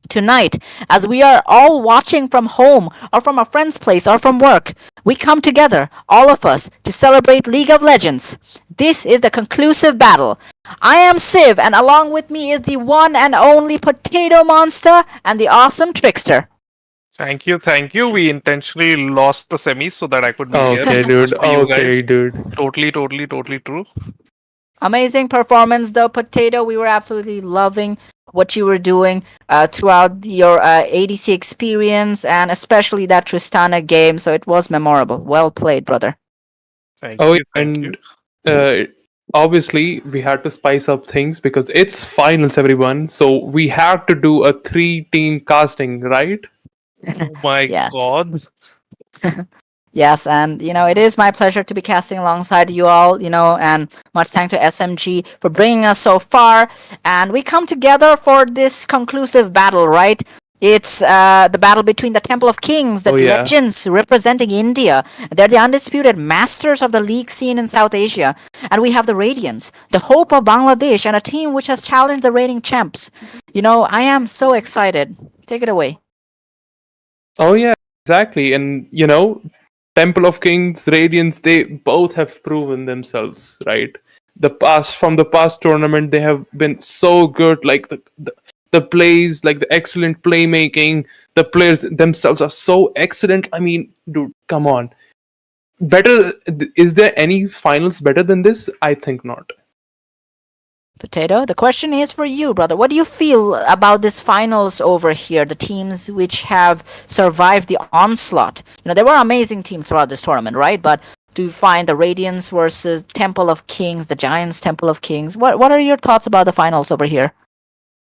Tonight, as we are all watching from home or from a friend's place or from work, we come together, all of us, to celebrate League of Legends. This is the conclusive battle. I am Civ, and along with me is the one and only Potato Monster and the awesome Trickster. Thank you, thank you. We intentionally lost the semis so that I could be here. Okay, dude. Just for you guys. Okay, dude. Totally true. Amazing performance, though, Potato. We were absolutely loving what you were doing throughout your ADC experience, and especially that Tristana game. So it was memorable. Well played, brother. Thank Oh, you, thank you. and obviously we had to spice up things because it's finals, everyone. So we had to do a 3-team casting, right? Oh my Yes. god. Yes, and it is my pleasure to be casting alongside you all, and much thanks to SMG for bringing us so far. And we come together for this conclusive battle, right? It's the battle between the Temple of Kings, the Oh, yeah. legends representing India. They're the undisputed masters of the league scene in South Asia. And we have the Radiants, the hope of Bangladesh, and a team which has challenged the reigning champs. I am so excited. Take it away. Oh yeah, exactly. And Temple of Kings, Radiance, they both have proven themselves, right? From the past tournament, they have been so good. Like the plays, like the excellent playmaking, the players themselves are so excellent. I mean, dude, come on. Better, is there any finals better than this? I think not. Potato, the question is for you, brother. What do you feel about this finals over here? The teams which have survived the onslaught. There were amazing teams throughout this tournament, right? But do you find the Radiance versus Temple of Kings, the Giants Temple of Kings? What are your thoughts about the finals over here?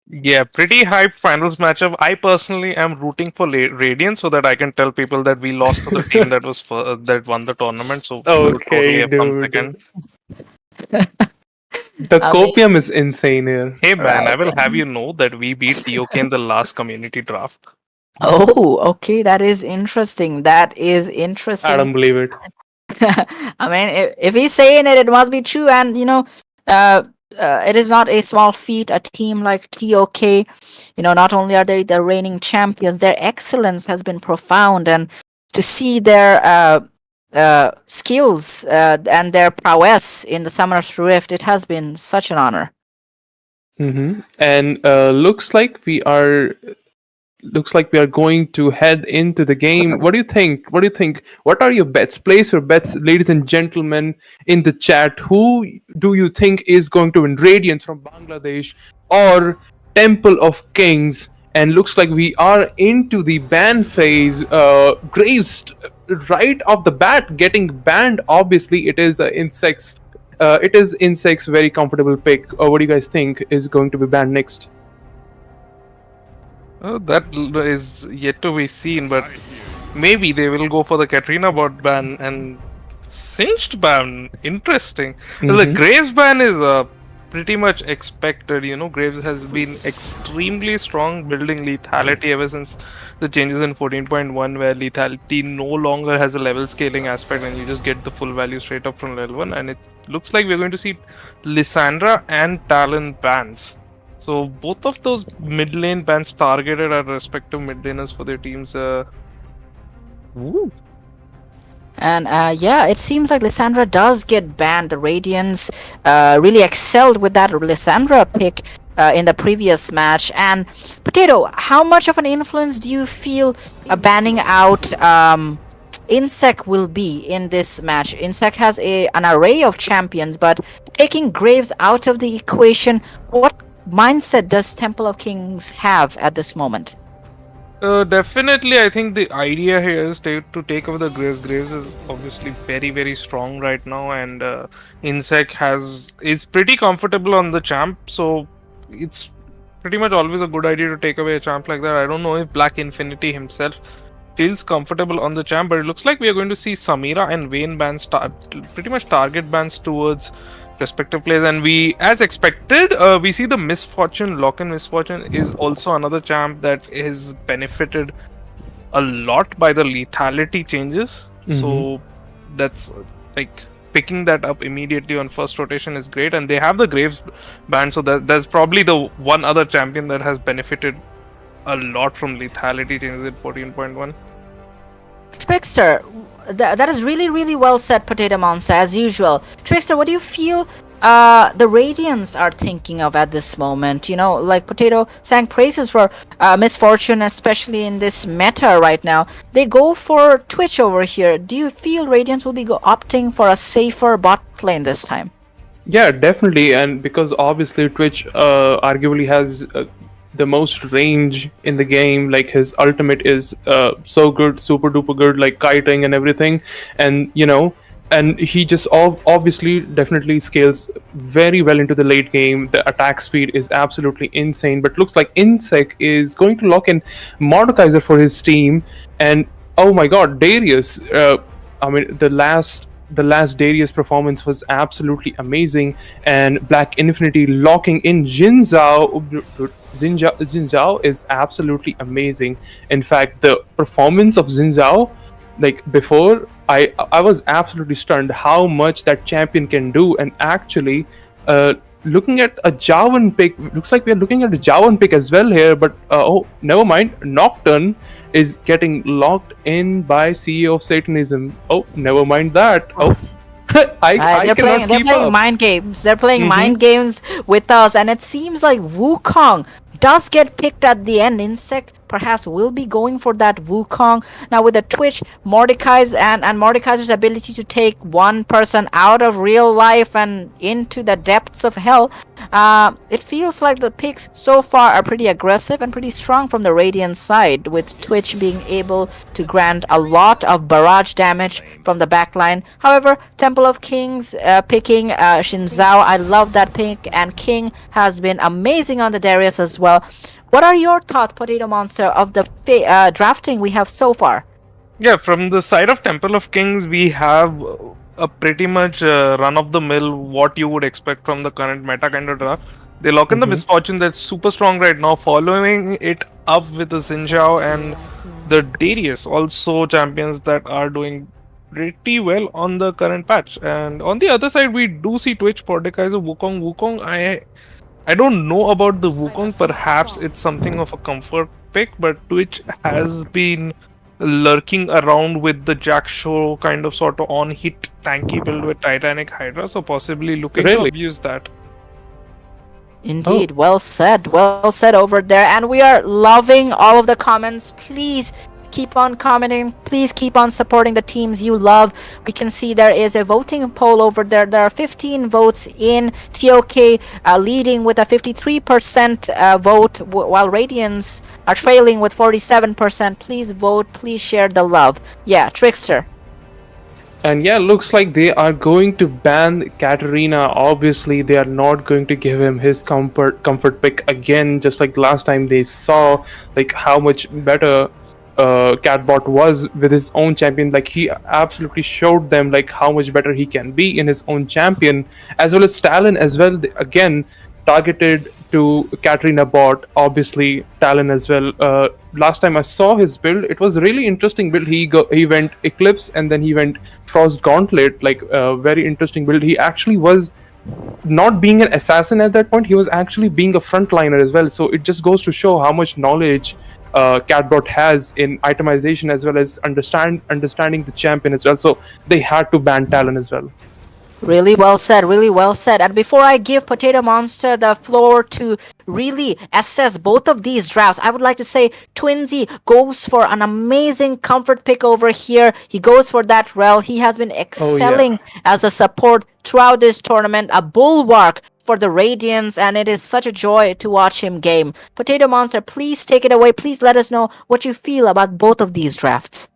Yeah, pretty hyped finals matchup. I personally am rooting for Radiant so that I can tell people that we lost to the team that won the tournament. So we would Okay, totally have come dude. second. The I mean- copium is insane here. Hey man, I Right, will right. have you know that we beat TOK in the last community draft. Oh, okay. That is interesting. I interesting. don't believe it. I mean, if he's saying it, it must be true. And it is not a small feat. A team like TOK, not only are they the reigning champions, their excellence has been profound, and to see their skills and their prowess in the Summoner's Rift, it has been such an honor. And looks like we are going to head into the game. What do you think? What are your bets? Place your bets, ladies and gentlemen, in the chat. Who do you think is going to win, Radiance from Bangladesh or Temple of Kings? And looks like we are into the ban phase. Graves, right off the bat, getting banned. Obviously, it is Insects. It is Insects' very comfortable pick. What do you guys think is going to be banned next? That is yet to be seen, but maybe they will go for the Katrina bot ban and Singed ban. Interesting. Well, the Graves ban is pretty much expected. Graves has been extremely strong, building lethality ever since the changes in 14.1, where lethality no longer has a level scaling aspect and you just get the full value straight up from level 1. And it looks like we're going to see Lissandra and Talon bans. So both of those mid lane bans targeted at respective mid laners for their teams. And it seems like Lissandra does get banned. The Radiants really excelled with that Lissandra pick in the previous match. And Potato, how much of an influence do you feel banning out Insec will be in this match? Insec has an array of champions, but taking Graves out of the equation, what mindset does Temple of Kings have at this moment? Definitely, I think the idea here is to take over the Graves. Graves is obviously very, very strong right now, and Insec is pretty comfortable on the champ, so it's pretty much always a good idea to take away a champ like that. I don't know if Black Infinity himself feels comfortable on the champ, but it looks like we are going to see Samira and Vayne bans pretty much target bans towards respective players, and we, as expected, we see the Misfortune. Lock-in Misfortune is also another champ that is benefited a lot by the lethality changes. So that's like picking that up immediately on first rotation is great, and they have the Graves band, so there's probably the one other champion that has benefited a lot from lethality changes in 14.1. Trickster, that is really, really well said, Potato Monster, as usual. Trickster, what do you feel the Radiants are thinking of at this moment? Like Potato sang praises for Misfortune, especially in this meta right now. They go for Twitch over here. Do you feel Radiants will be opting for a safer bot lane this time? Yeah, definitely, and because obviously Twitch arguably has the most range in the game. Like his ultimate is so good, super duper good, like kiting and everything, and and he just obviously definitely scales very well into the late game. The attack speed is absolutely insane, but looks like Insec is going to lock in Mordekaiser for his team, and oh my God, Darius! I mean, the last Darius performance was absolutely amazing, and Black Infinity locking in Jin Zhao. Jin Zhao is absolutely amazing. In fact, the performance of Jin Zhao, like before, I was absolutely stunned how much that champion can do. And actually, looking at a Javan pick, looks like we are looking at a Javan pick as well here. But oh, never mind. Nocturne is getting locked in by CEO of Satanism. Oh, never mind that. Oh, I They're cannot keep playing up. mind games. They're playing mind games with us, and it seems like Wukong does get picked at the end. Insect perhaps will be going for that Wukong. Now with the Twitch, Mordekai's and Mordekaiser's ability to take one person out of real life and into the depths of hell, it feels like the picks so far are pretty aggressive and pretty strong from the Radiant side, with Twitch being able to grant a lot of barrage damage from the backline. However, Temple of Kings picking Xin Zhao, I love that pick, and King has been amazing on the Darius as well. What are your thoughts, Potato Monster, of the drafting we have so far? Yeah, from the side of Temple of Kings, we have a pretty much run of the mill what you would expect from the current meta kind of draft. They lock in the Misfortune that's super strong right now, following it up with the Xinjiao and the Darius, also champions that are doing pretty well on the current patch. And on the other side, we do see Twitch, Mordekaiser, Wukong. Wukong, I don't know about the Wukong. Perhaps it's something of a comfort pick, but Twitch has been lurking around with the Jack Show kind of sort of on hit tanky build with Titanic Hydra, so possibly looking to Really? abuse that. Indeed, well said over there. And we are loving all of the comments. Please keep on commenting. Please keep on supporting the teams you love. We can see there is a voting poll over there. There are 15 votes in. TOK leading with a 53% vote, while Radiants are trailing with 47%. Please vote. Please share the love. Yeah, Trickster. And yeah, looks like they are going to ban Katarina. Obviously, they are not going to give him his comfort pick again, just like last time they saw like how much better Catbot was with his own champion. Like he absolutely showed them like how much better he can be in his own champion, as well as Talon as well. Again, targeted to Katarina bot, obviously Talon as well. Last time I saw his build, it was really interesting build. He went Eclipse and then he went Frost Gauntlet, like a very interesting build. He actually was not being an assassin at that point, he was actually being a frontliner as well. So it just goes to show how much knowledge Catbot has in itemization as well as understanding the champion as well. So they had to ban Talon as well. Really well said, really well said. And before I give Potato Monster the floor to really assess both of these drafts, I would like to say Twinsy goes for an amazing comfort pick over here. He goes for that Rel. He has been excelling as a support throughout this tournament, a bulwark for the Radiants, and it is such a joy to watch him game. Potato Monster, please take it away. Please let us know what you feel about both of these drafts.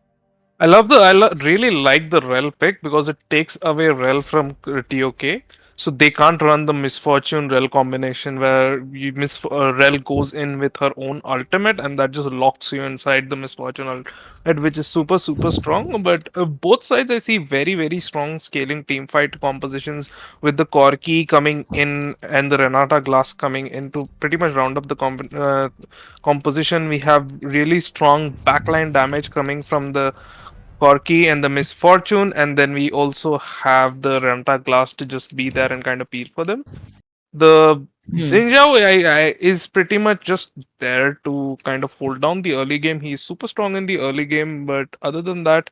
Really like the Rel pick because it takes away Rel from TOK. So they can't run the Misfortune Rel combination where Rel goes in with her own ultimate and that just locks you inside the Misfortune ultimate, which is super strong. But both sides I see very strong scaling team fight compositions with the Corki coming in and the Renata Glass coming in to pretty much round up the composition. We have really strong backline damage coming from the Corky and the Misfortune, and then we also have the Renta Glass to just be there and kind of peel for them. The Xinjiao is pretty much just there to kind of hold down the early game. He's super strong in the early game, but other than that,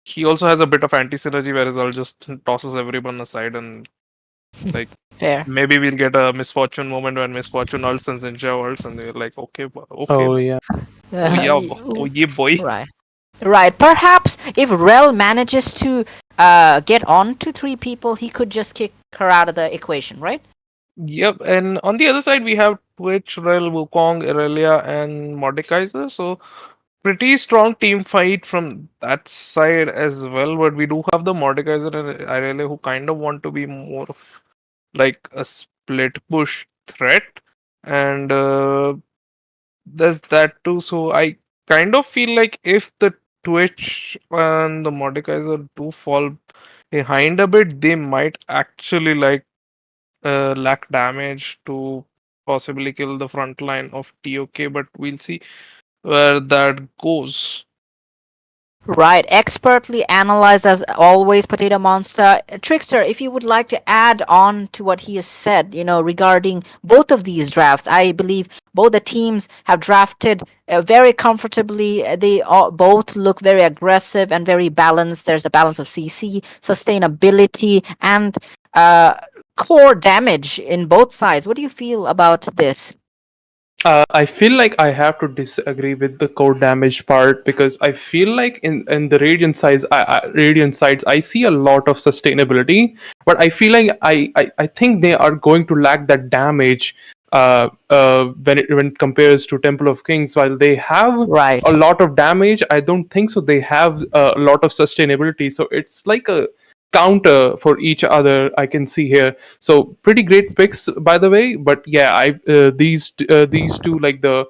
he also has a bit of anti-synergy where Rizal just tosses everyone aside and Like Fair. maybe we'll get a misfortune moment when misfortune ults and Ninja ults, and they're like, okay, okay, Oh yeah. oh yeah, oh Y- yeah, boy. right. Right. Perhaps if Rel manages to get on to three people, he could just kick her out of the equation, right? Yep, and on the other side we have Twitch, Rel, Wukong, Irelia, and Mordekaiser. So pretty strong team fight from that side as well. But we do have the Mordekaiser and Irelia who kind of want to be more of like a split push threat, and there's that too. So I kind of feel like if the Twitch and the Mordekaiser do fall behind a bit, they might actually lack damage to possibly kill the front line of TOK, but we'll see where that goes. Right, expertly analyzed as always, Potato Monster. Trickster, if you would like to add on to what he has said, regarding both of these drafts, I believe both the teams have drafted very comfortably. They both look very aggressive and very balanced. There's a balance of CC, sustainability, and core damage in both sides. What do you feel about this? I feel like I have to disagree with the core damage part because I feel like in the Radiant sides I see a lot of sustainability, but I feel like I think they are going to lack that damage when it compares to Temple of Kings. While they have Right. a lot of damage, I don't think so. They have a lot of sustainability, so it's like a counter for each other. I can see here. So pretty great picks, by the way. But yeah, these two, like the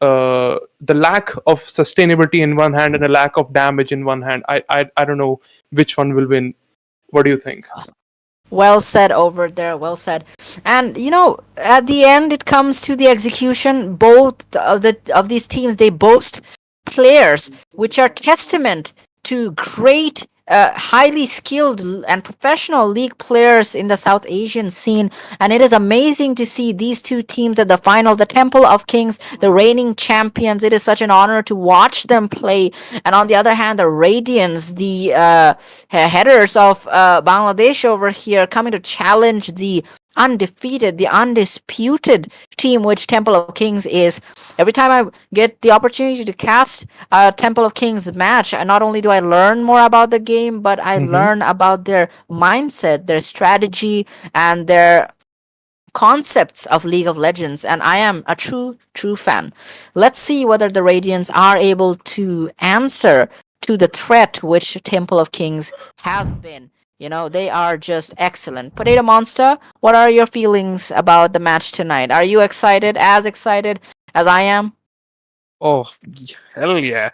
lack of sustainability in one hand and a lack of damage in one hand. I don't know which one will win. What do you think? Well said over there, well said. And at the end it comes to the execution. Both of these teams, they boast players which are testament to great highly skilled and professional league players in the South Asian scene, and it is amazing to see these two teams at the final. The Temple of Kings, the reigning champions. It is such an honor to watch them play. And on the other hand, the Radiants, the headers of Bangladesh over here, coming to challenge the undefeated, the undisputed team which Temple of Kings is. Every time I get the opportunity to cast a Temple of Kings match, not only do I learn more about the game, but I learn about their mindset, their strategy, and their concepts of League of Legends, and I am a true fan. Let's see whether the Radiants are able to answer to the threat which Temple of Kings has been. They are just excellent. Potato Monster, what are your feelings about the match tonight? Are you excited, as I am? Oh, hell yeah.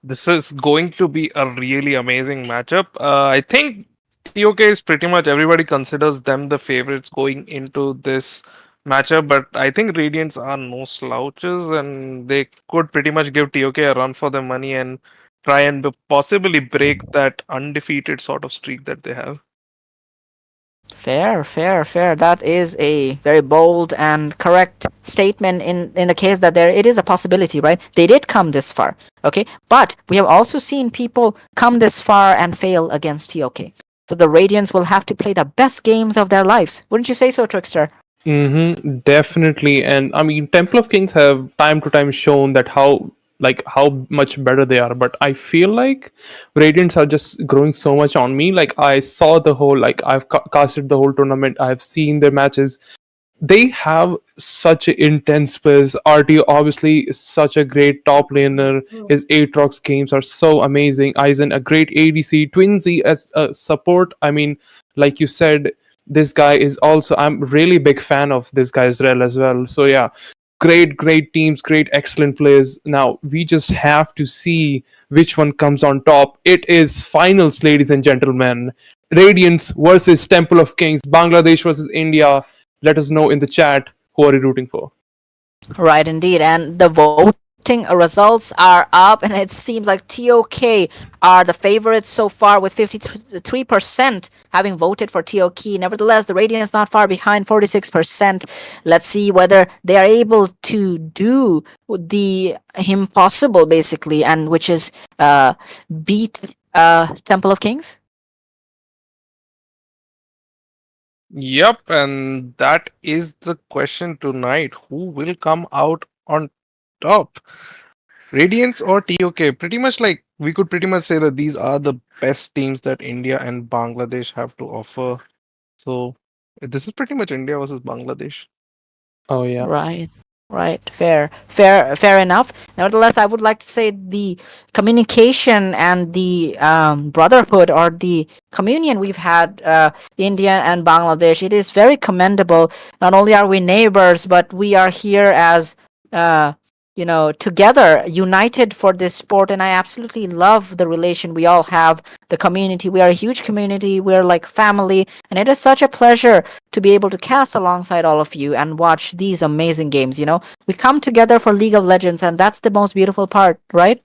This is going to be a really amazing matchup. I think TOK is pretty much everybody considers them the favorites going into this matchup, but I think Radiants are no slouches and they could pretty much give TOK a run for their money and try and possibly break that undefeated sort of streak that they have. Fair, fair, fair. That is a very bold and correct statement in the case that it is a possibility, right? They did come this far, okay? But we have also seen people come this far and fail against TOK. So the Radiants will have to play the best games of their lives. Wouldn't you say so, Trickster? Definitely. And I mean, Temple of Kings have time to time shown that how much better they are, but I feel like Radiants are just growing so much on me. Like I saw the whole, like I've casted the whole tournament, I've seen their matches. They have such intense players. RT obviously is such a great top laner. His Aatrox games are so amazing. Aizen, a great ADC. Twinsy as a support. I mean, like you said, this guy is also, I'm really big fan of this guy Israel as well. So yeah, great teams, great excellent players. Now we just have to see which one comes on top. It is finals, ladies and gentlemen. Radiance versus Temple of Kings, Bangladesh versus India. Let us know in the chat who are you rooting for. Right, indeed. And the voting results are up, and it seems like TOK are the favorites so far with 53% having voted for TOK. Nevertheless, the Radiant is not far behind, 46%. Let's see whether they are able to do the impossible, basically, and which is beat Temple of Kings. Yep, and that is the question tonight. Who will come out on top? Radiance or TOK? Pretty much like we could pretty much say that these are the best teams that India and Bangladesh have to offer. So this is pretty much India versus Bangladesh. Oh yeah. Right, right. Fair enough. Nevertheless, I would like to say the communication and the brotherhood or the communion we've had, India and Bangladesh, it is very commendable. Not only are we neighbors, but we are here as, uh, together, united for this sport. And I absolutely love the relation we all have, the community. We are a huge community. We're like family. And it is such a pleasure to be able to cast alongside all of you and watch these amazing games. We come together for League of Legends, and that's the most beautiful part, right?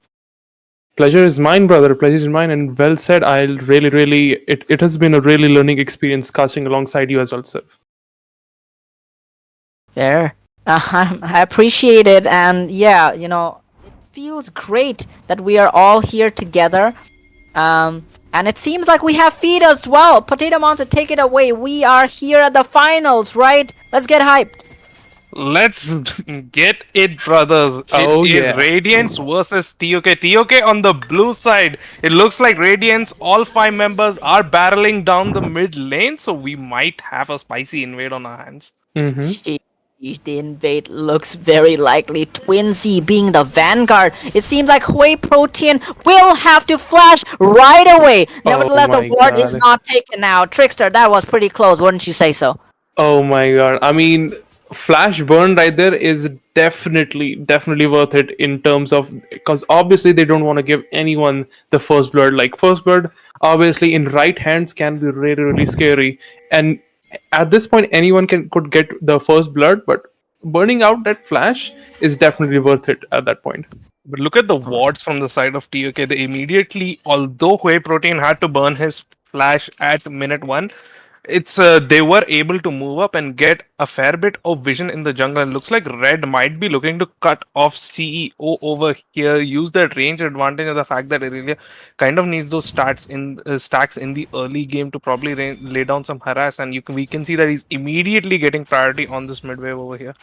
Pleasure is mine, brother. Pleasure is mine, and well said. I'll really, it has been a really learning experience casting alongside you as well, sir. Fair. I appreciate it, and yeah, it feels great that we are all here together. And it seems like we have feed as well. Potato Monster, take it away. We are here at the finals, right? Let's get hyped. Let's get it, brothers. Oh, It is yeah. Radiance versus TOK. TOK on the blue side. It looks like Radiance, all 5 members are barreling down the mid lane, so we might have a spicy invade on our hands. Mm-hmm. Sheesh, the invade looks very likely. Twinsy being the vanguard. It seems like Whey Protein will have to flash right away. Nevertheless, the my ward is God. not taken out. Trickster, that was pretty close, wouldn't you say so? Oh my god. I mean, flash burn right there is definitely worth it in terms of, because obviously they don't want to give anyone the first blood. Like first blood, obviously in right hands can be really scary, and at this point anyone could get the first blood, but burning out that flash is definitely worth it at that point. But look at the wards from the side of TOK. They immediately, although Whey Protein had to burn his flash at minute 1, it's they were able to move up and get a fair bit of vision in the jungle. And looks like Red might be looking to cut off CEO over here, use that range advantage of the fact that Aurelia kind of needs those stacks in the early game to probably lay down some harass. And we can see that he's immediately getting priority on this mid wave over here.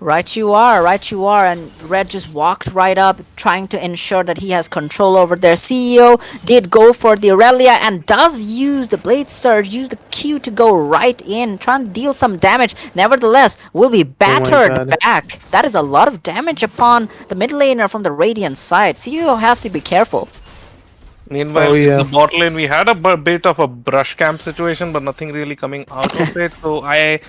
Right you are, and Red just walked right up, trying to ensure that he has control over their CEO, did go for the Aurelia, and does use the Blade Surge, use the Q to go right in, trying to deal some damage. Nevertheless, will be battered God. back. That is a lot of damage upon the mid laner from the Radiant side. CEO has to be careful. Meanwhile, Oh, yeah. in the bot lane, we had a bit of a brush camp situation, but nothing really coming out of it. So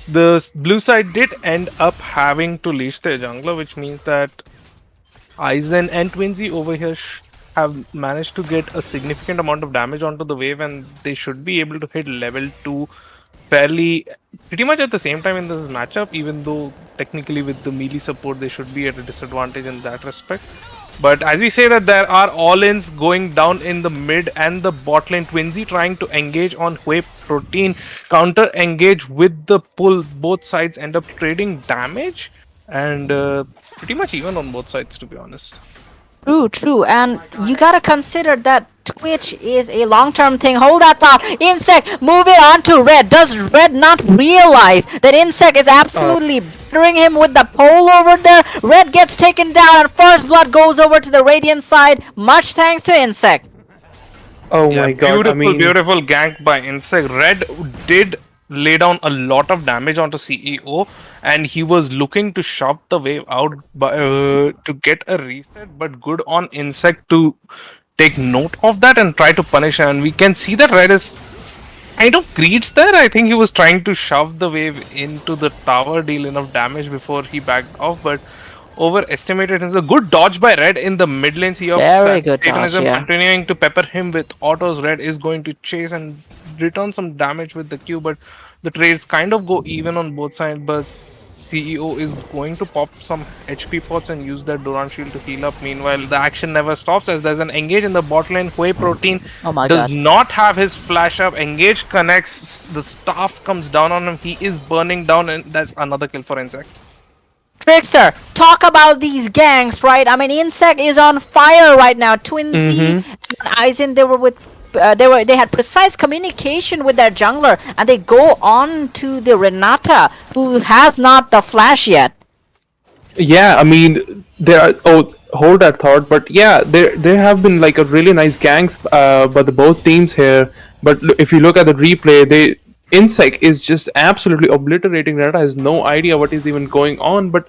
the blue side did end up having to leash their jungler, which means that Aizen and Twinsy over here have managed to get a significant amount of damage onto the wave, and they should be able to hit level 2 pretty much at the same time in this matchup, even though technically with the melee support they should be at a disadvantage in that respect. But as we say that there are all-ins going down in the mid and the bot lane, Twinsy trying to engage on Whey Protein, counter engage with the pull. Both sides end up trading damage, and pretty much even on both sides, to be honest. True, and you gotta consider that Twitch is a long-term thing. Hold that thought. Insect, move it on to Red. Does Red not realize that Insect is absolutely battering him with the pole over there? Red gets taken down, and first blood goes over to the Radiant side. Much thanks to Insect. Oh Yeah, my god. beautiful gank by Insect. Red did lay down a lot of damage onto CEO, and he was looking to shove the wave out to get a reset, but good on Insect to take note of that and try to punish him. And we can see that Red is kind of greeds there. I think he was trying to shove the wave into the tower, deal enough damage before he backed off, but overestimated him. A good dodge by Red in the mid lane. Sea of Very good dodge, Satanism yeah. continuing to pepper him with autos. Red is going to chase and return some damage with the Q, but the trades kind of go even on both sides. But CEO is going to pop some HP pots and use that Duran shield to heal up. Meanwhile, the action never stops as there's an engage in the bot lane. Whey Protein Oh my does god. not have his flash up. Engage connects. The staff comes down on him. He is burning down, and that's another kill for Insect. Trickster, talk about these gangs, right? I mean, Insect is on fire right now. Twinsy and Aizen, they were with they had precise communication with their jungler, and they go on to the Renata, who has not the flash yet. Yeah, I mean, there are. Oh, hold that thought. But yeah, there have been like a really nice gangs by the both teams here. But if you look at the replay, Insec is just absolutely obliterating. Rata has no idea what is even going on. But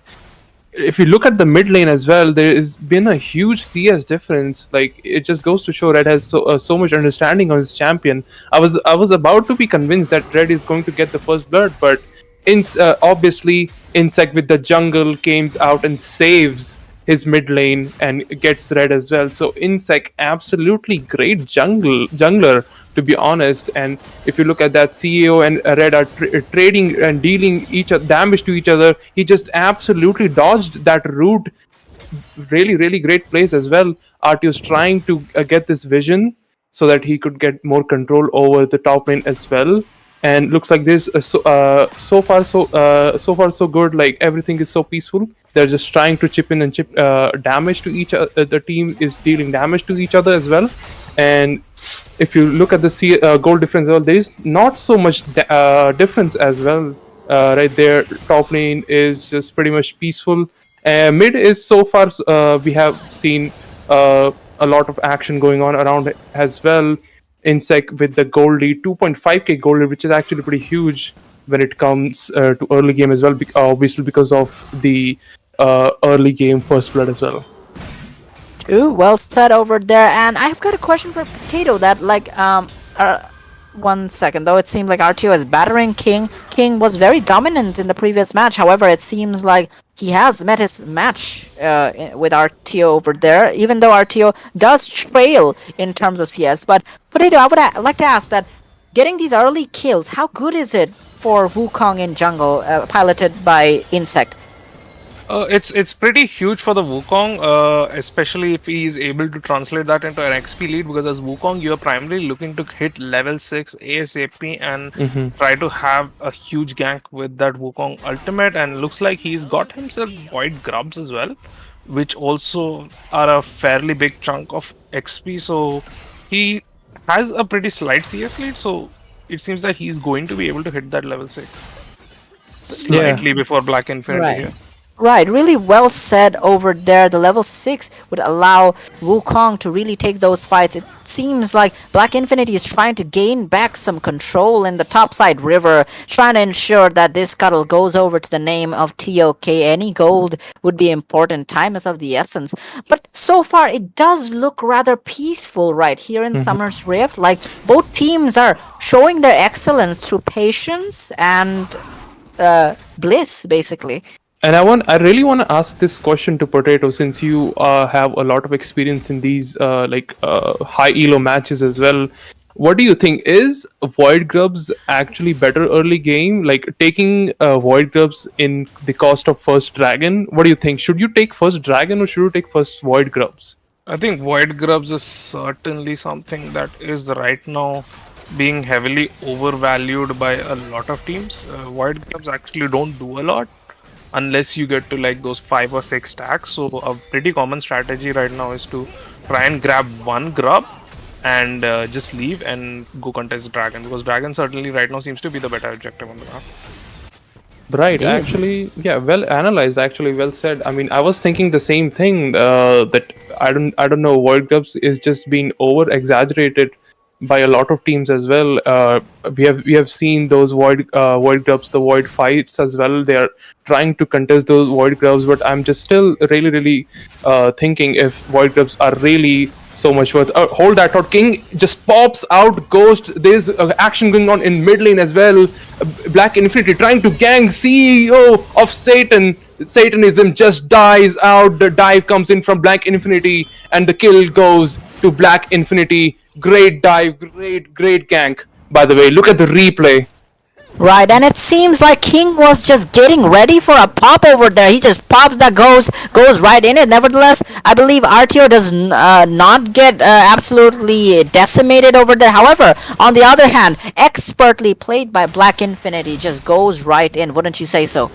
if you look at the mid lane as well, there has been a huge CS difference. Like, it just goes to show Red has so much understanding of his champion. I was about to be convinced that Red is going to get the first blood, but obviously Insect with the jungle came out and saves his mid lane and gets Red as well. So Insect, absolutely great jungler, to be honest. And if you look at that, CEO and Red are trading and dealing damage to each other. He just absolutely dodged that route. Really great plays as well. Artio's trying to get this vision so that he could get more control over the top lane as well. And looks like this so far so good. Like, everything is so peaceful. They're just trying to chip in and chip damage to each other. The team is dealing damage to each other as well. And if you look at the goal difference, well, there is not so much difference as well. Right there, top lane is just pretty much peaceful. Mid is so far we have seen a lot of action going on around it as well. Insec with the gold lead, 2.5k gold lead, which is actually pretty huge when it comes to early game as well. Obviously because of the early game first blood as well. Ooh, well said over there. And I've got a question for Potato. That like 1 second though, it seemed like RTO is battering King. King was very dominant in the previous match. However, it seems like he has met his match with RTO over there, even though RTO does trail in terms of CS. But Potato, I would like to ask that getting these early kills, how good is it for Wukong in jungle, piloted by Insect? It's pretty huge for the Wukong, especially if he is able to translate that into an XP lead, because as Wukong you are primarily looking to hit level 6 ASAP and try to have a huge gank with that Wukong ultimate, and looks like he's got himself Void Grubs as well, which also are a fairly big chunk of XP, so he has a pretty slight CS lead, so it seems that he's going to be able to hit that level 6 slightly before Black Infinity here. Right, really well said over there. The level 6 would allow Wukong to really take those fights. It seems like Black Infinity is trying to gain back some control in the topside river, trying to ensure that this scuttle goes over to the name of TOK. Any gold would be important. Time is of the essence. But so far, it does look rather peaceful right here in Summer's Rift. Like, both teams are showing their excellence through patience and bliss, basically. And I really want to ask this question to Potato, since you have a lot of experience in these high elo matches as well. What do you think? Is Void Grubs actually better early game? Like, taking Void Grubs in the cost of first Dragon? What do you think? Should you take first Dragon or should you take first Void Grubs? I think Void Grubs is certainly something that is right now being heavily overvalued by a lot of teams. Void Grubs actually don't do a lot unless you get to like those 5 or 6 stacks. So a pretty common strategy right now is to try and grab one grub and just leave and go contest Dragon, because Dragon certainly right now seems to be the better objective on the map. Right, actually, yeah, well analyzed, actually, well said. I mean, I was thinking the same thing, that I don't know, Void Grubs is just being over exaggerated by a lot of teams as well. We have seen those Void Grubs, the Void fights as well. They are trying to contest those Void Grubs, but I'm just still really thinking if Void Grubs are really so much worth. Hold that thought. King just pops out Ghost. There's action going on in mid lane as well. Black Infinity trying to gang CEO of Satan. Satanism just dies out. The dive comes in from Black Infinity and the kill goes to Black Infinity. Great dive, great gank. By the way, look at the replay. Right, and it seems like King was just getting ready for a pop over there. He just pops that goes right in it. Nevertheless, I believe RTO does not get absolutely decimated over there. However, on the other hand, expertly played by Black Infinity just goes right in. Wouldn't you say so?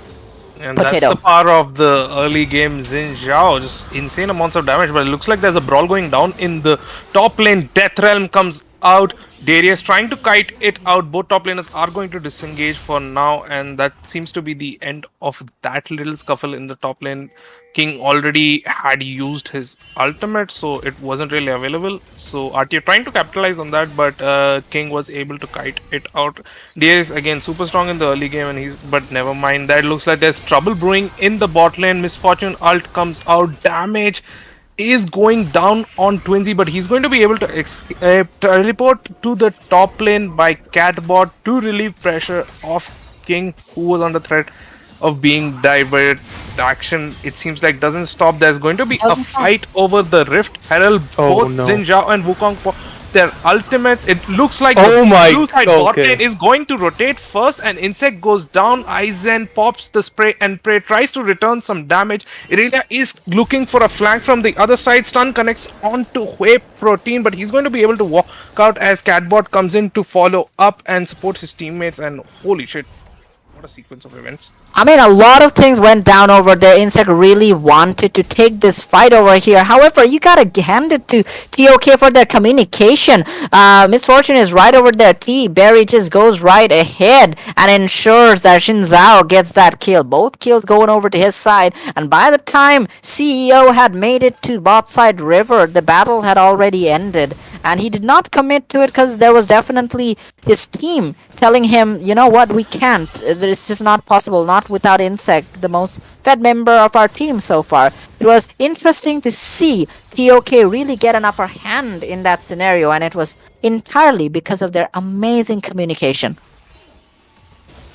And that's the power of the early game Xin Zhao. Just insane amounts of damage. But it looks like there's a brawl going down in the top lane. Death Realm comes out. Darius trying to kite it out. Both top laners are going to disengage for now. And that seems to be the end of that little scuffle in the top lane. King already had used his ultimate, so it wasn't really available. So RTA trying to capitalize on that, but King was able to kite it out. Darius again super strong in the early game, and but never mind. That looks like there's trouble brewing in the bot lane. Misfortune ult comes out. Damage is going down on Twinsy, but he's going to be able to teleport to the top lane by Catbot to relieve pressure off King, who was under threat of being diverted. The action, it seems like, doesn't stop. There's going to be a fight over the Rift Herald. Both Xin Zhao and Wukong for their ultimates. It looks like the blue side bot lane is going to rotate first, and Insect goes down. Aizen pops the spray and Prey tries to return some damage. Irelia is looking for a flank from the other side. Stun connects onto Whey Protein, but he's going to be able to walk out as Catbot comes in to follow up and support his teammates. And holy shit, what a sequence of events. I mean, a lot of things went down over there. Insect really wanted to take this fight over here. However, you gotta hand it to TOK for their communication. Misfortune is right over there. T-Berry just goes right ahead and ensures that Xin Zhao gets that kill. Both kills going over to his side. And by the time CEO had made it to bot side river, the battle had already ended. And he did not commit to it because there was definitely his team telling him, you know what, we can't. It's just not possible. Not without Insect, the most fed member of our team so far. It was interesting to see TOK really get an upper hand in that scenario, and it was entirely because of their amazing communication.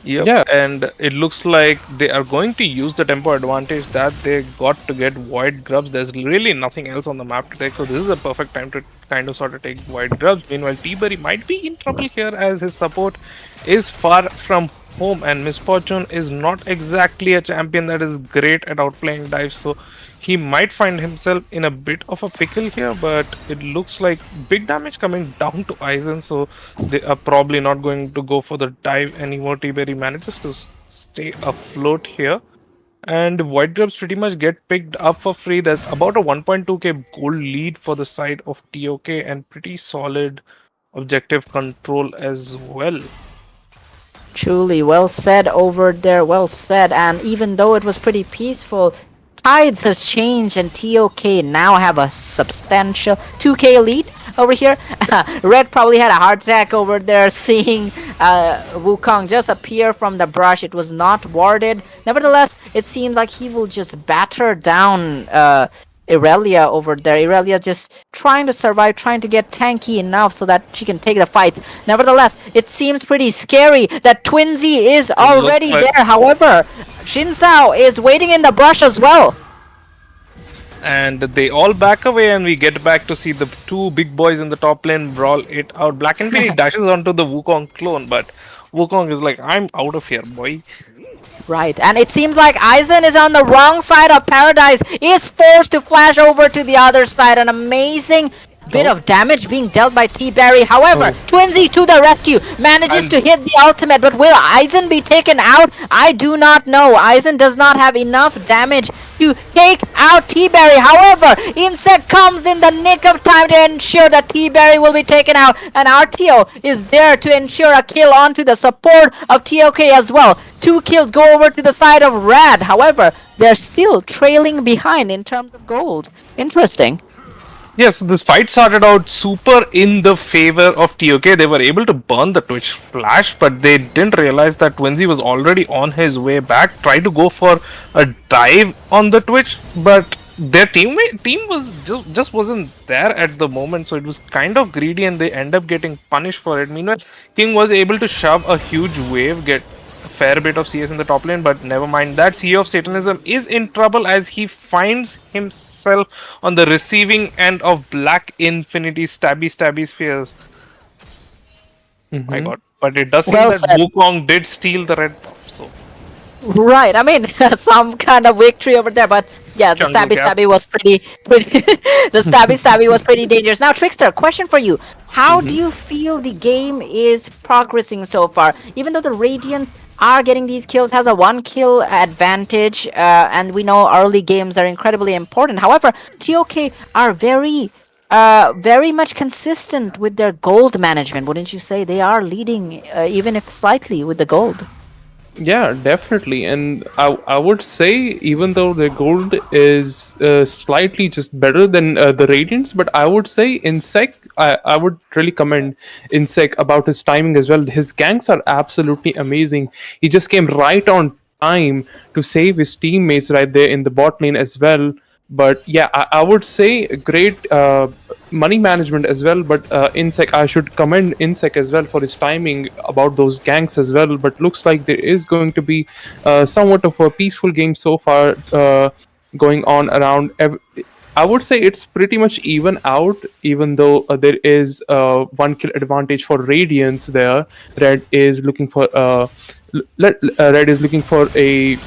Yep. Yeah, and it looks like they are going to use the tempo advantage that they got to get Void Grubs. There's really nothing else on the map to take, so this is a perfect time to kind of sort of take Void Grubs. Meanwhile, T-Berry might be in trouble here as his support is far from home, and Misfortune is not exactly a champion that is great at outplaying dives, so he might find himself in a bit of a pickle here. But it looks like big damage coming down to Aizen, so they are probably not going to go for the dive anymore. T-Berry manages to stay afloat here, and Void Grubs pretty much get picked up for free. There's about a 1.2k gold lead for the side of TOK, and pretty solid objective control as well. Truly, well said over there, well said. And even though it was pretty peaceful, tides have changed, and TOK now have a substantial 2k lead over here. Red probably had a heart attack over there seeing Wukong just appear from the brush. It was not warded. Nevertheless, it seems like he will just batter down Irelia over there. Irelia just trying to survive, trying to get tanky enough so that she can take the fights. Nevertheless, it seems pretty scary that Twinsy is already there. However, Xin Zhao is waiting in the brush as well. And they all back away, and we get back to see the two big boys in the top lane brawl it out. Black and Berry dashes onto the Wukong clone, but Wukong is like, I'm out of here, boy. Right, and it seems like Aizen is on the wrong side of Paradise, is forced to flash over to the other side. An amazing bit of damage being dealt by T-Berry. However, Twinsy to the rescue, manages to hit the ultimate, but will Aizen be taken out? I do not know. Aizen does not have enough damage to take out T-Berry. However, Insect comes in the nick of time to ensure that T-Berry will be taken out, and RTO is there to ensure a kill onto the support of TOK as well. 2 kills go over to the side of Rad. However, they're still trailing behind in terms of gold. Interesting. Yes, this fight started out super in the favor of TOK. They were able to burn the Twitch flash, but they didn't realize that Twinsy was already on his way back. Tried to go for a dive on the Twitch, but their team was just wasn't there at the moment, so it was kind of greedy, and they end up getting punished for it. Meanwhile, King was able to shove a huge wave, get a fair bit of CS in the top lane, but never mind that. CEO of Satanism is in trouble as he finds himself on the receiving end of Black Infinity stabby spheres. My god. But it does seem that Wukong did steal the red buff, so. Right, I mean, some kind of victory over there, but Yeah, the jungle stabby gap. stabby was pretty the stabby stabby was pretty dangerous. Now, Trickster, question for you. How do you feel the game is progressing so far? Even though the Radiants are getting these kills, has a 1 kill advantage, and we know early games are incredibly important. However, TOK are very much consistent with their gold management, wouldn't you say? They are leading, even if slightly, with the gold. Yeah, definitely. And I would say, even though the gold is slightly just better than the Radiants, but I would say Insec, I would really commend Insec about his timing as well. His ganks are absolutely amazing. He just came right on time to save his teammates right there in the bot lane as well. But yeah, I would say great money management as well. But Insec, I should commend Insec as well for his timing about those ganks as well. But looks like there is going to be somewhat of a peaceful game so far going on around. I would say it's pretty much even out, even though there is 1 kill advantage for Radiance there. Red is looking for Red is looking for a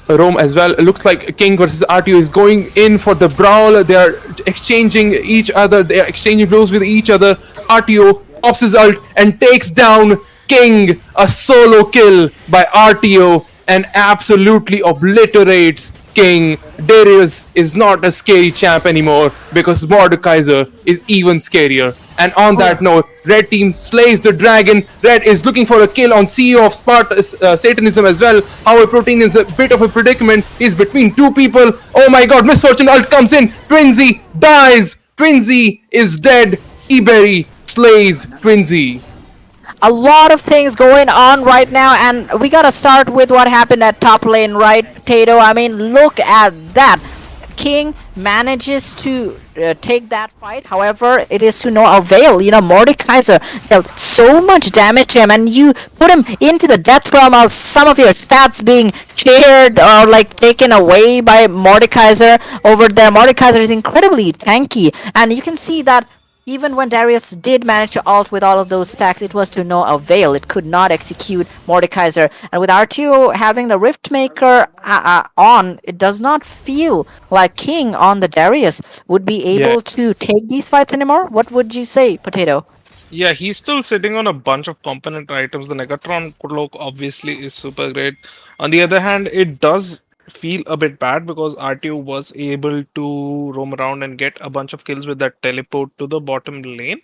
Rome as well. It looks like King versus RTO is going in for the brawl. They are exchanging each other. They are exchanging blows with each other. RTO pops his ult and takes down King. A solo kill by RTO and absolutely obliterates King. Darius is not a scary champ anymore because Mordekaiser is even scarier. And on that note, Red team slays the dragon. Red is looking for a kill on CEO of Satanism as well. However, Protein is a bit of a predicament. He's between two people. Oh my god, Misfortune ult comes in. Twinsy dies. Twinsy is dead. Eberry slays Twinsy. A lot of things going on right now, and we gotta start with what happened at top lane, right, Potato? I mean, look at that. King manages to take that fight. However, it is to no avail. You know, Mordekaiser dealt so much damage to him, and you put him into the death realm of some of your stats being shared or like taken away by Mordekaiser over there. Mordekaiser is incredibly tanky, and you can see that even when Darius did manage to ult with all of those stacks, it was to no avail. It could not execute Mordekaiser. And with R2 having the Riftmaker on, it does not feel like King on the Darius would be able to take these fights anymore. What would you say, Potato? Yeah, he's still sitting on a bunch of component items. The Negatron cloak obviously is super great. On the other hand, it does feel a bit bad because RTO was able to roam around and get a bunch of kills with that teleport to the bottom lane.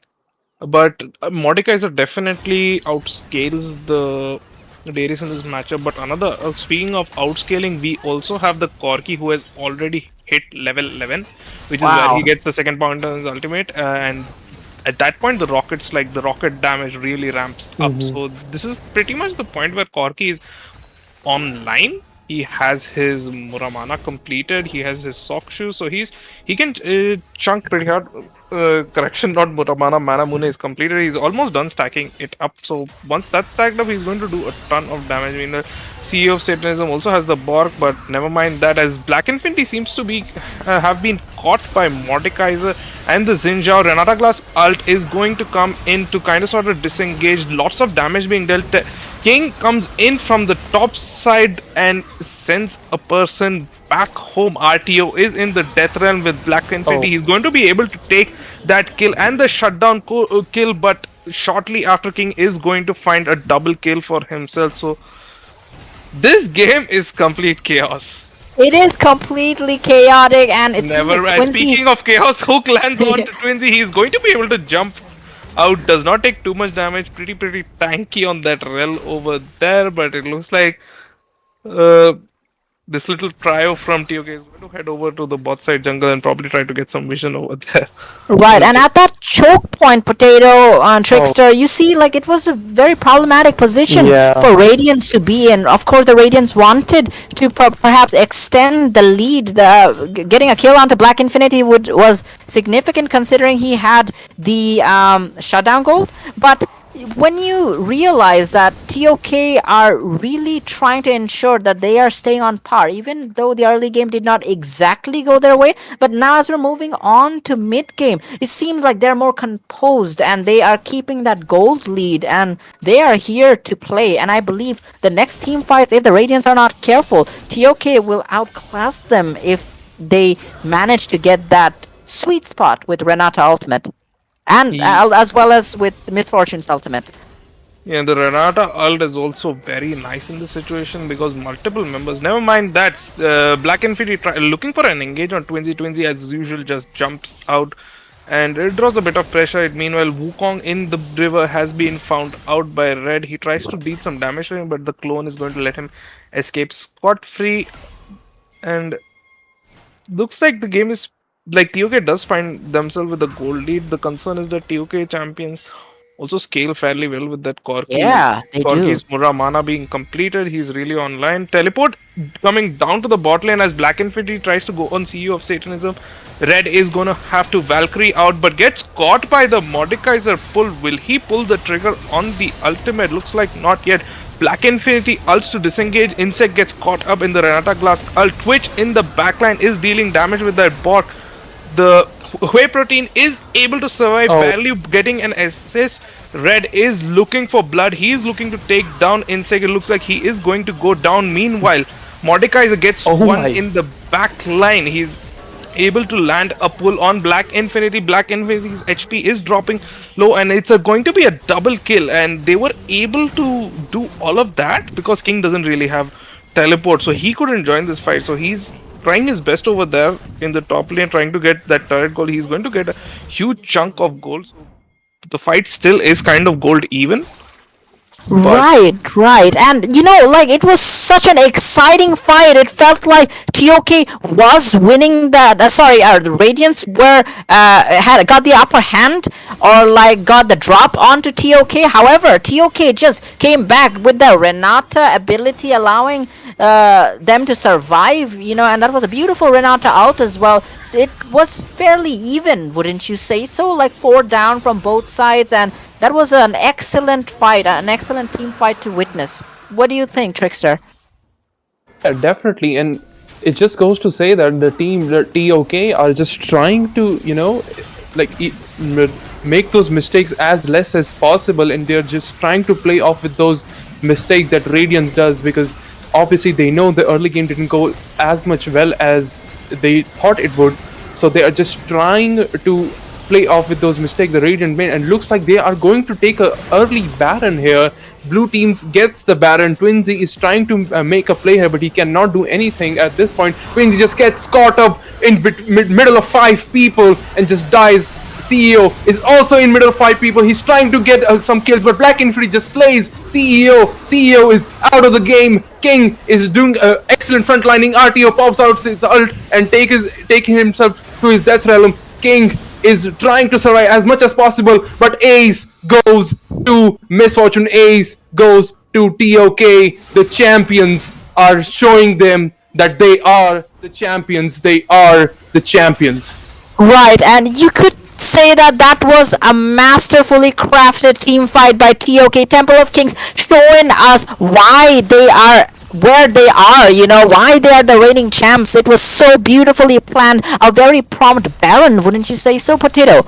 But Mordekaiser definitely outscales the Darius in this matchup. But another, speaking of outscaling, we also have the Corki who has already hit level 11, which is where he gets the second point on his ultimate. And at that point, the rocket damage really ramps up. So this is pretty much the point where Corki is online. He has his Muramana completed. He has his sock shoes, so he can chunk pretty hard. Correction, not Muramana. Mana Mune is completed. He's almost done stacking it up. So once that's stacked up, he's going to do a ton of damage. I mean, the CEO of Satanism also has the Bork, but never mind that. As Black Infinity seems to be have been caught by Mordekaiser and the Xinjiao, Renata Glass ult is going to come in to kind of sort of disengage. Lots of damage being dealt. King comes in from the top side and sends a person back home. RTO is in the death realm with Black Infinity. He's going to be able to take that kill and the shutdown kill, but shortly after, King is going to find a double kill for himself. So this game is complete chaos. It is completely chaotic, and it's Speaking of chaos, Hook lands on to Twinsy. He's going to be able to jump out, does not take too much damage, pretty tanky on that rel over there, but it looks like this little trio from TOK is going to head over to the bot side jungle and probably try to get some vision over there. Right, and at that choke point, Potato on Trickster, you see, like, it was a very problematic position for Radiance to be in. Of course, the Radiance wanted to perhaps extend the lead. Getting a kill onto Black Infinity was significant considering he had the shutdown gold, but when you realize that TOK are really trying to ensure that they are staying on par, even though the early game did not exactly go their way, but now as we're moving on to mid game, it seems like they're more composed and they are keeping that gold lead and they are here to play. And I believe the next team fights, if the Radiants are not careful, TOK will outclass them if they managed to get that sweet spot with Renata Ultimate, and He as well as with Misfortune's Ultimate. Yeah, the Renata ult is also very nice in this situation because multiple members. Never mind that. Black Infinity looking for an engage on Twinsy. Twinsy, as usual, just jumps out and it draws a bit of pressure. Meanwhile, Wukong in the river has been found out by Red. He tries to deal some damage to him, but the clone is going to let him escape scot free. And looks like the game is like TOK does find themselves with a gold lead. The concern is that TOK champions also scale fairly well with that Corki. Yeah, they do. Corki's Muramana being completed. He's really online. Teleport coming down to the bot lane as Black Infinity tries to go on CEO of Satanism. Red is gonna have to Valkyrie out, but gets caught by the Mordekaiser pull. Will he pull the trigger on the ultimate? Looks like not yet. Black Infinity ults to disengage. Insect gets caught up in the Renata Glass ult. Twitch in the backline is dealing damage with that bot. The Whey Protein is able to survive, barely getting an assist. Red is looking for blood. He is looking to take down Insect. It looks like he is going to go down. Meanwhile, Mordekaiser gets one in the back line. He's able to land a pull on Black Infinity. Black Infinity's HP is dropping low, and it's going to be a double kill. And they were able to do all of that because King doesn't really have teleport, so he couldn't join this fight. So he's trying his best over there in the top lane, trying to get that turret goal. He's going to get a huge chunk of gold. So the fight still is kind of gold even. Right. And you know, like, it was such an exciting fight. It felt like TOK was winning that. The Radiance were had got the upper hand, or like got the drop onto TOK. However, TOK just came back with the Renata ability, allowing them to survive. You know, and that was a beautiful Renata ult as well. It was fairly even, wouldn't you say so? Like 4 down from both sides, and that was an excellent fight, an excellent team fight to witness. What do you think, Trickster? Definitely, and it just goes to say that the TOK are just trying to, make those mistakes as less as possible, and they're just trying to play off with those mistakes that Radiance does, because obviously they know the early game didn't go as much well as they thought it would, so they are just trying to play off with those mistakes the Radiant made, and looks like they are going to take a early Baron here. Blue teams gets the Baron. Twinsy is trying to make a play here, but he cannot do anything at this point. Twinsy just gets caught up in middle of 5 people and just dies. CEO is also in middle of 5 people. He's trying to get some kills, but Black Infinity just slays CEO. CEO is out of the game. King is doing excellent frontlining. RTO pops out his ult and taking himself to his death realm. King is trying to survive as much as possible, but Ace goes to Misfortune. Ace goes to TOK. The champions are showing them that they are the champions. They are the champions. Right, and you could say that was a masterfully crafted team fight by TOK Temple of Kings, showing us why they are where they are, why they are the reigning champs. It was so beautifully planned, a very prompt Baron, wouldn't you say so, Potato?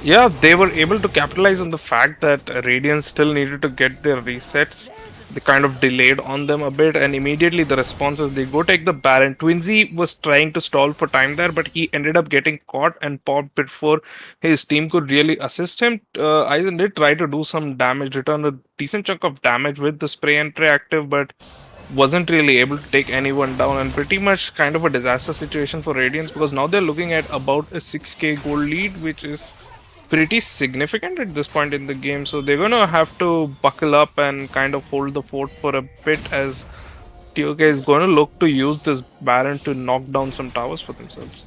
Yeah, they were able to capitalize on the fact that Radiant still needed to get their resets. They kind of delayed on them a bit, and immediately the response is they go take the Baron. Twinsy was trying to stall for time there, but he ended up getting caught and popped before his team could really assist him. Aizen did try to do some damage, return a decent chunk of damage with the spray and pray active, but wasn't really able to take anyone down, and pretty much kind of a disaster situation for Radiance, because now they're looking at about a 6k gold lead, which is pretty significant at this point in the game. So they're gonna have to buckle up and kind of hold the fort for a bit, as TOK is gonna look to use this Baron to knock down some towers for themselves.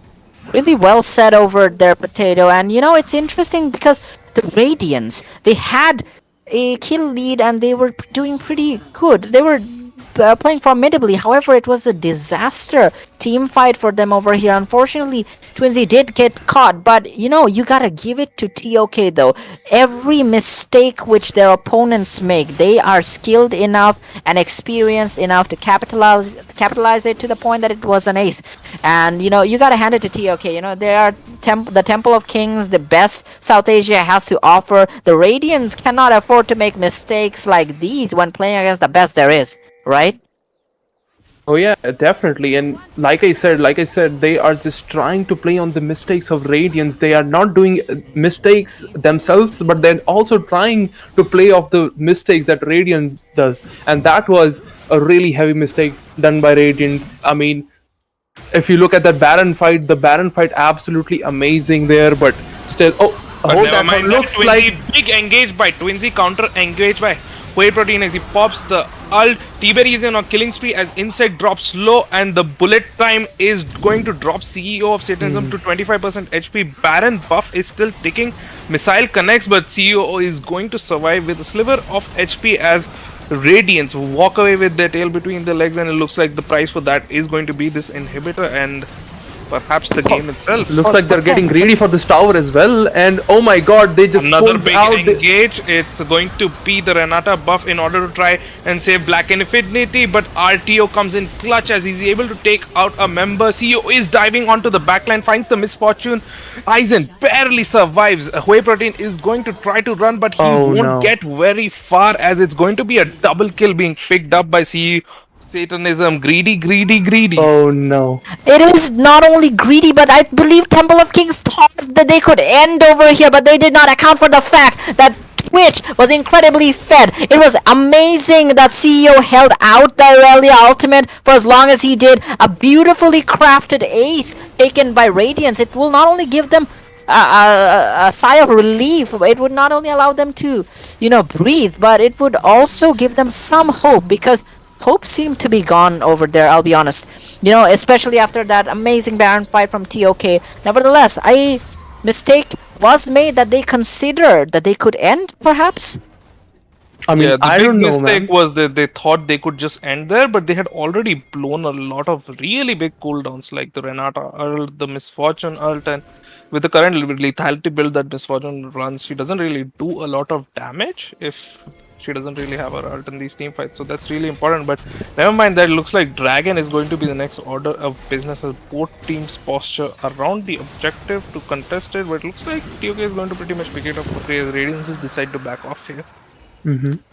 Really well said over there, Potato. And it's interesting because the Radiants, they had a kill lead and they were doing pretty good. They were playing formidably. However, it was a disaster team fight for them over here. Unfortunately, Twinsy did get caught, but you gotta give it to TOK though. Every mistake which their opponents make, they are skilled enough and experienced enough to capitalize it to the point that it was an ace. And you gotta hand it to TOK. They are the Temple of Kings, the best South Asia has to offer. The Radiants cannot afford to make mistakes like these when playing against the best there is, right? Oh yeah, definitely. And like I said, they are just trying to play on the mistakes of Radiance. They are not doing mistakes themselves, but they're also trying to play off the mistakes that Radiant does. And that was a really heavy mistake done by Radiance. I mean, if you look at that the Baron fight absolutely amazing there, but still, oh, But hold never that thought. mind that. Looks Twinsy like big engage by Twinsy, counter engage by Whey Protein as he pops the ult. T-Berry is in on killing spree as Insect drops low, and the bullet time is going to drop CEO of Satanism to 25% HP. Baron buff is still ticking. Missile connects, but CEO is going to survive with a sliver of HP as Radiance walk away with their tail between their legs, and it looks like the price for that is going to be this inhibitor and perhaps the game itself. looks like they're getting greedy for this tower as well. And oh my god, they just Another pulls big out the- engage. It's going to be the Renata buff in order to try and save Black Infinity, but RTO comes in clutch as he's able to take out a member. CEO is diving onto the backline, finds the misfortune. Aizen barely survives. Whey Protein is going to try to run, but he Oh, won't no. get very far as it's going to be a double kill being picked up by CEO. Satanism, greedy, greedy, greedy. Oh no. It is not only greedy, but I believe Temple of Kings thought that they could end over here, but they did not account for the fact that Twitch was incredibly fed. It was amazing that CEO held out the Aurelia ultimate for as long as he did. A beautifully crafted ace taken by Radiance. It will not only give them a sigh of relief. It would not only allow them to, breathe, but it would also give them some hope because hope seemed to be gone over there, I'll be honest. Especially after that amazing Baron fight from TOK. Nevertheless, a mistake was made that they considered that they could end, perhaps? I mean, Yeah, the I big don't know, mistake man. was that they thought they could just end there, but they had already blown a lot of really big cooldowns, like the Renata ult, the Misfortune ult, and with the current lethality build that Misfortune runs, she doesn't really do a lot of damage if she doesn't really have her ult in these team fights. So that's really important. But never mind that. It looks like Dragon is going to be the next order of business as both teams posture around the objective to contest it. But it looks like TOK is going to pretty much pick it up. Radiances decide to back off here.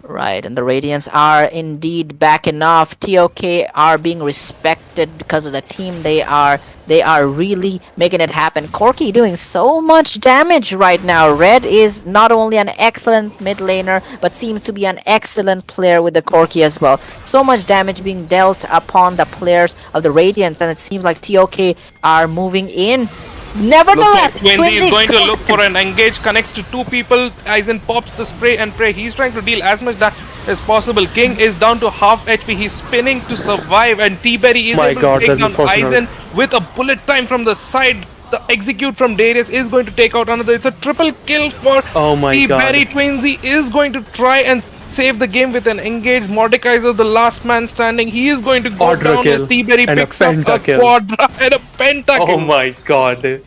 Right, and the Radiants are indeed back enough. TOK are being respected because of the team they are. They are really making it happen. Corki doing so much damage right now. Red is not only an excellent mid laner, but seems to be an excellent player with the Corki as well. So much damage being dealt upon the players of the Radiants, and it seems like TOK are moving in. Nevertheless, Looks like Twinsy is going to goes look for an engage, connects to two people. Aizen pops the spray and pray. He's trying to deal as much that as possible. King is down to half HP. He's spinning to survive, and T-Berry is My able God, to take that's down unfortunate. Aizen with a bullet time from the side. The execute from Darius is going to take out another. It's a triple kill for Oh my T-Berry. God. Twinsy is going to try and save the game with an engage. Mordekaiser, the last man standing. He is going to go Quadra down kill as T-Berry and a picks up a penta kill. quadra and a penta Oh kill. my god. Dude,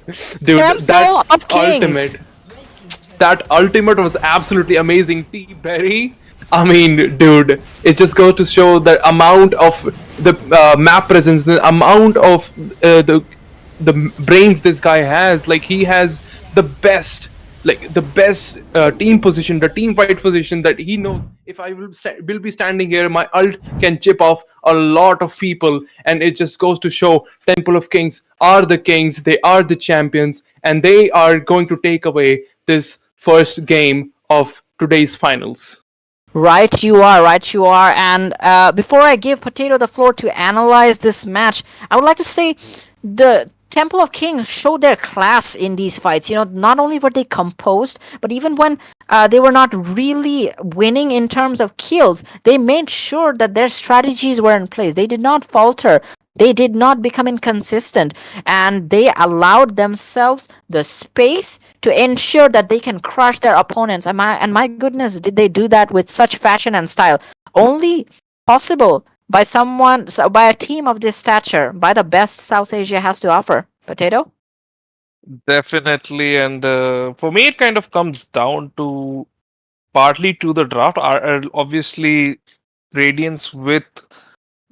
Temple that of Kings. ultimate. That ultimate was absolutely amazing. T-Berry. I mean, dude, it just goes to show the amount of the map presence, the amount of the brains this guy has. Like he has the best, team position, the team fight position that he knows. If I will be standing here, my ult can chip off a lot of people, and it just goes to show Temple of Kings are the kings, they are the champions, and they are going to take away this first game of today's finals. Right, you are. Right, you are. And before I give Potato the floor to analyze this match, I would like to say the Temple of Kings showed their class in these fights. Not only were they composed, but even when they were not really winning in terms of kills, they made sure that their strategies were in place. They did not falter. They did not become inconsistent, and they allowed themselves the space to ensure that they can crush their opponents. And my goodness, did they do that with such fashion and style? Only possible by by a team of this stature, by the best South Asia has to offer. Potato? Definitely, and for me, it kind of comes down to partly to the draft. Obviously, Radiance with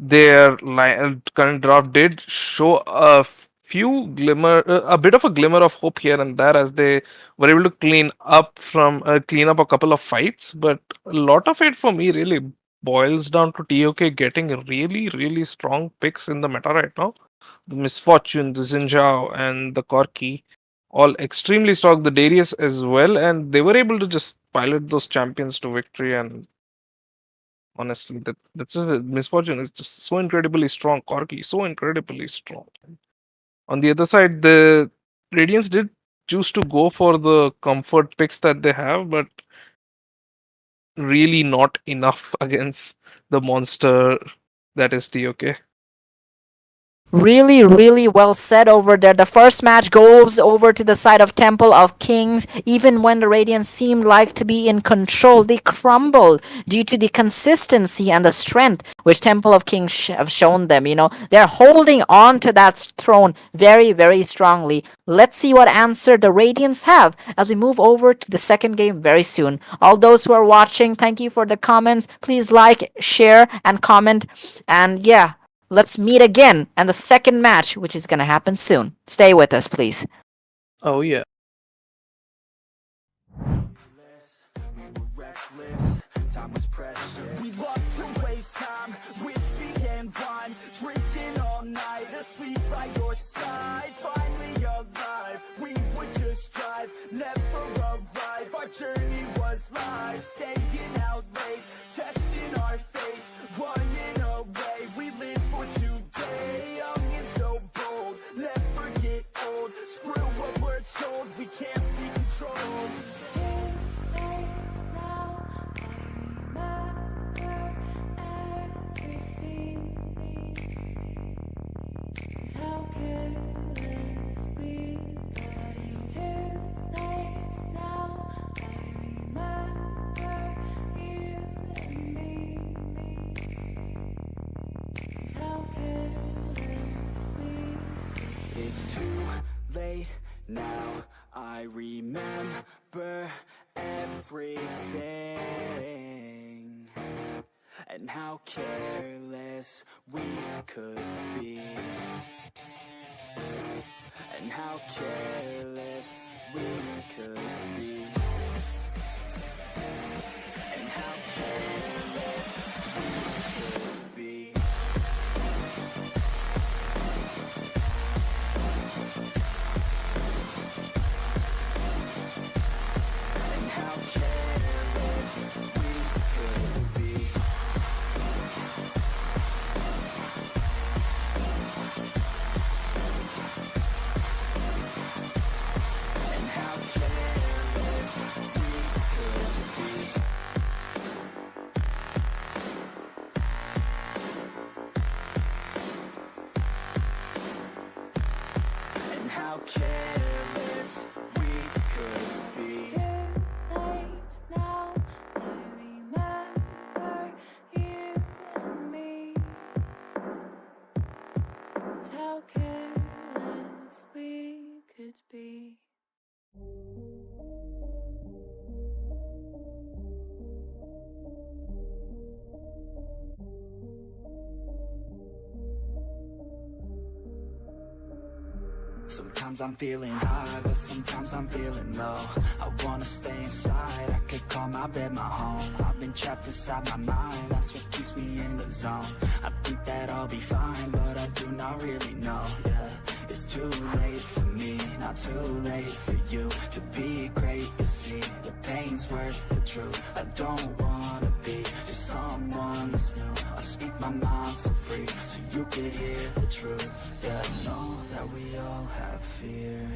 their current draft did show a bit of a glimmer of hope here and there as they were able to clean up a couple of fights. But a lot of it for me really boils down to TOK getting really, really strong picks in the meta right now. The Misfortune, the Zinjao, and the Corki, all extremely strong. The Darius as well, and they were able to just pilot those champions to victory. And honestly, that's a Misfortune is just so incredibly strong. Corki, so incredibly strong. On the other side, the Radiance did choose to go for the comfort picks that they have, but really not enough against the monster that is TOK. Really, really well said over there. The first match goes over to the side of Temple of Kings. Even when the Radiants seemed like to be in control, they crumbled due to the consistency and the strength which Temple of Kings have shown them. You know, they're holding on to that throne very, very strongly. Let's see what answer the Radiants have as we move over to the second game very soon. All those who are watching, thank you for the comments. Please like, share, and comment. And yeah, let's meet again and the second match, which is going to happen soon. Stay with us, please. Oh yeah. We were reckless, time was precious. We loved to waste time, whiskey and wine, drinking all night, asleep by your side. Finally alive, we would just drive, never arrive. Our journey was live, staying out late, testing our fate, running away. We live for today, young and so bold, never get old. Screw what we're told, we can't be controlled. It's too late now, I remember everything and how careless we could be, and how careless we could be, and how careless we could be. And how careless we could be. And how careless we could be. And how careless we could be. Sometimes I'm feeling high, but sometimes I'm feeling low. I wanna stay inside, I could call my bed my home. I've been trapped inside my mind, that's what keeps me in the zone. I think that I'll be fine, but I do not really know, yeah. It's too late for me, not too late for you to be great, you see. The pain's worth the truth, I don't wanna be just someone that's new. I speak my mind so free, so you could hear the truth. Yeah, I know that we all have fear.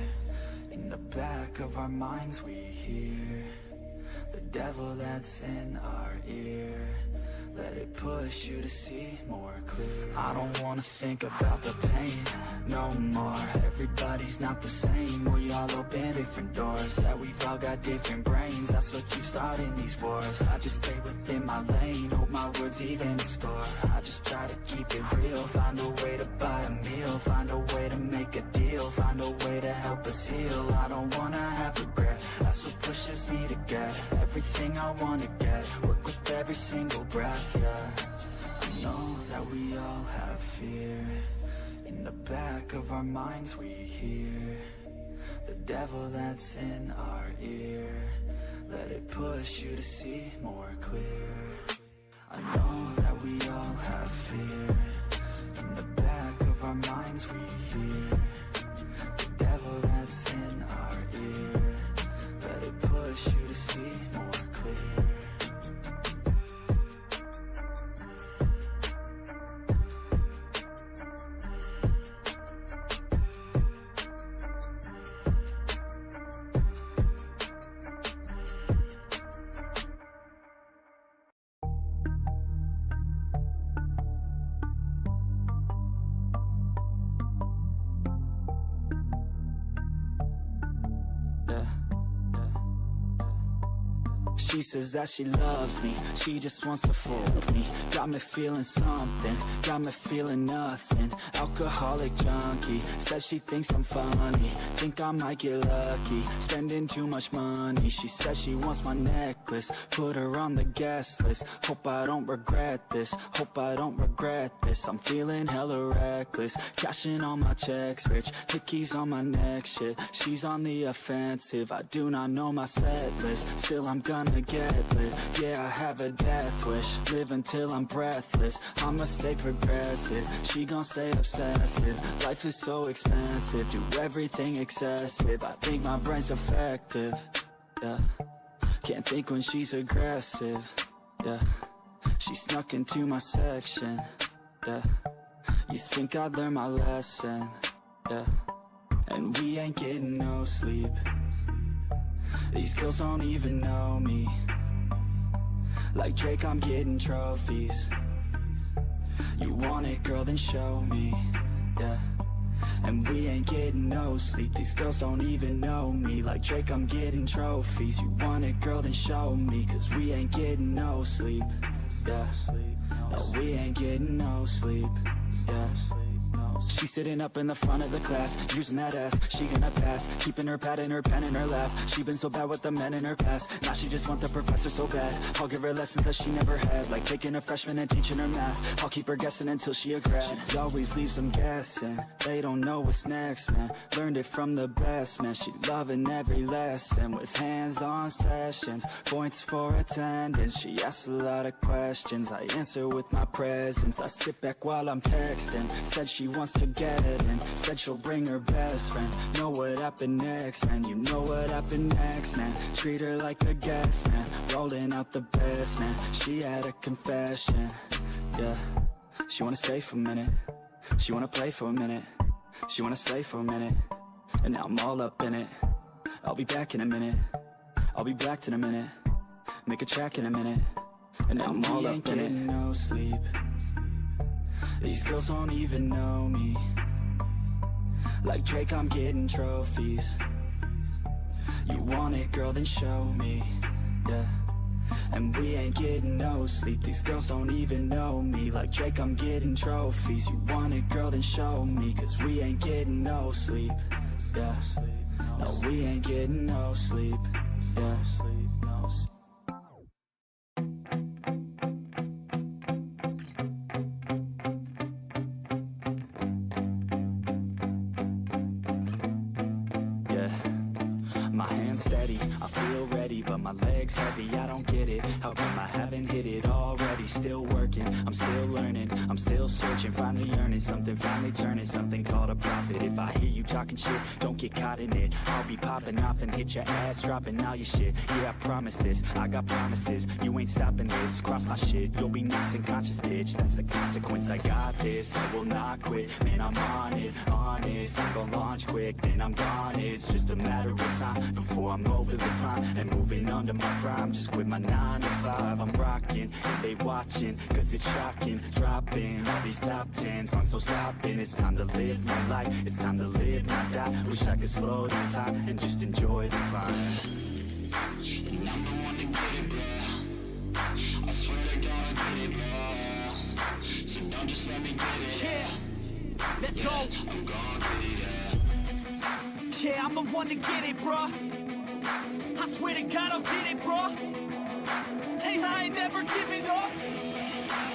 In the back of our minds we hear the devil that's in our ear. Let it push you to see more clear. I don't wanna think about the pain no more. Everybody's not the same, we all open different doors. Yeah, we've all got different brains, that's what keeps starting these wars. I just stay within my lane, hope my words even score. I just try to keep it real, find a way to buy a meal, find a way to make a deal, find a way to help us heal. I don't wanna have regret, that's what pushes me to get everything I wanna get. Work with every single breath, yeah. I know that we all have fear. In the back of our minds we hear the devil that's in our ear. Let it push you to see more clear. I know that we all have fear. In the back of our minds we hear the devil that's in our ear. Let it push you to see more clear. She says that she loves me, she just wants to fuck me. Got me feeling something, got me feeling nothing. Alcoholic junkie, says she thinks I'm funny. Think I might get lucky, spending too much money. She says she wants my necklace, put her on the guest list. Hope I don't regret this, hope I don't regret this. I'm feeling hella reckless, cashing all my checks rich. Hickeys on my neck, shit, she's on the offensive. I do not know my set list, still I'm gonna get lit. Yeah, I have a death wish, live until I'm breathless. I'ma stay progressive, she gon' stay obsessive. Life is so expensive, do everything excessive. I think my brain's defective, yeah. Can't think when she's aggressive, yeah. She snuck into my section, yeah. You think I'd learn my lesson, yeah. And we ain't getting no sleep. These girls don't even know me. Like Drake, I'm getting trophies. You want it, girl, then show me, yeah. And we ain't getting no sleep. These girls don't even know me. Like Drake, I'm getting trophies. You want it, girl, then show me. Cause we ain't getting no sleep, yeah. No, we ain't getting no sleep, yeah. She's sitting up in the front of the class, using that ass, she gonna pass. Keeping her pad and her pen in her lap. She been so bad with the men in her past. Now she just want the professor so bad. I'll give her lessons that she never had, like taking a freshman and teaching her math. I'll keep her guessing until she a grad. She always leaves them guessing, they don't know what's next, man. Learned it from the best, man. She loving every lesson, with hands-on sessions, points for attendance. She asks a lot of questions, I answer with my presence. I sit back while I'm texting, said she wants to get in, said she'll bring her best friend. Know what happened next, man. You know what happened next, man. Treat her like a guest, man. Rolling out the best, man. She had a confession, yeah. She wanna stay for a minute, she wanna play for a minute, she wanna slay for a minute, and now I'm all up in it. I'll be back in a minute, I'll be back in a minute, make a track in a minute, and now I'm all up in it. No sleep, these girls don't even know me. Like Drake, I'm getting trophies. You want it, girl, then show me, yeah. And we ain't getting no sleep. These girls don't even know me. Like Drake, I'm getting trophies. You want it, girl, then show me. Cause we ain't getting no sleep, yeah. No, we ain't getting no sleep, yeah. My hands steady, I feel ready, but my legs heavy, I don't get it. How come I haven't hit it already? Still working, I'm still learning, I'm still searching, finally earning something, finally turning something called a profit. If I hear you talking shit, don't get caught in it. I'll be popping off and hit your ass, dropping all your shit. Yeah, I promise this, I got promises, you ain't stopping this. Cross my shit, you'll be knocked unconscious, bitch. That's the consequence, I got this, I will not quit. Man, I'm on it, honest, I'm gonna launch quick, then I'm gone. It's just a matter of time before I'm over the climb and moving under my prime. Just quit my 9 to 5, I'm rocking, and they watching, cause it's shocking. Dropping all these top 10 songs, so stopping. It's time to live my life, it's time to live, not die. Wish I could slow down time and just enjoy the climb. And I'm the one to get it, bro. I swear to God I get it, bro. So don't just let me get it. Yeah, let's go. I'm gonna get it, yeah. Yeah, I'm the one to get it, bruh. I swear to God I'll get it, bruh. Hey, I ain't never giving up.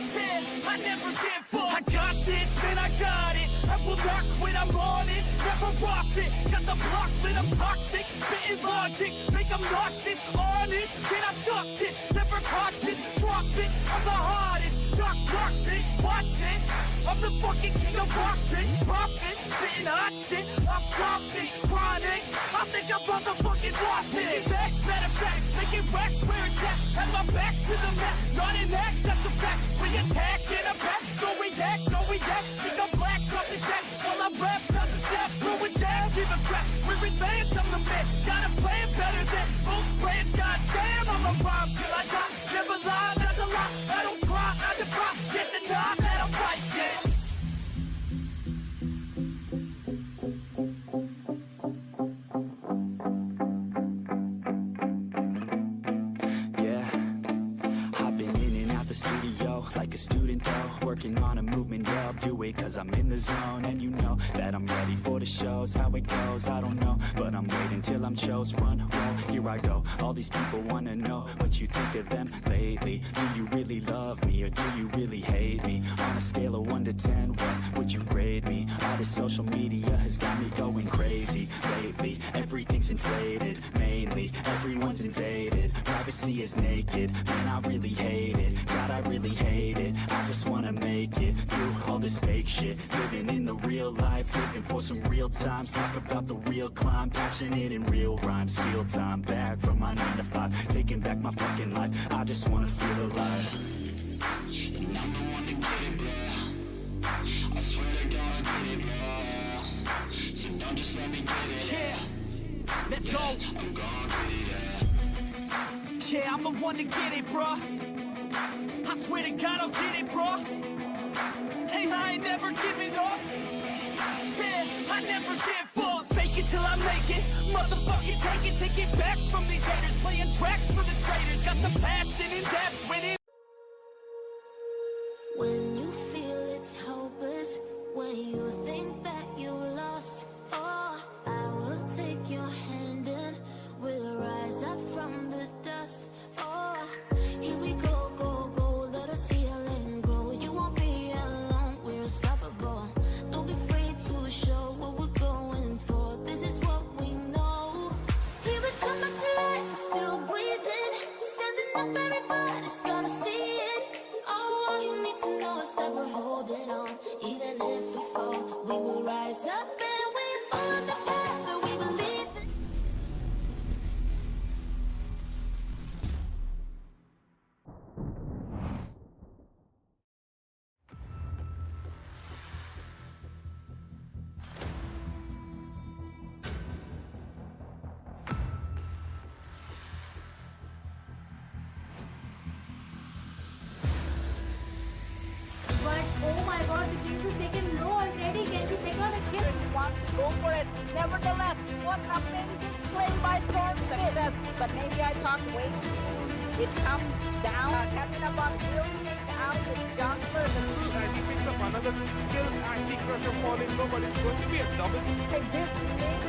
Said I never give up. I got this, man, I got it. I will not quit, I'm on it. never rock it. Got the block lit, I'm toxic, spitting logic, make them nauseous, honest. Can I stop this? Never cautious, drop it. I'm the hardest. Dark, bitch, watch it. I'm the fucking king of rock, bitch. Poppin', spitting hot shit. I'm dropping, chronic. I think I'm motherfucking lost it. Back, matter of fact, making racks where it's at. Have my back to the mat, not an act, that's a fact. We attack in a back, no react, no react. Think I'm black, off the jack. While I rap, not the step, ruin jab, give a crap. We're advanced, I'm the man. Got a plan better than both brands. Goddamn, I'm a rhyme till I die. Never lie, that's a lie. I don't try, I defy. Get the time that I'm right, yeah. The studio like a student though, working on a movement, yeah, I'll do it cause I'm in the zone. And you know that I'm ready for the shows. How it goes, I don't know, but I'm waiting till I'm chose. Run, roll, here I go. All these people wanna know what you think of them lately. Do you really love me or do you really hate me? On a scale of 1 to 10, what would you grade me? All this social media has got me going crazy lately. Everything's inflated, mainly everyone's invaded. Privacy is naked, man, I really hate it. God, I really hate it. I just wanna make it through all this fake shit. Living in the real life, looking for some real times. Talk about the real climb, passionate in real rhymes. Steal time back from my 9 to 5, taking back my fucking life. I just wanna feel alive. And I'm the one to get it, bro. I swear to God I did it, bro. So don't just let me get it. Yeah, let's go. I'm gonna get it, Yeah, I'm the one to get it, bruh. I swear to God I'll get it, bruh. Hey, I ain't never giving up. Yeah, I never give up. Fake it till I make it. Motherfucking take it back from these haters. Playing tracks for the traitors. Got the passion and depths with it. When you feel it's hopeless, when you think that you lost, oh, I will take your hand and we'll rise up from the dust. Oh, here we go, go, go, let us heal and grow. You won't be alone, we're unstoppable. Don't be afraid to show what we're going for. This is what we know. Here we come back to life, we're still breathing. Standing up, everybody's gonna see it. Oh, all you need to know is that we're holding on. Even if we fall, we will rise up and we follow the path that we believe in. But oh my god, the Jinx is taken low already. Can we pick on a kill? Wants to go for it. Nevertheless, what amazing play by Storm Success. But maybe I talked way too soon. It comes down. Katrina Bot will take out the jungler. And he picks up another kill. Anti-Crusher falling low, but it's going to be a double. Like this game.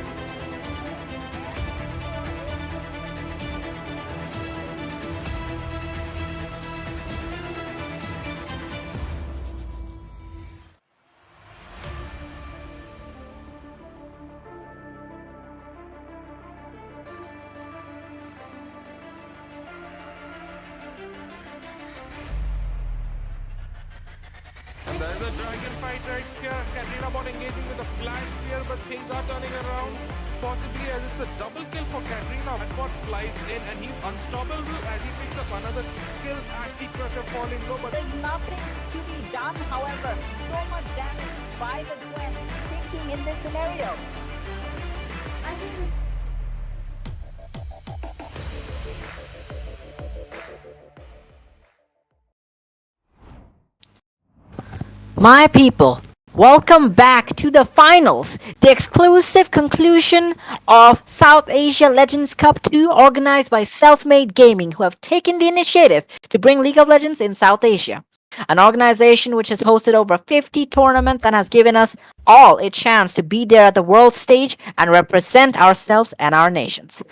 There's a dragon fight right here. Katrina Bot engaging with a flash here, but things are turning around. Possibly as it's a double kill for Katrina. Bot flies in and he's unstoppable as he picks up another kill. Anti-Crusher falling low, but There's nothing to be done, however. So much damage by the Gwen thinking in this scenario. I think My people, welcome back to the finals, the exclusive conclusion of South Asia Legends Cup 2 organized by Selfmade Gaming, who have taken the initiative to bring League of Legends in South Asia. An organization which has hosted over 50 tournaments and has given us all a chance to be there at the world stage and represent ourselves and our nations.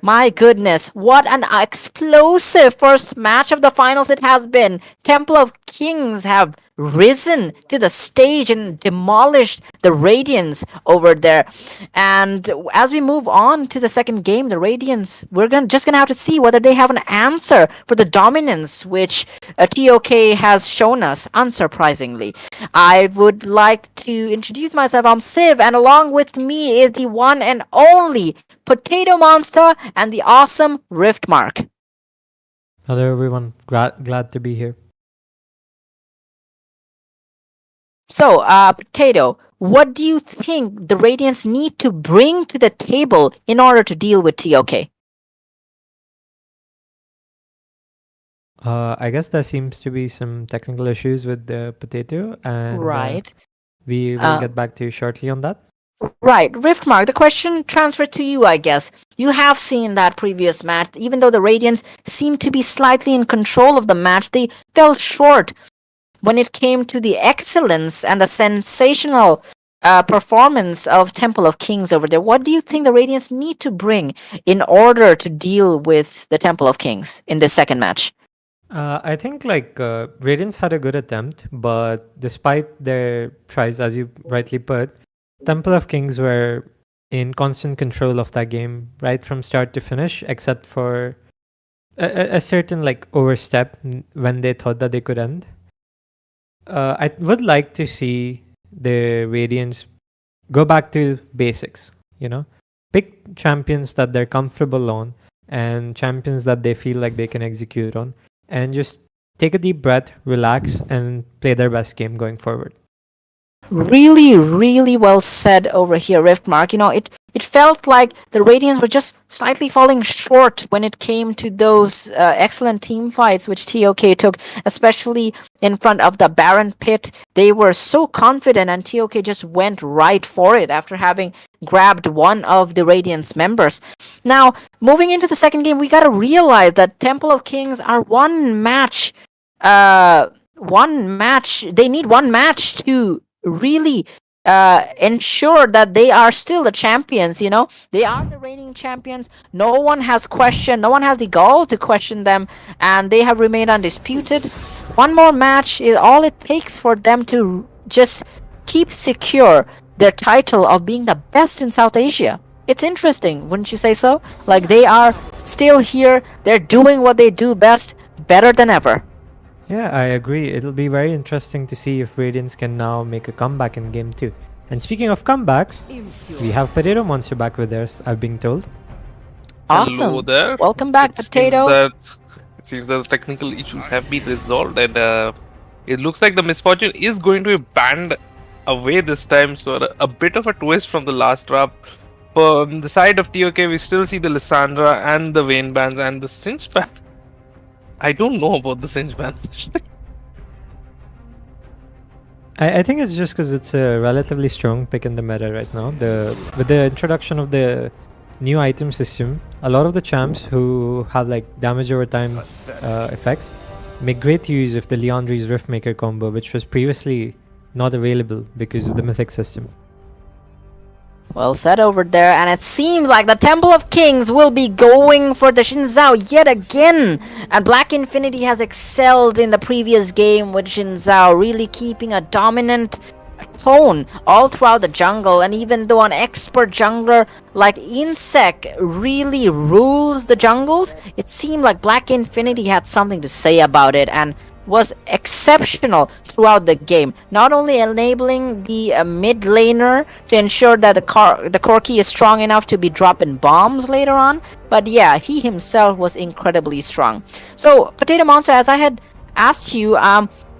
My goodness, what an explosive first match of the finals it has been. Temple of Kings have risen to the stage and demolished the Radiance over there. And as we move on to the second game, the Radiance, we're just gonna have to see whether they have an answer for the dominance which TOK has shown us, unsurprisingly. I would like to introduce myself. I'm Siv, and along with me is the one and only Potato Monster and the awesome Riftmark. Hello, everyone. Glad to be here. So, Potato, what do you think the Radiants need to bring to the table in order to deal with TOK? I guess there seems to be some technical issues with the Potato, and Right. we will get back to you shortly on that. Right, Riftmark, the question transferred to you, I guess. You have seen that previous match. Even though the Radiants seemed to be slightly in control of the match, they fell short when it came to the excellence and the sensational performance of Temple of Kings over there. What do you think the Radiants need to bring in order to deal with the Temple of Kings in this second match? I think Radiance had a good attempt, but despite their tries, as you rightly put, Temple of Kings were in constant control of that game right from start to finish, except for a certain overstep when they thought that they could end. I would like to see the Radiants go back to basics, pick champions that they're comfortable on and champions that they feel like they can execute on, and just take a deep breath, relax, and play their best game going forward. Really, really well said over here, Riftmark. It felt like the Radiants were just slightly falling short when it came to those excellent team fights which TOK took, especially in front of the Baron pit. They were so confident, and TOK just went right for it after having grabbed one of the Radiant's members. Now, moving into the second game, we gotta realize that Temple of Kings are one match. They need one match to really ensure that they are still the champions. They are the reigning champions. No one has the gall to question them, and they have remained undisputed. One more match is all it takes for them to just keep secure their title of being the best in South Asia. It's interesting, wouldn't you say so? Like, they are still here, they're doing what they do best, better than ever. Yeah, I agree. It'll be very interesting to see if Radiance can now make a comeback in Game 2. And speaking of comebacks, we have Potato Monster back with us, I've been told. Awesome. Hello there. Welcome back, Potato. It seems that the technical issues have been resolved, and it looks like the misfortune is going to be banned away this time. So a bit of a twist from the last drop. From the side of TOK, we still see the Lissandra and the Vayne bans and the Cinch ban. I don't know about the Cinch ban. I think it's just because it's a relatively strong pick in the meta right now. With the introduction of the new item system, a lot of the champs who have damage over time effects make great use of the Leandri's Riftmaker combo, which was previously not available because of the Mythic system. Well said over there, and it seems like the Temple of Kings will be going for the Shinzao yet again. And Black Infinity has excelled in the previous game with Shinzao, really keeping a dominant tone all throughout the jungle. And even though an expert jungler like Insec really rules the jungles, it seemed like Black Infinity had something to say about it and was exceptional throughout the game, not only enabling the mid laner to ensure that the Corki is strong enough to be dropping bombs later on, but yeah, he himself was incredibly strong. So, Potato Monster, as I had asked you,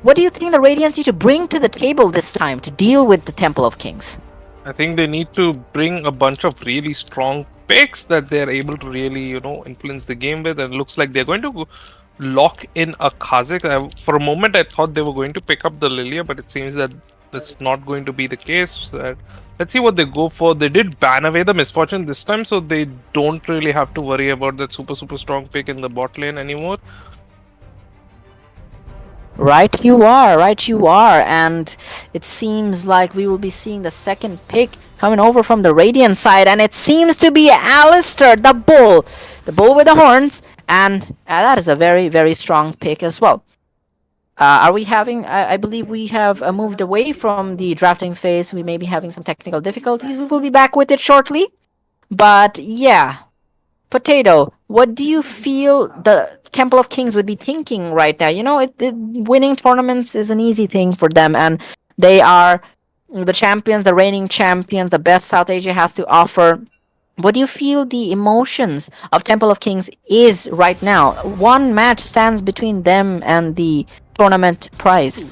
what do you think the Radiants need to bring to the table this time to deal with the Temple of Kings? I think they need to bring a bunch of really strong picks that they're able to really, influence the game with, and it looks like they're going to lock in a Kha'Zix. For a moment I thought they were going to pick up the Lilia, but it seems that that's not going to be the case. Let's see what they go for. They did ban away the Misfortune this time, so they don't really have to worry about that super strong pick in the bot lane anymore. Right you are, and it seems like we will be seeing the second pick coming over from the Radiant side, and it seems to be Alistair, the bull with the horns, and that is a very, very strong pick as well. Are we having? I believe we have moved away from the drafting phase. We may be having some technical difficulties. We will be back with it shortly. But yeah, Potato, what do you feel the Temple of Kings would be thinking right now? Winning tournaments is an easy thing for them, and they are the champions, the reigning champions, the best South Asia has to offer. What do you feel the emotions of Temple of Kings is right now? One match stands between them and the tournament prize.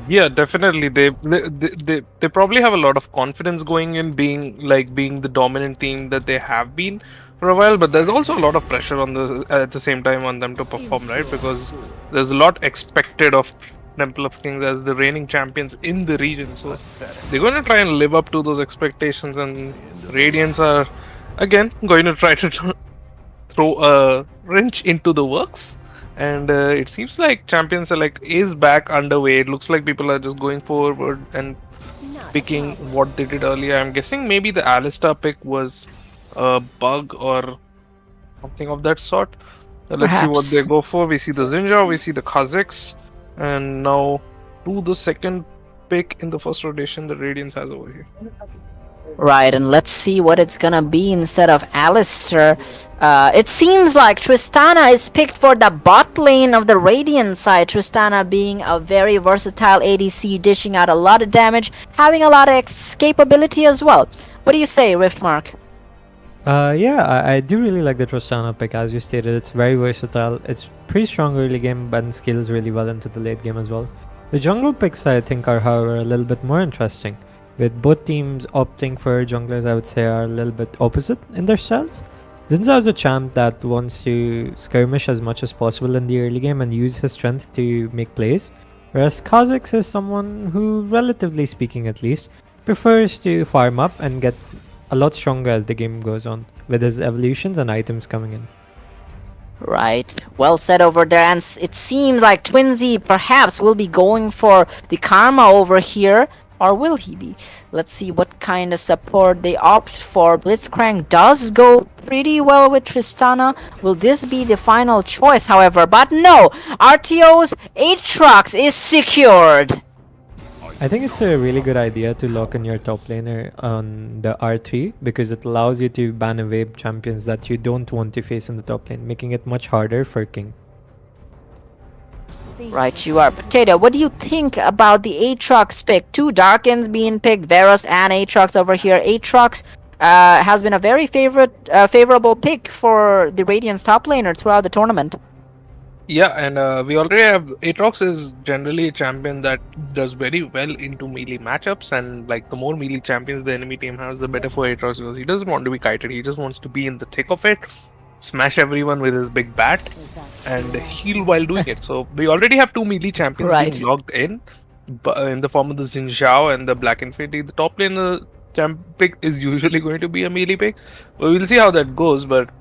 Yeah, definitely. They probably have a lot of confidence going in being the dominant team that they have been for a while, but there's also a lot of pressure on at the same time on them to perform, right? Because there's a lot expected of Temple of Kings as the reigning champions in the region. So they're going to try and live up to those expectations, and Radiants are again going to try to throw a wrench into the works. And it seems like Champions Select is back underway. It looks like people are just going forward and picking what they did earlier. I'm guessing maybe the Alistar pick was a bug or something of that sort. Let's see what they go for. We see the Zinja, we see the Kazakhs, and now to the second pick in the first rotation that Radiance has over here. Right, and let's see what it's gonna be instead of Alistair. It seems like Tristana is picked for the bot lane of the Radiant side. Tristana being a very versatile ADC, dishing out a lot of damage, having a lot of escapability as well. What do you say, Riftmark? Yeah, I do really like the Tristana pick, as you stated. It's very versatile. It's pretty strong early game, but scales really well into the late game as well. The jungle picks, I think, are, however, a little bit more interesting, with both teams opting for junglers. I would say are a little bit opposite in their styles. Zinza is a champ that wants to skirmish as much as possible in the early game and use his strength to make plays, whereas Kazakhs is someone who, relatively speaking at least, prefers to farm up and get a lot stronger as the game goes on, with his evolutions and items coming in. Right, well said over there, and it seems like Twinsy perhaps will be going for the Karma over here. Or will he be? Let's see what kind of support they opt for. Blitzcrank does go pretty well with Tristana. Will this be the final choice, however? But no! RTO's Aatrox is secured! I think it's a really good idea to lock in your top laner on the R3, because it allows you to ban away champions that you don't want to face in the top lane, making it much harder for King. Right, you are. Potato, what do you think about the Aatrox pick? Two Darkins being picked, Varus and Aatrox over here. Aatrox has been a very favorable pick for the Radiant's top laner throughout the tournament. Yeah, and we already have Aatrox is generally a champion that does very well into melee matchups, and like the more melee champions the enemy team has, the better for Aatrox, because he doesn't want to be kited. He just wants to be in the thick of it, smash everyone with his big bat, and heal while doing it. So we already have two melee champions being logged in the form of the Xin Zhao and the Black Infinity. The top lane pick is usually going to be a melee pick. Well, we'll see how that goes, but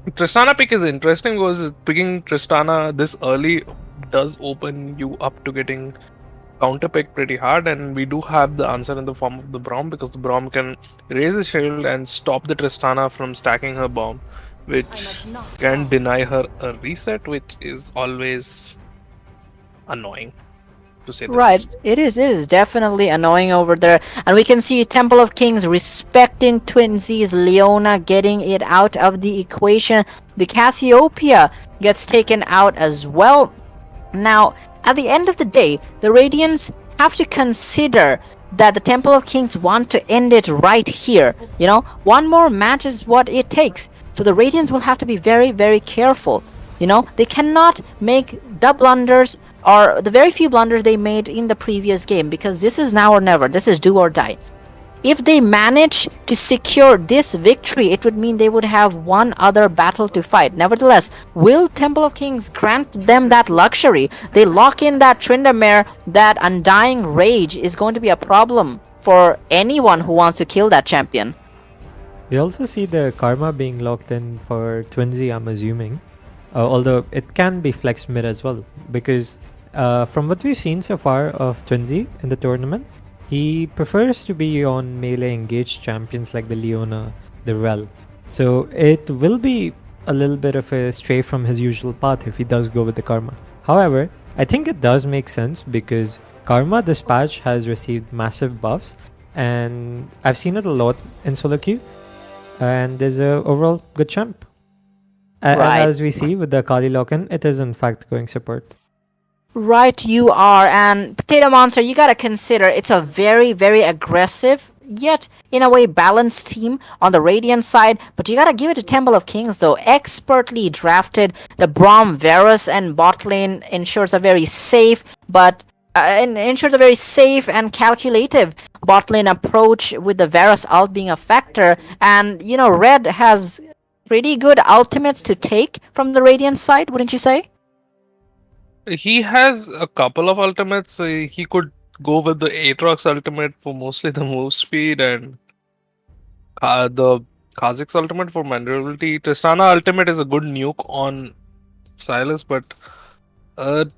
Tristana pick is interesting because picking Tristana this early does open you up to getting counter pick pretty hard, and we do have the answer in the form of the Braum, because the Braum can raise his shield and stop the Tristana from stacking her bomb, which can deny her a reset, which is always annoying, to say the least. It is definitely annoying over there, and we can see Temple of Kings respecting Twinsies. Leona getting it out of the equation. The Cassiopeia gets taken out as well. Now, at the end of the day, the Radiants have to consider that the Temple of Kings want to end it right here. One more match is what it takes. So the Radiants will have to be very, very careful. They cannot make the blunders, or the very few blunders they made in the previous game, because this is now or never. This is do or die. If they manage to secure this victory, it would mean they would have one other battle to fight. Nevertheless, will Temple of Kings grant them that luxury? They lock in that Tryndamere, that Undying Rage is going to be a problem for anyone who wants to kill that champion. We also see the Karma being locked in for Twinsy, I'm assuming. Although it can be flexed mid as well, because from what we've seen so far of Twinsy in the tournament, he prefers to be on melee engaged champions like the Leona, the Rel. So it will be a little bit of a stray from his usual path if he does go with the Karma. However, I think it does make sense because Karma Dispatch has received massive buffs, and I've seen it a lot in solo queue, and there's a overall good champ. And Right. as we see with the Kali Loken, it is in fact going support. Right, you are. And Potato Monster, you gotta consider it's a very, very aggressive, yet in a way balanced team on the Radiant side. But you gotta give it to Temple of Kings, though. Expertly drafted. The Braum, Varus, and bot lane ensures a very safe, but ensures a very safe and calculative bot lane approach, with the Varus ult being a factor. And Red has pretty good ultimates to take from the Radiant side, wouldn't you say? He has a couple of ultimates. He could go with the Aatrox ultimate for mostly the move speed, and the Kha'Zix ultimate for maneuverability. Tristana ultimate is a good nuke on Silas, but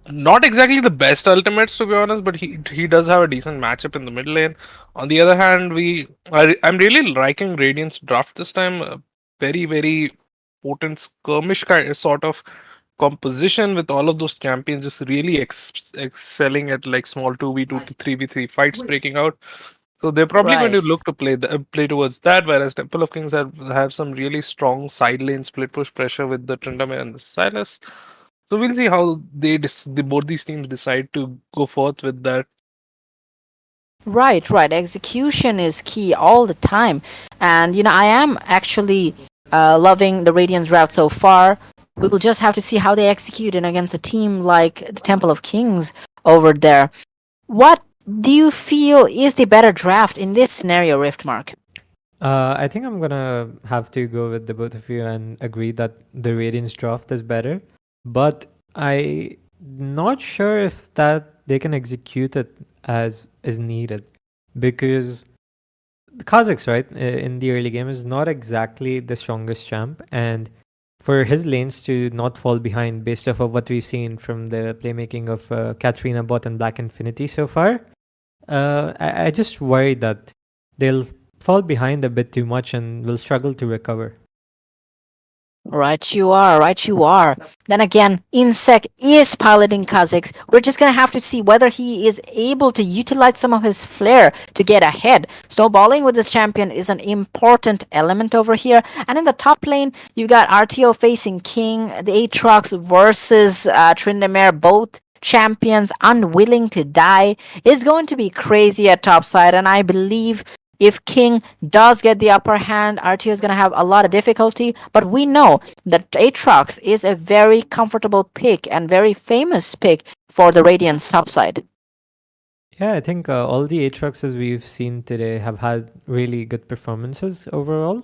not exactly the best ultimates, to be honest. But he does have a decent matchup in the mid lane. On the other hand, I'm really liking Radiant's draft this time. Very, very potent skirmish kind sort of composition, with all of those champions just really excelling at like small 2v2 to 3v3 fights breaking out. So they're probably going to Right. look to play towards that, whereas Temple of Kings have some really strong side lane split push pressure with the Tryndamere and the Silas. So we'll see how both these teams decide to go forth with that. Right. Execution is key all the time. And, I am actually loving the Radiant's route so far. We will just have to see how they execute it against a team like the Temple of Kings over there. What do you feel is the better draft in this scenario, Riftmark? I think I'm gonna have to go with the both of you and agree that the Radiance draft is better, but I not sure if that they can execute it as is needed, because the Kazakhs, right, in the early game is not exactly the strongest champ, and for his lanes to not fall behind based off of what we've seen from the playmaking of Katrina bot and Black Infinity so far, I just worry that they'll fall behind a bit too much and will struggle to recover. Right, you are. Then again, Insec is piloting Kazakhs. We're just gonna have to see whether he is able to utilize some of his flair to get ahead. Snowballing with this champion is an important element over here. And in the top lane, you've got RTO facing King, the Aatrox versus Tryndamere, both champions unwilling to die. Is going to be crazy at topside, and I believe if King does get the upper hand, RTO is going to have a lot of difficulty. But we know that Aatrox is a very comfortable pick and very famous pick for the Radiant topside. Yeah, I think all the Aatroxes we've seen today have had really good performances overall.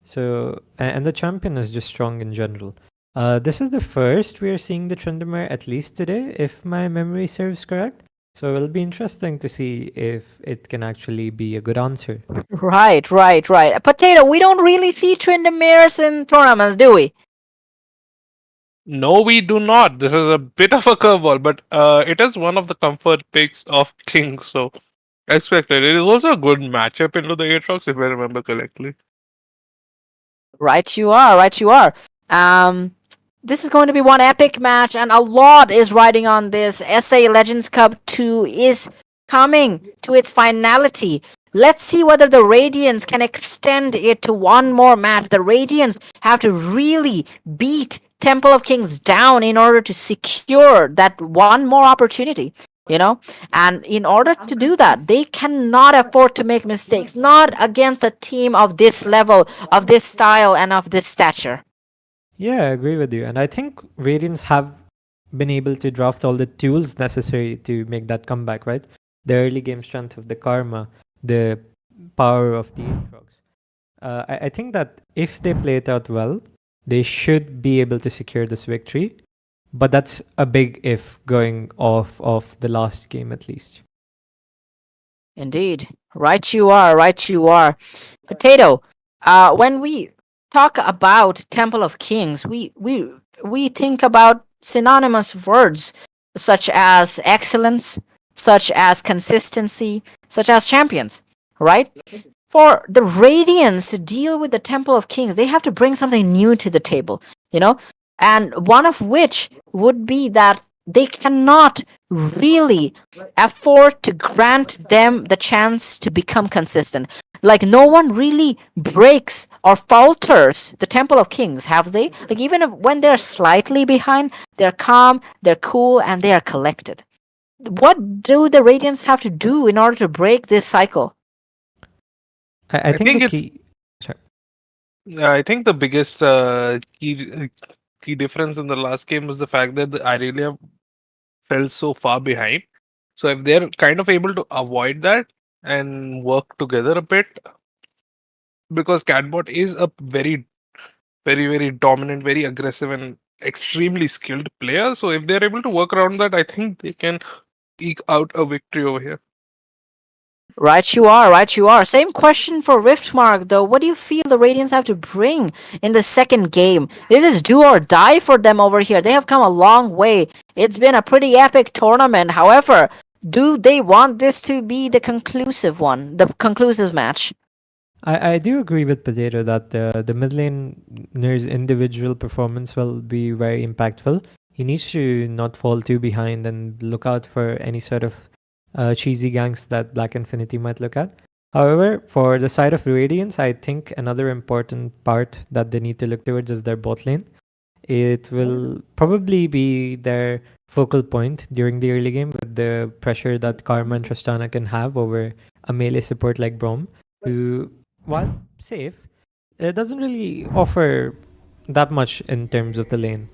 So, and the champion is just strong in general. This is the first we are seeing the Tryndamere, at least today, if my memory serves correct. So it'll be interesting to see if it can actually be a good answer. Right. Potato, we don't really see Tryndameres in tournaments, do we? No, we do not. This is a bit of a curveball, but it is one of the comfort picks of King, so expected. It is also a good matchup into the Aatrox, if I remember correctly. Right, you are. This is going to be one epic match, and a lot is riding on this. SA Legends Cup 2 is coming to its finality. Let's see whether the Radiants can extend it to one more match. The Radiants have to really beat Temple of Kings down in order to secure that one more opportunity. And in order to do that, they cannot afford to make mistakes, not against a team of this level, of this style, and of this stature. Yeah, I agree with you. And I think Radiants have been able to draft all the tools necessary to make that comeback, right? The early game strength of the Karma, the power of the Aatrox. I think that if they play it out well, they should be able to secure this victory. But that's a big if, going off of the last game at least. Indeed. Right you are. Potato, when we talk about Temple of Kings, we think about synonymous words such as excellence, such as consistency, such as champions, right? For the Radiants to deal with the Temple of Kings, they have to bring something new to the table, and one of which would be that they cannot really afford to grant them the chance to become consistent. Like no one really breaks or falters the Temple of Kings, have they? Like even when they're slightly behind, they're calm, they're cool, and they are collected. What do the Radiants have to do in order to break this cycle? I think think the it's- key. Sorry. I think the biggest key difference in the last game was the fact that the Irelia fell so far behind. So if they're kind of able to avoid that and work together a bit, because Catbot is a very dominant, very aggressive, and extremely skilled player. So if they're able to work around that, I think they can eke out a victory over here. Right you are, right you are. Same question for Riftmark though. What do you feel the Radiants have to bring in the second game? It is do or die for them over here. They have come a long way. It's been a pretty epic tournament. However, do they want this to be the conclusive one, the conclusive match? I do agree with Potato that the mid laner's individual performance will be very impactful. He needs to not fall too behind and look out for any sort of cheesy ganks that Black Infinity might look at. However, for the side of Radiance, I think another important part that they need to look towards is their bot lane. It will probably be their focal point during the early game with the pressure that Karma and Tristana can have over a melee support like Braum, who, while safe, it doesn't really offer that much in terms of the lane.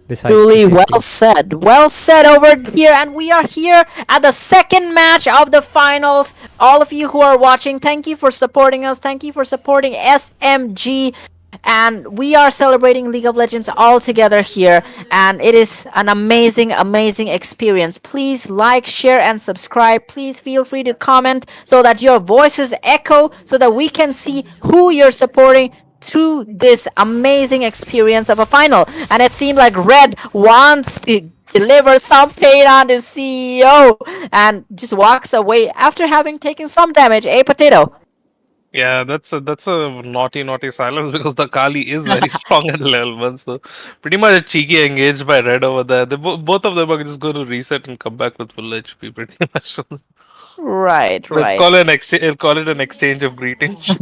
Besides the Truly well safety. said. Well said over here. And we are here at the second match of the finals. All of you who are watching, thank you for supporting us. Thank you for supporting SMG. And we are celebrating League of Legends all together here. And it is an amazing, amazing experience. Please like, share, and subscribe. Please feel free to comment so that your voices echo so that we can see who you're supporting through this amazing experience of a final. And it seemed like Red wants to deliver some pain on the CEO and just walks away after having taken some damage. A Potato. Yeah, that's a naughty silence because the Kali is very strong at level 1. So pretty much a cheeky engage by Red over there. They both of them are just going to reset and come back with full HP pretty much. Right, Let's right. call it an exchange. Call it an exchange of greetings.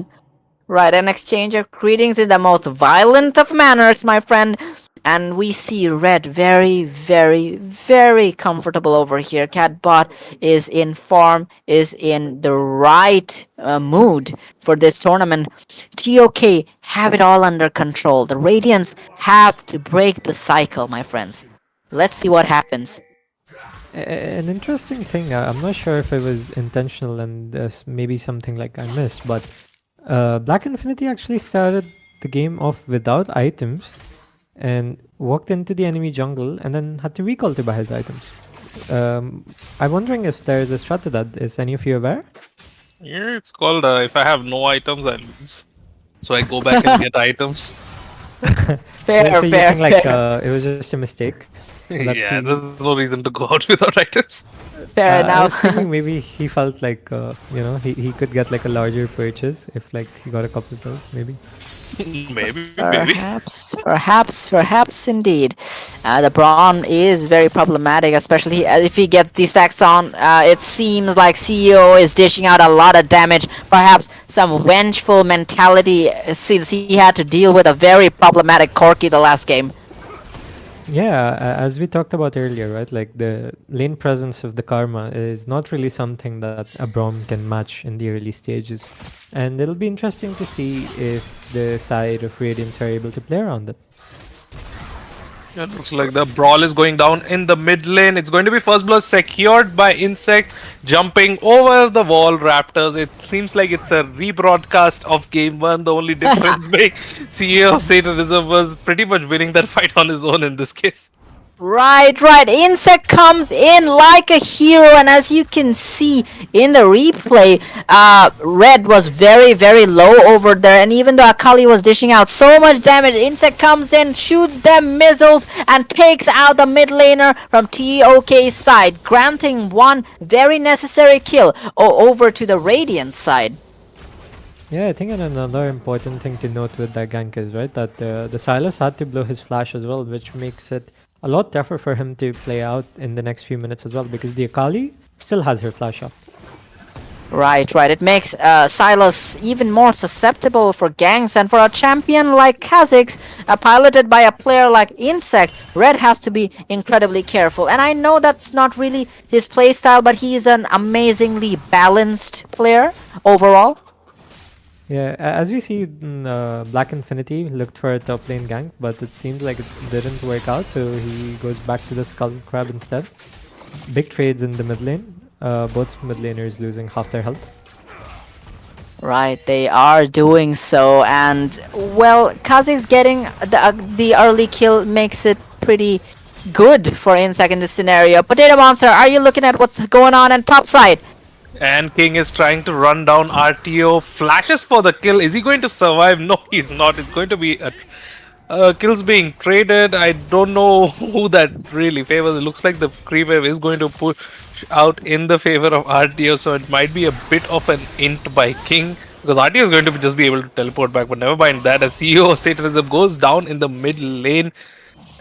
Right, an exchange of greetings in the most violent of manners, my friend. And we see Red very, very, very comfortable over here. Catbot is in form, is in the right mood for this tournament. TOK have it all under control. The Radiants have to break the cycle, my friends. Let's see what happens. An interesting thing, I'm not sure if it was intentional and maybe something like I missed, but Black Infinity actually started the game off without items and walked into the enemy jungle and then had to recall to buy his items. I'm wondering if there's a strat to that. Is any of you aware? Yeah, it's called if I have no items, I lose. So I go back and get items. Fair, So you fair, think like fair. it was just a mistake? That Yeah, he- there's no reason to go out without items. Fair I was enough. thinking maybe he felt like he could get like a larger purchase if like he got a couple of those maybe. maybe. Perhaps indeed. The Brawn is very problematic, especially if he gets the stacks on. It seems like CEO is dishing out a lot of damage. Perhaps some vengeful mentality since he had to deal with a very problematic Corki the last game. Yeah, as we talked about earlier, right? Like the lane presence of the Karma is not really something that a Braum can match in the early stages. And it'll be interesting to see if the side of Radiance are able to play around it. Yeah, it looks like the brawl is going down in the mid lane. It's going to be first blood secured by Insect jumping over the wall Raptors. It seems like it's a rebroadcast of game 1. The only difference being CEO of Satanism was pretty much winning that fight on his own in this case. Right. Insect comes in like a hero, and as you can see in the replay, Red was very, very low over there, and even though Akali was dishing out so much damage, Insect comes in, shoots them missiles, and takes out the mid laner from TOK's side, granting one very necessary kill over to the Radiant side. Yeah, I think another important thing to note with that gank is, right, that the Silas had to blow his flash as well, which makes it a lot tougher for him to play out in the next few minutes as well, because the Akali still has her flash up. Right. It makes Silas even more susceptible for ganks, and for a champion like Kha'Zix, piloted by a player like Insect, Red has to be incredibly careful. And I know that's not really his playstyle, but he is an amazingly balanced player overall. Yeah, as we see, Black Infinity looked for a top lane gank, but it seems like it didn't work out, so he goes back to the Skull Crab instead. Big trades in the mid lane. Both mid laners losing half their health. Right, they are doing so, and well, Kha'Zix getting the early kill makes it pretty good for Insect in this scenario. Potato Monster, are you looking at what's going on top side? And King is trying to run down RTO. Flashes for the kill. Is he going to survive? No, he's not. It's going to be kills being traded. I don't know who that really favors. It looks like the creep wave is going to push out in the favor of RTO, so it might be a bit of an int by King, because RTO is going to just be able to teleport back. But never mind that, as CEO of Satanism goes down in the mid lane,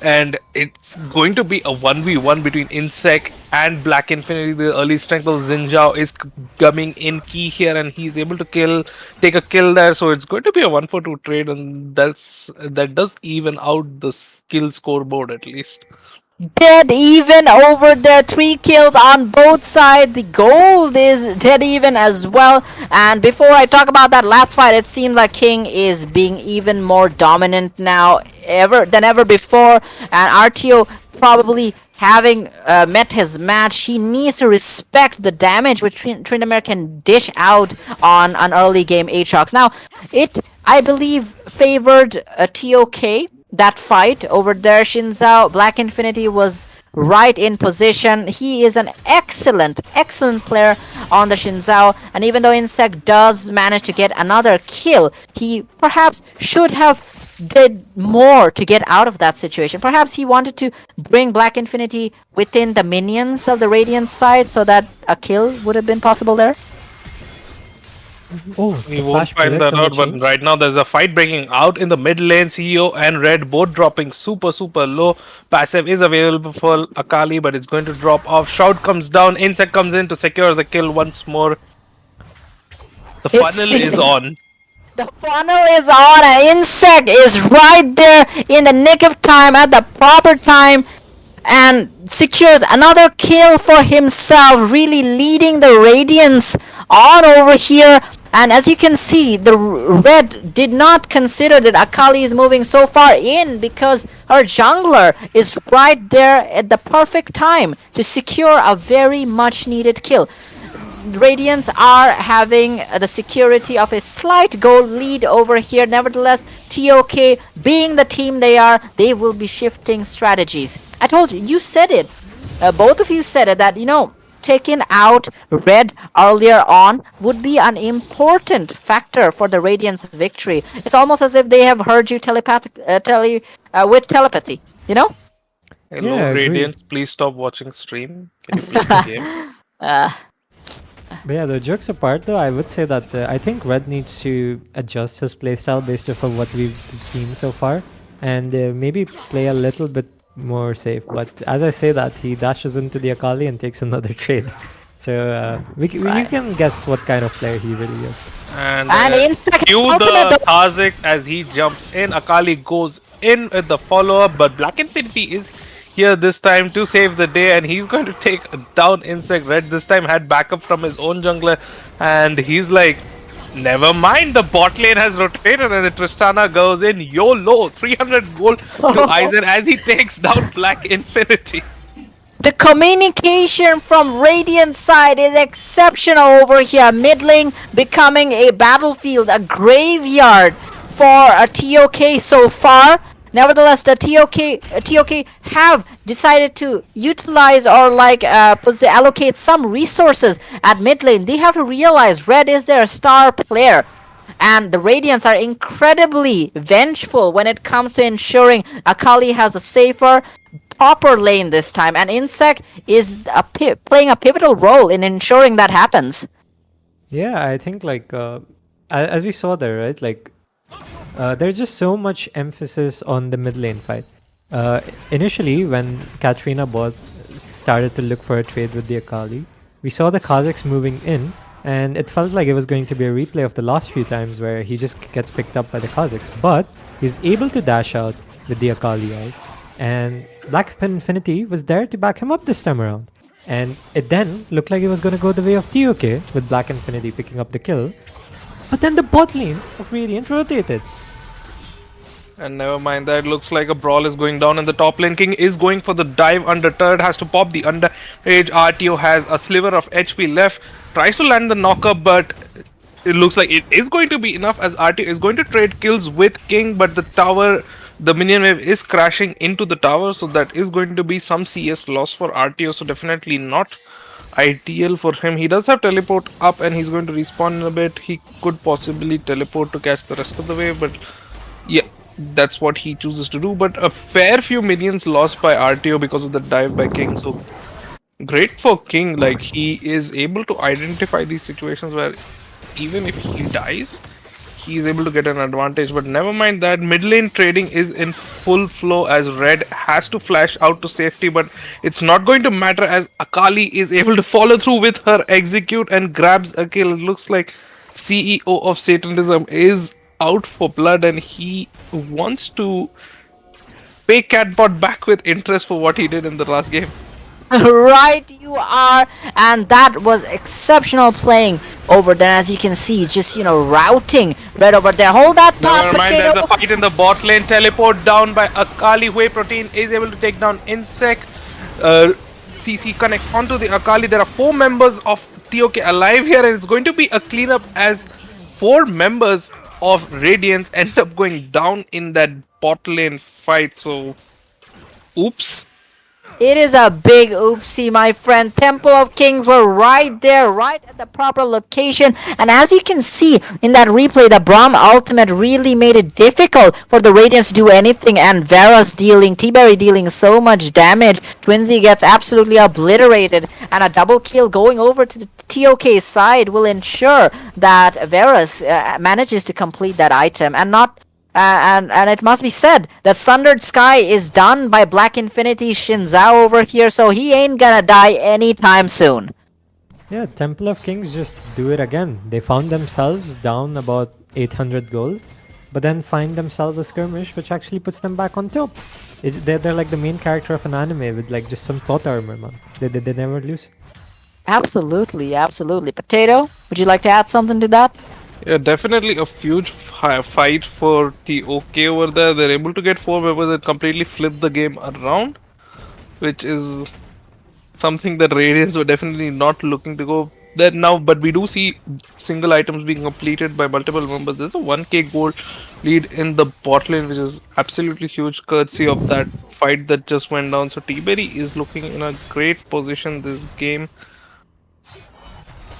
and it's going to be a 1v1 between Insect and Black Infinity. The early strength of Xin Zhao is coming in key here, and he's able to take a kill there. So it's going to be a 1-for-2 trade, and that does even out the skill scoreboard at least. Dead even over there, 3 kills on both sides. The gold is dead even as well. And before I talk about that last fight, it seems like King is being even more dominant now than ever before, and RTO probably having met his match. He needs to respect the damage which Tryndamere can dish out on an early game Aatrox. Now, it, I believe, favored TOK. That fight over there. Xin Zhao, Black Infinity was right in position. He is an excellent player on the Xin Zhao, and even though Insect does manage to get another kill, he perhaps should have did more to get out of that situation. Perhaps he wanted to bring Black Infinity within the minions of the Radiant side so that a kill would have been possible there. Oh, we won't find that out, but right now there's a fight breaking out in the mid lane. CEO and Red both dropping super low. Passive is available for Akali, but it's going to drop off. Shout comes down. Insect comes in to secure the kill once more. The funnel is on. The funnel is on, and Insect is right there in the nick of time at the proper time, and secures another kill for himself, really leading the Radiance on over here. And as you can see, the Red did not consider that Akali is moving so far in, because her jungler is right there at the perfect time to secure a very much needed kill. Radiants are having the security of a slight goal lead over here. Nevertheless, TOK, being the team they are, they will be shifting strategies. I told you, you said it. Both of you said it, that, taking out Red earlier on would be an important factor for the Radiant's victory. It's almost as if they have heard you with telepathy, Hello, Yeah, Radiance. Please stop watching stream. Can you play the game? But yeah, the jokes apart though, I would say that I think Red needs to adjust his playstyle based off of what we've seen so far, and maybe play a little bit more safe. But as I say that, he dashes into the Akali and takes another trade. So you can guess what kind of player he really is. And Insect cue is the Kha'Zix as he jumps in. Akali goes in with the follow-up, but Black Infinity is here this time to save the day, and he's going to take down Insect. Red this time had backup from his own jungler, and he's like, never mind, the bot lane has rotated, and the Tristana goes in. YOLO, 300 gold to Aizen as he takes down Black Infinity. The communication from Radiant side is exceptional over here. Mid lane becoming a battlefield, a graveyard for a TOK so far. Nevertheless, the TOK have decided to utilize or allocate some resources at mid lane. They have to realize Red is their star player, and the Radiants are incredibly vengeful when it comes to ensuring Akali has a safer, proper lane this time, and Insect is playing a pivotal role in ensuring that happens. Yeah, I think as we saw there, right? There's just so much emphasis on the mid lane fight. Initially, when Katrina bot started to look for a trade with the Akali, we saw the Kazakhs moving in, and it felt like it was going to be a replay of the last few times where he just gets picked up by the Kazakhs. But he's able to dash out with the Akali out, and Black Infinity was there to back him up this time around. And it then looked like it was going to go the way of TOK with Black Infinity picking up the kill. But then the bot lane of Radiant rotated. And never mind that, looks like a brawl is going down and the top lane. King is going for the dive under turret, has to pop the under rage. RTO has a sliver of HP left, tries to land the knocker, but it looks like it is going to be enough as RTO is going to trade kills with King, but the tower, the minion wave is crashing into the tower, so that is going to be some CS loss for RTO, so definitely not ideal for him. He does have teleport up and he's going to respawn in a bit. He could possibly teleport to catch the rest of the wave, but yeah, that's what he chooses to do. But a fair few minions lost by RTO because of the dive by King, so great for King. Like, he is able to identify these situations where even if he dies, he is able to get an advantage. But never mind that, mid lane trading is in full flow as Red has to flash out to safety, but it's not going to matter as Akali is able to follow through with her execute and grabs a kill. It looks like CEO of Satanism is out for blood and he wants to pay Catbot back with interest for what he did in the last game. Right, you are, and that was exceptional playing over there. As you can see, just routing Red over there. Hold that thought, Never mind, Potato. there's a fight in the bot lane. Teleport down by Akali. Whey Protein is able to take down Insect. CC connects onto the Akali. There are 4 members of TOK alive here, and it's going to be a cleanup as 4 members of Radiance end up going down in that bot lane fight. So, oops. It is a big oopsie, my friend. Temple of Kings were right there, right at the proper location. And as you can see in that replay, the Braum ultimate really made it difficult for the Radiants to do anything. And Vera's T-Berry dealing so much damage. Twinsy gets absolutely obliterated. And a double kill going over to the TOK side will ensure that Varus manages to complete that item and not. And it must be said that Sundered Sky is done by Black Infinity Shinzao over here, so he ain't gonna die anytime soon. Yeah, Temple of Kings just do it again. They found themselves down about 800 gold, but then find themselves a skirmish which actually puts them back on top. They're like the main character of an anime with like just some plot armor, man. They never lose. Absolutely, absolutely. Potato, would you like to add something to that? Yeah, definitely a huge fight for TOK over there. They're able to get 4 members that completely flip the game around, which is something that Radiants were definitely not looking to go there now. But we do see single items being completed by multiple members. There's a 1k gold lead in the bot lane, which is absolutely huge, courtesy of that fight that just went down. So T-Berry is looking in a great position this game.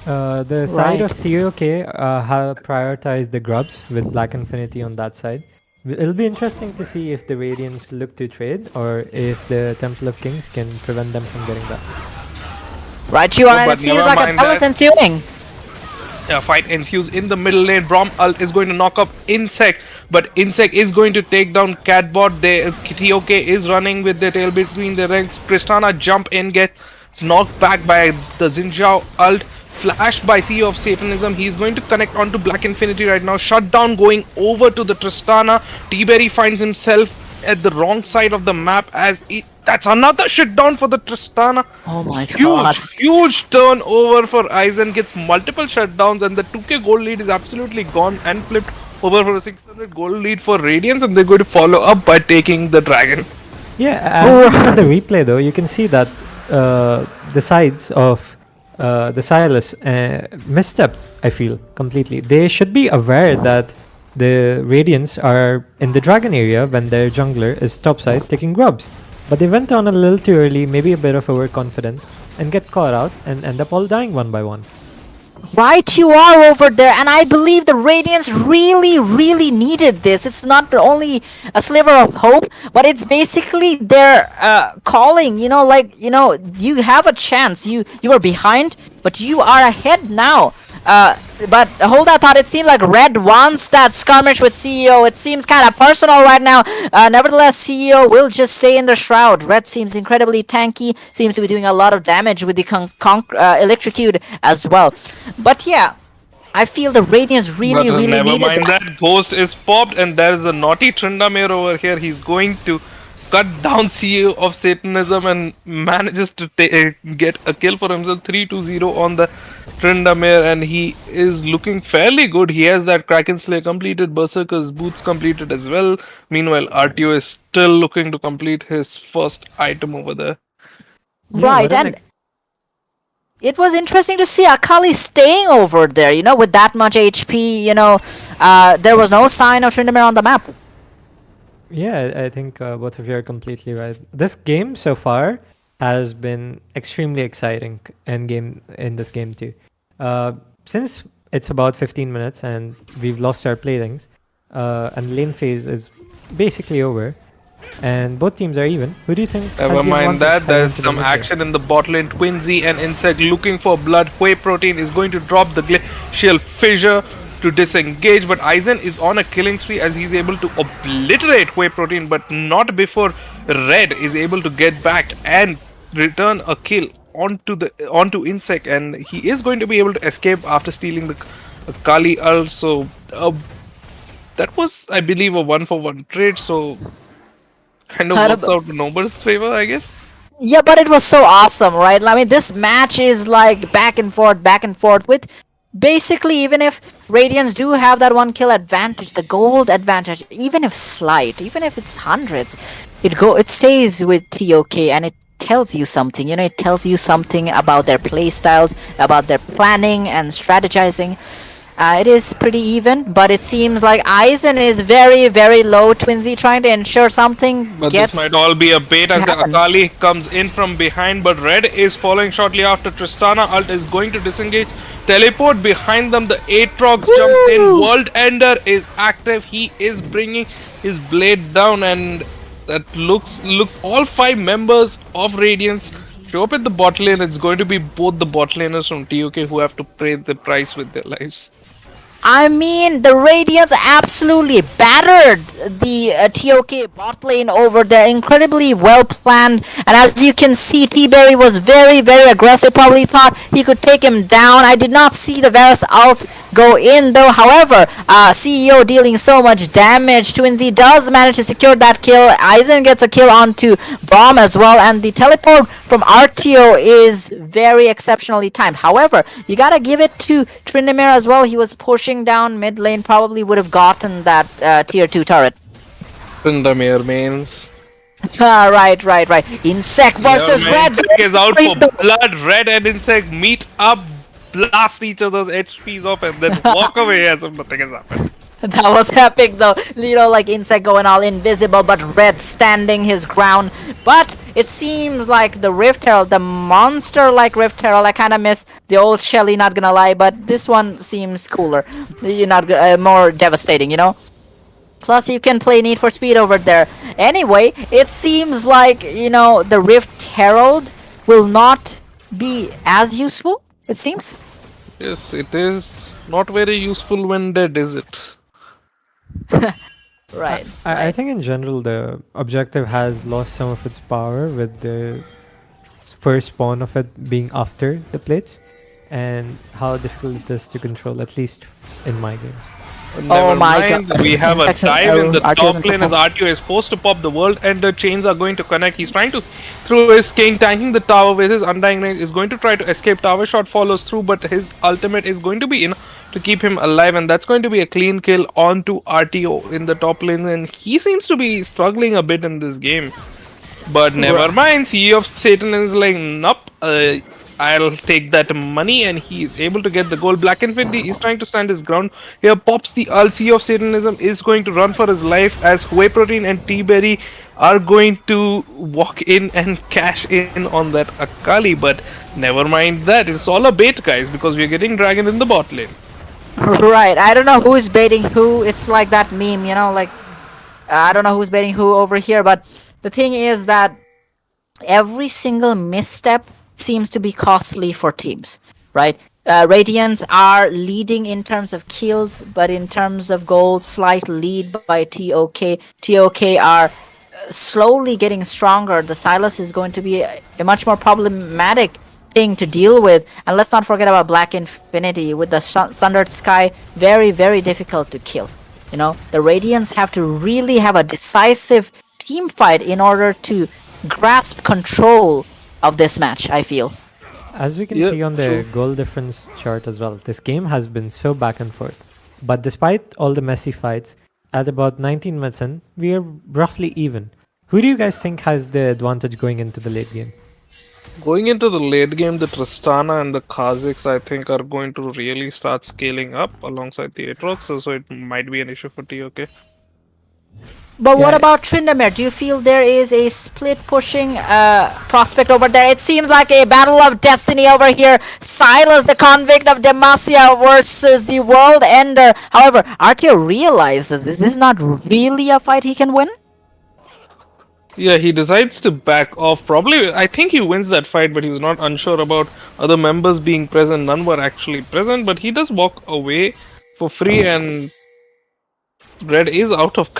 The side of TOK have prioritized the grubs with Black Infinity on that side. It'll be interesting to see if the Radiants look to trade or if the Temple of Kings can prevent them from getting that. Right, you are, and it seems like a battle is ensuing. Yeah, fight ensues in the middle lane. Braum ult is going to knock up Insect, but Insect is going to take down Catbot. TOK is running with their tail between their legs. Tristana jump in, gets knocked back by the Xinjiao ult. Flashed by CEO of Satanism. He's going to connect onto Black Infinity right now. Shutdown going over to the Tristana. T-Berry finds himself at the wrong side of the map as that's another shutdown for the Tristana. Oh my god. Huge turnover for Aizen. Gets multiple shutdowns and the 2k gold lead is absolutely gone and flipped over for a 600 gold lead for Radiance, and they're going to follow up by taking the dragon. Yeah, as we look at the replay though, you can see that the sides of the Silas misstepped, I feel, completely. They should be aware that the Radiants are in the dragon area when their jungler is topside taking grubs. But they went on a little too early, maybe a bit of overconfidence, and get caught out and end up all dying one by one. Right, you are over there, and I believe the Radiants really needed this. It's not only a sliver of hope, but it's basically their calling. You have a chance. You are behind, but you are ahead now. But hold that thought. It seems like Red wants that skirmish with CEO. It seems kind of personal right now. Nevertheless, CEO will just stay in the shroud. Red seems incredibly tanky. Seems to be doing a lot of damage with the electrocute as well. But yeah, I feel the Radiance really, But really never needed mind that. Ghost is popped, and there is a naughty Tryndamere over here. He's going to cut down CEO of Satanism and manages to get a kill for himself. 3-0 on the Tryndamere, and he is looking fairly good. He has that Kraken Slayer completed, Berserker's Boots completed as well. Meanwhile, RTO is still looking to complete his first item over there. Right, and it was interesting to see Akali staying over there, with that much HP, there was no sign of Tryndamere on the map. Yeah, I think both of you are completely right. This game so far has been extremely exciting in this game too. Since it's about 15 minutes and we've lost our playthings, and lane phase is basically over, and both teams are even. Who do you think? Never mind that. There's some action in the bot lane. Twinsy and Insect looking for blood. Whey Protein is going to drop the Glacial Fissure to disengage, but Aizen is on a killing spree as he's able to obliterate Whey Protein, but not before Red is able to get back and return a kill onto Insect, and he is going to be able to escape after stealing the Kali ult. So that was, I believe, a 1-for-1 trade, so kind of works out in Nober's favor, I guess. Yeah, but it was so awesome, right? I mean, this match is like back and forth with basically, even if Radiance do have that 1 kill advantage, the gold advantage, even if slight, even if it's hundreds, it stays with TOK, and it tells you something. It tells you something about their play styles, about their planning and strategizing. It is pretty even, but it seems like Aizen is very, very low. Twinsy trying to ensure something But gets... this might all be a bait as the Akali comes in from behind, but Red is following shortly after. Tristana ult is going to disengage. Teleport behind them. The Aatrox jumps in. World Ender is active. He is bringing his blade down, and that looks all 5 members of Radiance show up at the bot lane. It's going to be both the bot laners from TOK who have to pay the price with their lives. I mean, the Radiance absolutely battered the TOK bot lane over there. Incredibly well planned. And as you can see, T-Berry was very, very aggressive. Probably thought he could take him down. I did not see the Varus ult go in though. However, CEO dealing so much damage. Twinsy does manage to secure that kill. Aizen gets a kill onto Bomb as well. And the teleport from RTO is very exceptionally timed. However, you gotta give it to Tryndamere as well. He was pushing down mid lane, probably would have gotten that tier 2 turret. Tryndamere mains. Right. Insect versus Red. Insect is out for blood. Red and Insect meet up, blast each other's HPs off, and then walk away as if nothing has happened. That was epic though. Like Insect going all invisible, but Red standing his ground. But it seems like the Rift Herald, the monster like Rift Herald, I kind of miss the old Shelly, not gonna lie, but this one seems cooler. More devastating, Plus you can play Need for Speed over there. Anyway, it seems like, the Rift Herald will not be as useful, it seems. Yes, it is not very useful when dead, is it? Right. I think in general the objective has lost some of its power with the first spawn of it being after the plates, and how difficult it is to control, at least in my games. Never mind. God. We have a Insects and dive in the archers top and lane as stuff. RTO is forced to pop the world, and the chains are going to connect. He's trying to throw his king, tanking the tower with his undying range. Is going to try to escape. Tower shot follows through, but his ultimate is going to be enough to keep him alive, and that's going to be a clean kill onto RTO in the top lane. And he seems to be struggling a bit in this game. But never mind. CEO of Satan is like, nope. I'll take that money, and he is able to get the goal. Black Infinity is trying to stand his ground. Here pops the Ulci of Satanism, is going to run for his life as Whey Protein and T-Berry are going to walk in and cash in on that Akali. But never mind that, it's all a bait, guys, because we're getting Dragon in the bot lane. Right, I don't know who's baiting who. It's like that meme, I don't know who's baiting who over here, but the thing is that every single misstep seems to be costly for teams, right? Radiants are leading in terms of kills, but in terms of gold, slight lead by TOK. TOK are slowly getting stronger. The Silas is going to be a much more problematic thing to deal with. And let's not forget about Black Infinity with the Sundered Sky. Very, very difficult to kill. You know, the Radiants have to really have a decisive team fight in order to grasp control of this match, I feel. As we can Yeah, see on the true. goal difference chart as well, this game has been so back and forth. But despite all the messy fights, at about 19 minutes in, we are roughly even. Who do you guys think has the advantage going into the late game? Going into the late game, the Tristana and the Kazakhs, I think, are going to really start scaling up alongside the Aatrox, so it might be an issue for TOK. But what Yeah. about Tryndamere? Do you feel there is a split pushing prospect over there? It seems like a battle of destiny over here. Silas, the convict of Demacia versus the World Ender. However, Artio realizes this is not really a fight he can win. Yeah, he decides to back off. Probably, I think he wins that fight, but he was not unsure about other members being present. None were actually present, but he does walk away for free, and Red is out of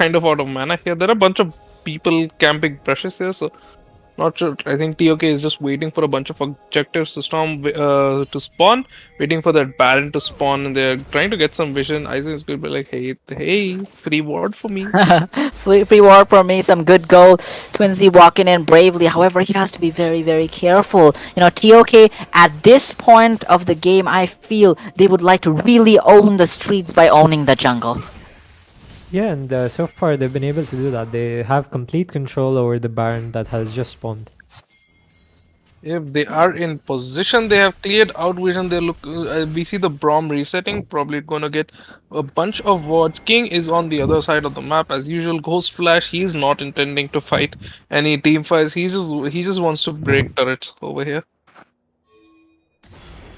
mana here. There are a bunch of people camping brushes here, so not sure. I think TOK is just waiting for a bunch of objectives to spawn, waiting for that Baron to spawn, and they're trying to get some vision. Aizen is going to be like, hey, free ward for me. Free war for me, some good goal. Twinsy walking in bravely. However, he has to be very, very careful. You know, TOK at this point of the game, I feel they would like to really own the streets by owning the jungle. Yeah, and so far they've been able to do that. They have complete control over the Baron that has just spawned. If they are in position, they have cleared out vision. They look. We see the Braum resetting. Probably gonna get a bunch of wards. King is on the other side of the map as usual. Ghost Flash. He's not intending to fight any team fights. He just wants to break turrets over here.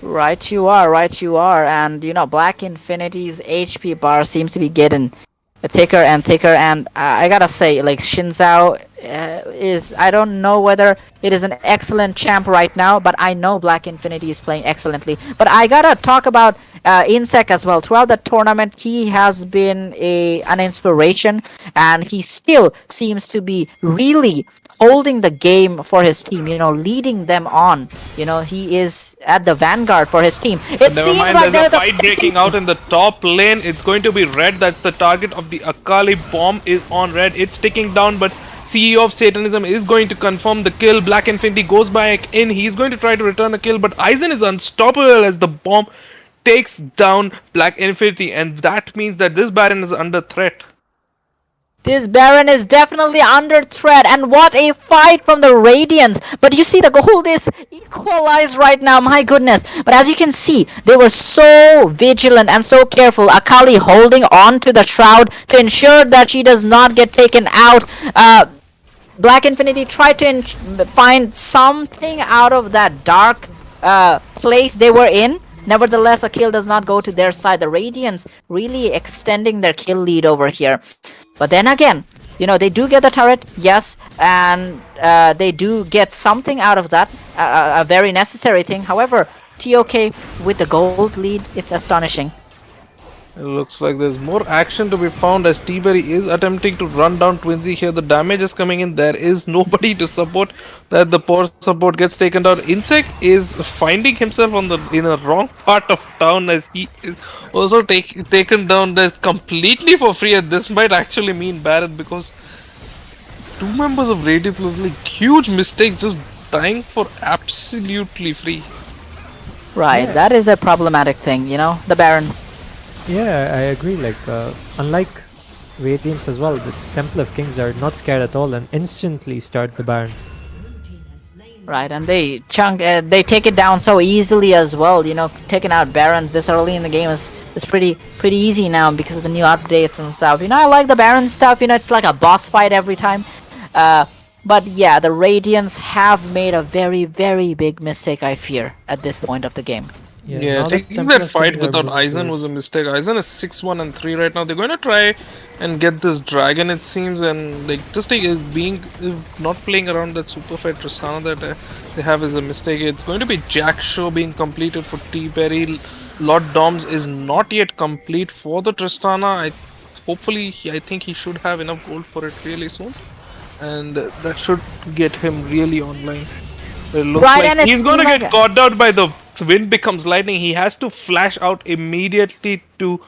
Right you are. And you know, Black Infinity's HP bar seems to be getting thicker and thicker, and I gotta say, like, Shinzao is, I don't know whether it is an excellent champ right now, but I know Black Infinity is playing excellently. But I gotta talk about Insec as well. Throughout the tournament, he has been an inspiration, and he still seems to be really holding the game for his team, you know, leading them on. You know, he is at the vanguard for his team. It Never seems mind, like there's a there's fight breaking out in the top lane. It's going to be Red. That's the target of the Akali bomb is on Red. It's ticking down, but CEO of Satanism is going to confirm the kill. Black Infinity goes back in. He's going to try to return a kill, but Aizen is unstoppable as the bomb takes down Black Infinity, and that means that this Baron is under threat. This Baron is definitely under threat, and what a fight from the Radiants. But you see, the gold is equalized right now, my goodness. But as you can see, they were so vigilant and so careful. Akali holding on to the Shroud to ensure that she does not get taken out. Black Infinity tried to find something out of that dark place they were in. Nevertheless, a kill does not go to their side. The Radiants really extending their kill lead over here. But then again, you know, they do get the turret, yes, and they do get something out of that, a very necessary thing. However, TOK with the gold lead, it's astonishing. It looks like there's more action to be found as T-Berry is attempting to run down Twinsy here. The damage is coming in. There is nobody to support that. The poor support gets taken down. Insect is finding himself in a wrong part of town as he is also taken down there completely for free. And this might actually mean Barrett, because two members of Radiant look like huge mistakes, just dying for absolutely free. Right, Yeah. that is a problematic thing, you know, the Baron. Yeah, I agree. Like, unlike Radiants as well, the Temple of Kings are not scared at all and instantly start the Baron. Right, and they take it down so easily as well. You know, taking out Barons this early in the game is pretty easy now because of the new updates and stuff. You know, I like the Baron stuff. You know, it's like a boss fight every time. But yeah, the Radiants have made a very big mistake, I fear, at this point of the game. Yeah, now that taking that Tempestuous fight Kings are without moving Aizen was a towards- mistake. Aizen is 6-1 and 3 right now. They're going to try and get this dragon, it seems, and like just take being not playing around that super fight Tristana that they have is a mistake. It's going to be Jack Show being completed for T Berry. Lord Doms is not yet complete for the Tristana. I think he should have enough gold for it really soon, and that should get him really online. It looks Right, like and it's he's gonna like get caught out by the wind becomes lightning. He has to flash out immediately to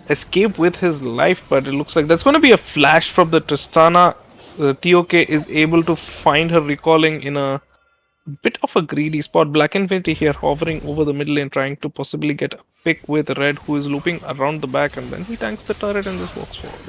escape with his life, but it looks like that's gonna be a flash from the Tristana. TOK is able to find her recalling in a bit of a greedy spot. Black Infinity here hovering over the middle lane, trying to possibly get a pick with Red, who is looping around the back, and then he tanks the turret and just walks forward.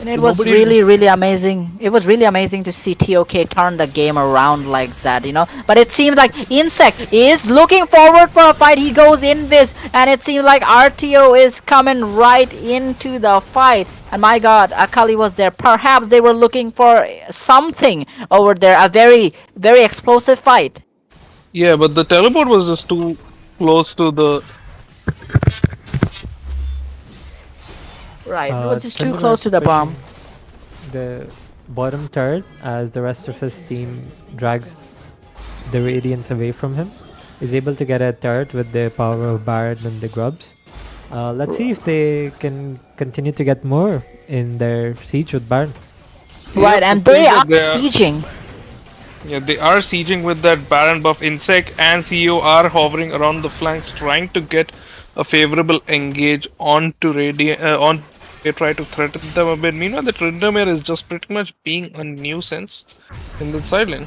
And it was really amazing. It was really amazing to see TOK turn the game around like that, you know. But it seems like Insect is looking forward for a fight. He goes invis, and it seems like RTO is coming right into the fight. And my god, Akali was there. Perhaps they were looking for something over there. A very explosive fight. Yeah, but the teleport was just too close to the. Right, it was just too Trinidad close to the bomb. pushing the bottom turret as the rest of his team drags the Radiance away from him. Is able to get a turret with the power of Baron and the Grubs. Let's see if they can continue to get more in their siege with Baron. Right, Yeah, and the they thing are that they are- sieging. Yeah, they are sieging with that Baron buff. Insect and CEO are hovering around the flanks, trying to get a favorable engage onto Radiant. They try to threaten them a bit. Meanwhile, the Tryndamere is just pretty much being a nuisance in the side lane.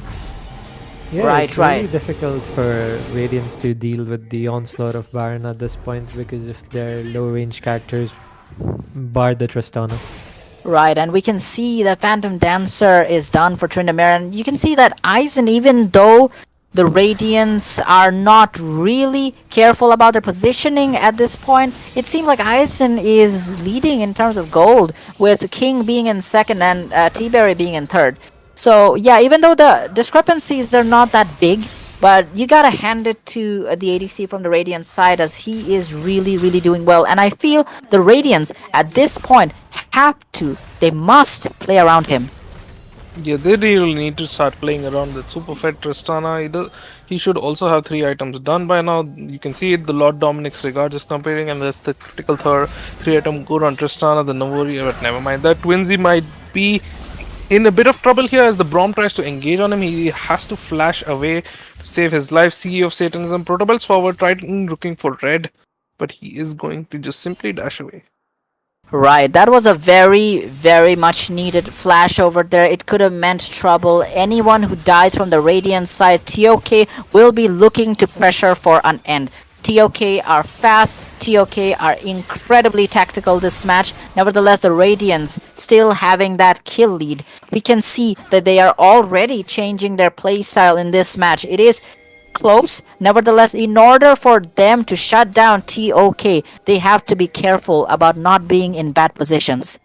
Yeah, Right, it's really right. difficult for Radiance to deal with the onslaught of Baron at this point because of their low range characters, bar the Tristana. Right, and we can see that Phantom Dancer is done for Tryndamere, and you can see that Aizen, even though the Radiants are not really careful about their positioning at this point, it seems like Aizen is leading in terms of gold, with King being in second and T-Berry being in third. So yeah, even though the discrepancies are not that big, but you gotta hand it to the ADC from the Radiant side, as he is really doing well. And I feel the Radiants at this point they must play around him. Yeah, they really need to start playing around that super fed Tristana. He should also have 3 items done by now. You can see it, the Lord Dominic's Regards is comparing, and that's the critical 3 item good on Tristana, the Navori, but never mind. That Twinsy might be in a bit of trouble here as the Braum tries to engage on him. He has to flash away to save his life. CEO of Satanism protocols forward, trying looking for Red, but he is going to just simply dash away. Right, that was a very much needed flash over there. It could have meant trouble. Anyone who dies from the Radiant side, TOK will be looking to pressure for an end. TOK are fast, TOK are incredibly tactical this match. Nevertheless, the Radiants still having that kill lead. We can see that they are already changing their playstyle in this match. It is close. Nevertheless, in order for them to shut down TOK, they have to be careful about not being in bad positions.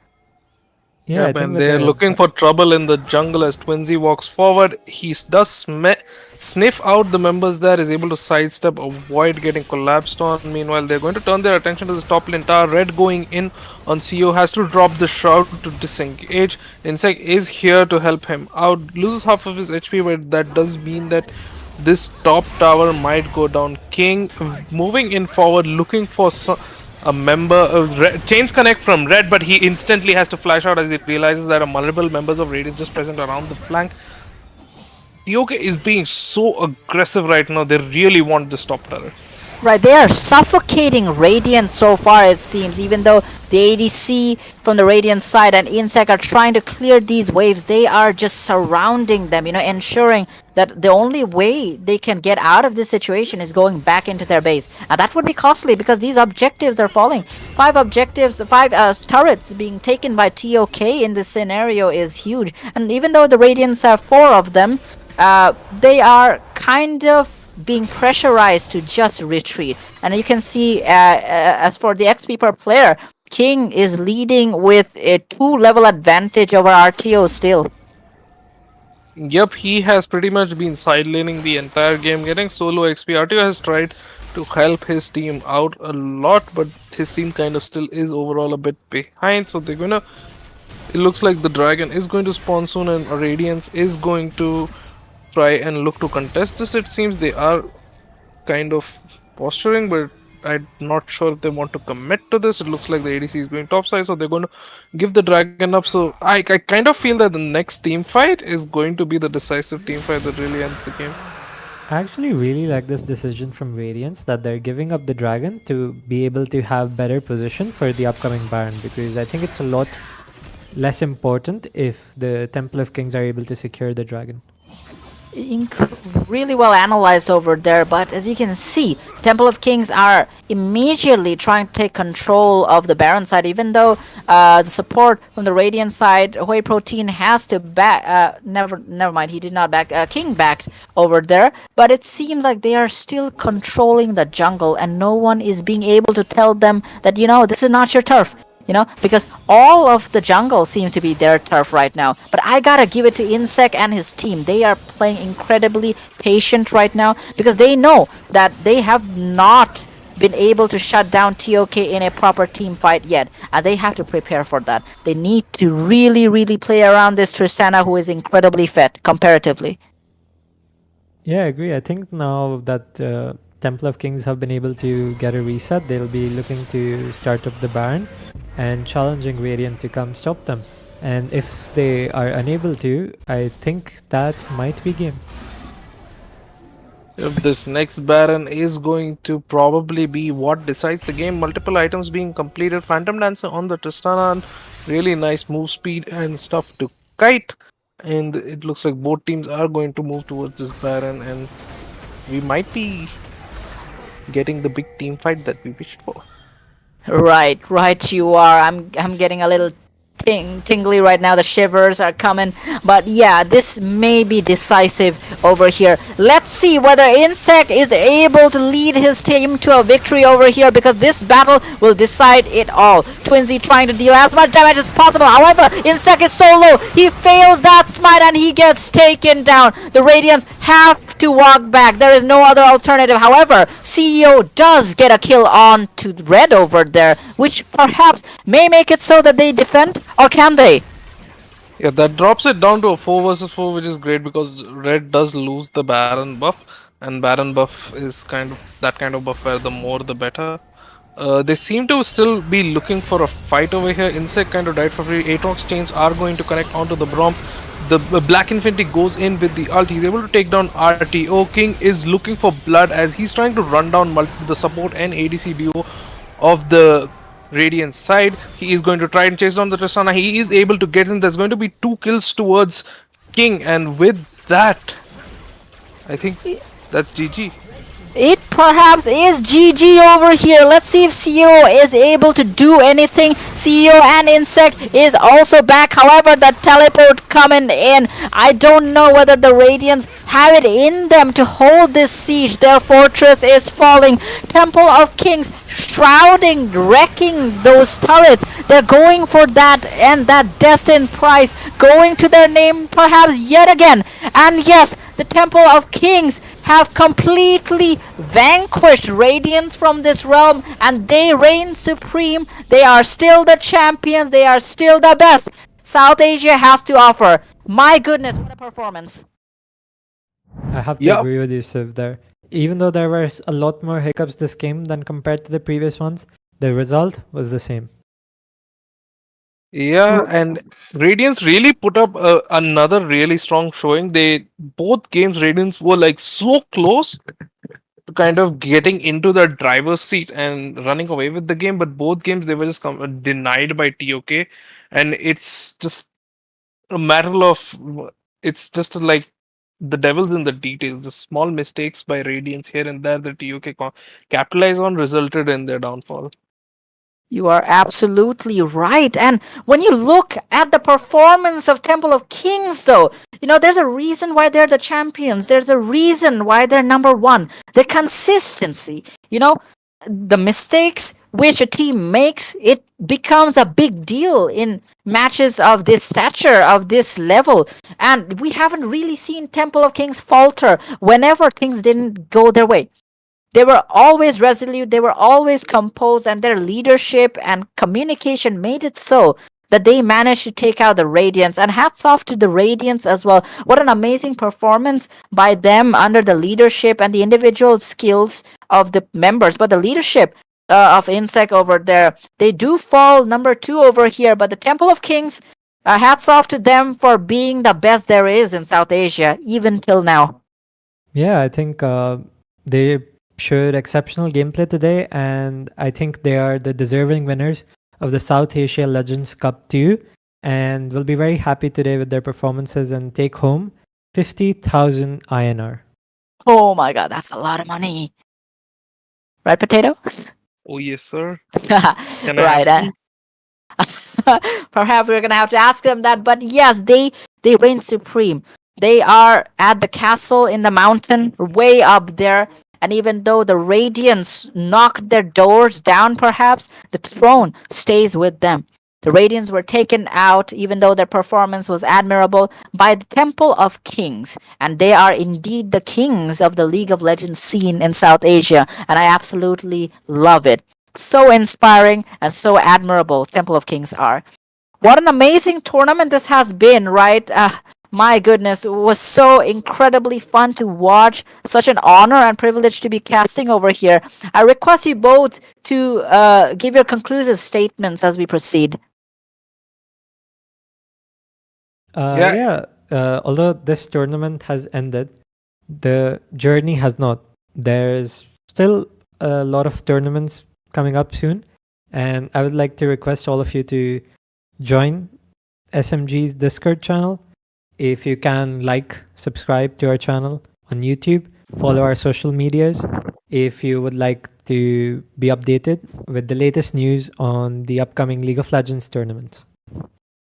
Yeah, I Yep, think and with they're the- looking for trouble in the jungle as Twinsy walks forward. He does sniff out the members there, is able to sidestep, avoid getting collapsed on. Meanwhile, they're going to turn their attention to this top lane tower. Red going in on CO, has to drop the shroud to disengage. Insect is here to help him out. Loses half of his HP, but that does mean that this top tower might go down. King moving in forward, looking for a member of Chains Connect from Red, but he instantly has to flash out as he realizes that multiple members of Radiant just present around the flank. TOK is being so aggressive right now. They really want this top turret. Right, they are suffocating Radiant so far, it seems. Even though the ADC from the Radiant side and Insect are trying to clear these waves, they are just surrounding them, Uh, ensuring that the only way they can get out of this situation is going back into their base. And that would be costly because these objectives are falling. 5 turrets being taken by TOK in this scenario is huge. And even though the Radiants have 4 of them, they are kind of being pressurized to just retreat. And you can see, as for the XP per player, King is leading with a 2-level advantage over RTO still. Yep, he has pretty much been sidelaning the entire game, getting solo XP. RTO has tried to help his team out a lot, but his team kind of still is overall a bit behind. So they're gonna. It looks like the Dragon is going to spawn soon, and Radiance is going to try and look to contest this. It seems they are kind of posturing, but I'm not sure if they want to commit to this. It looks like the ADC is going topside, so they're going to give the Dragon up. So I kind of feel that the next team fight is going to be the decisive team fight that really ends the game. I actually really like this decision from Radiance that they're giving up the dragon to be able to have better position for the upcoming Baron, because I think it's a lot less important if the Temple of Kings are able to secure the dragon. Really well analyzed over there, but as you can see, Temple of Kings are immediately trying to take control of the Baron side, even though the support from the Radiant side, Whey Protein has to back, never mind, he did not back, King backed over there, but it seems like they are still controlling the jungle and no one is being able to tell them that, this is not your turf. Because all of the jungle seems to be their turf right now. But I gotta give it to Insec and his team. They are playing incredibly patient right now because they know that they have not been able to shut down TOK in a proper team fight yet. And they have to prepare for that. They need to really, really play around this Tristana, who is incredibly fit comparatively. Yeah, I agree. I think now that Temple of Kings have been able to get a reset, they'll be looking to start up the Baron and challenging Radiant to come stop them. And if they are unable to, I think that might be game. If this next Baron is going to probably be what decides the game. Multiple items being completed. Phantom Dancer on the Tristana, and really nice move speed and stuff to kite. And it looks like both teams are going to move towards this Baron, and we might be getting the big team fight that we wished for. Right, you are. I'm getting a little tingly right now. The shivers are coming, but yeah, this may be decisive over here. Let's see whether Insec is able to lead his team to a victory over here, because this battle will decide it all. Twinsy trying to deal as much damage as possible. However, Insec is so low, he fails that smite and he gets taken down. The Radiants have to walk back. There is no other alternative. However, CEO does get a kill on to Red over there, which perhaps may make it so that they defend, or can they? Yeah, that drops it down to a 4 versus 4, which is great because Red does lose the Baron buff, and Baron buff is kind of that kind of buff where the more the better. They seem to still be looking for a fight over here. Insect kind of died for free. Aatrox chains are going to connect onto the Braum. The Black Infinity goes in with the ult. He's able to take down RTO. King is looking for blood as he's trying to run down the support and ADC duo of the Radiant side. He is going to try and chase down the Tristana. He is able to get in. There's going to be 2 kills towards King, and with that, I think that's GG. It perhaps is GG over here. Let's see if CEO is able to do anything. CEO and Insect is also back. However, the teleport coming in. I don't know whether the Radiants have it in them to hold this siege. Their fortress is falling. Temple of Kings shrouding, wrecking those turrets. They're going for that and that destined prize, going to their name perhaps yet again. And yes, the Temple of Kings have completely vanquished Radiance from this realm, and they reign supreme. They are still the champions. They are still the best South Asia has to offer. My goodness, what a performance. I have to agree with you, Siv, there. Even though there were a lot more hiccups this game than compared to the previous ones, the result was the same. Yeah, and Radiance really put up another really strong showing. Both games Radiance were like so close to kind of getting into the driver's seat and running away with the game, but both games they were just denied by TOK, and it's just a matter of it's just like the devil's in the details. The small mistakes by Radiance here and there that TOK capitalized on resulted in their downfall. You are absolutely right. And when you look at the performance of Temple of Kings, though, there's a reason why they're the champions. There's a reason why they're number one. Their consistency. The mistakes which a team makes, it becomes a big deal in matches of this stature, of this level. And we haven't really seen Temple of Kings falter whenever things didn't go their way. They were always resolute, they were always composed, and their leadership and communication made it so that they managed to take out the Radiants. And hats off to the Radiants as well. What an amazing performance by them under the leadership and the individual skills of the members. But the leadership of Insec over there, they do fall number 2 over here. But the Temple of Kings, hats off to them for being the best there is in South Asia, even till now. Yeah, I think they showed exceptional gameplay today, and I think they are the deserving winners of the South Asia Legends Cup 2, and will be very happy today with their performances and take home 50,000 INR. Oh my god, that's a lot of money. Right, Potato? Oh, yes, sir. Can I Right. have some? Perhaps we're gonna have to ask them that, but yes, they reign supreme. They are at the castle in the mountain, way up there. And even though the Radiants knocked their doors down, perhaps, the throne stays with them. The Radiants were taken out, even though their performance was admirable, by the Temple of Kings. And they are indeed the kings of the League of Legends scene in South Asia. And I absolutely love it. So inspiring and so admirable Temple of Kings are. What an amazing tournament this has been, right? My goodness, it was so incredibly fun to watch. Such an honor and privilege to be casting over here. I request you both to give your conclusive statements as we proceed. Although this tournament has ended, the journey has not. There's still a lot of tournaments coming up soon, and I would like to request all of you to join SMG's Discord channel. If you can, subscribe to our channel on YouTube, follow our social medias. If you would like to be updated with the latest news on the upcoming League of Legends tournaments.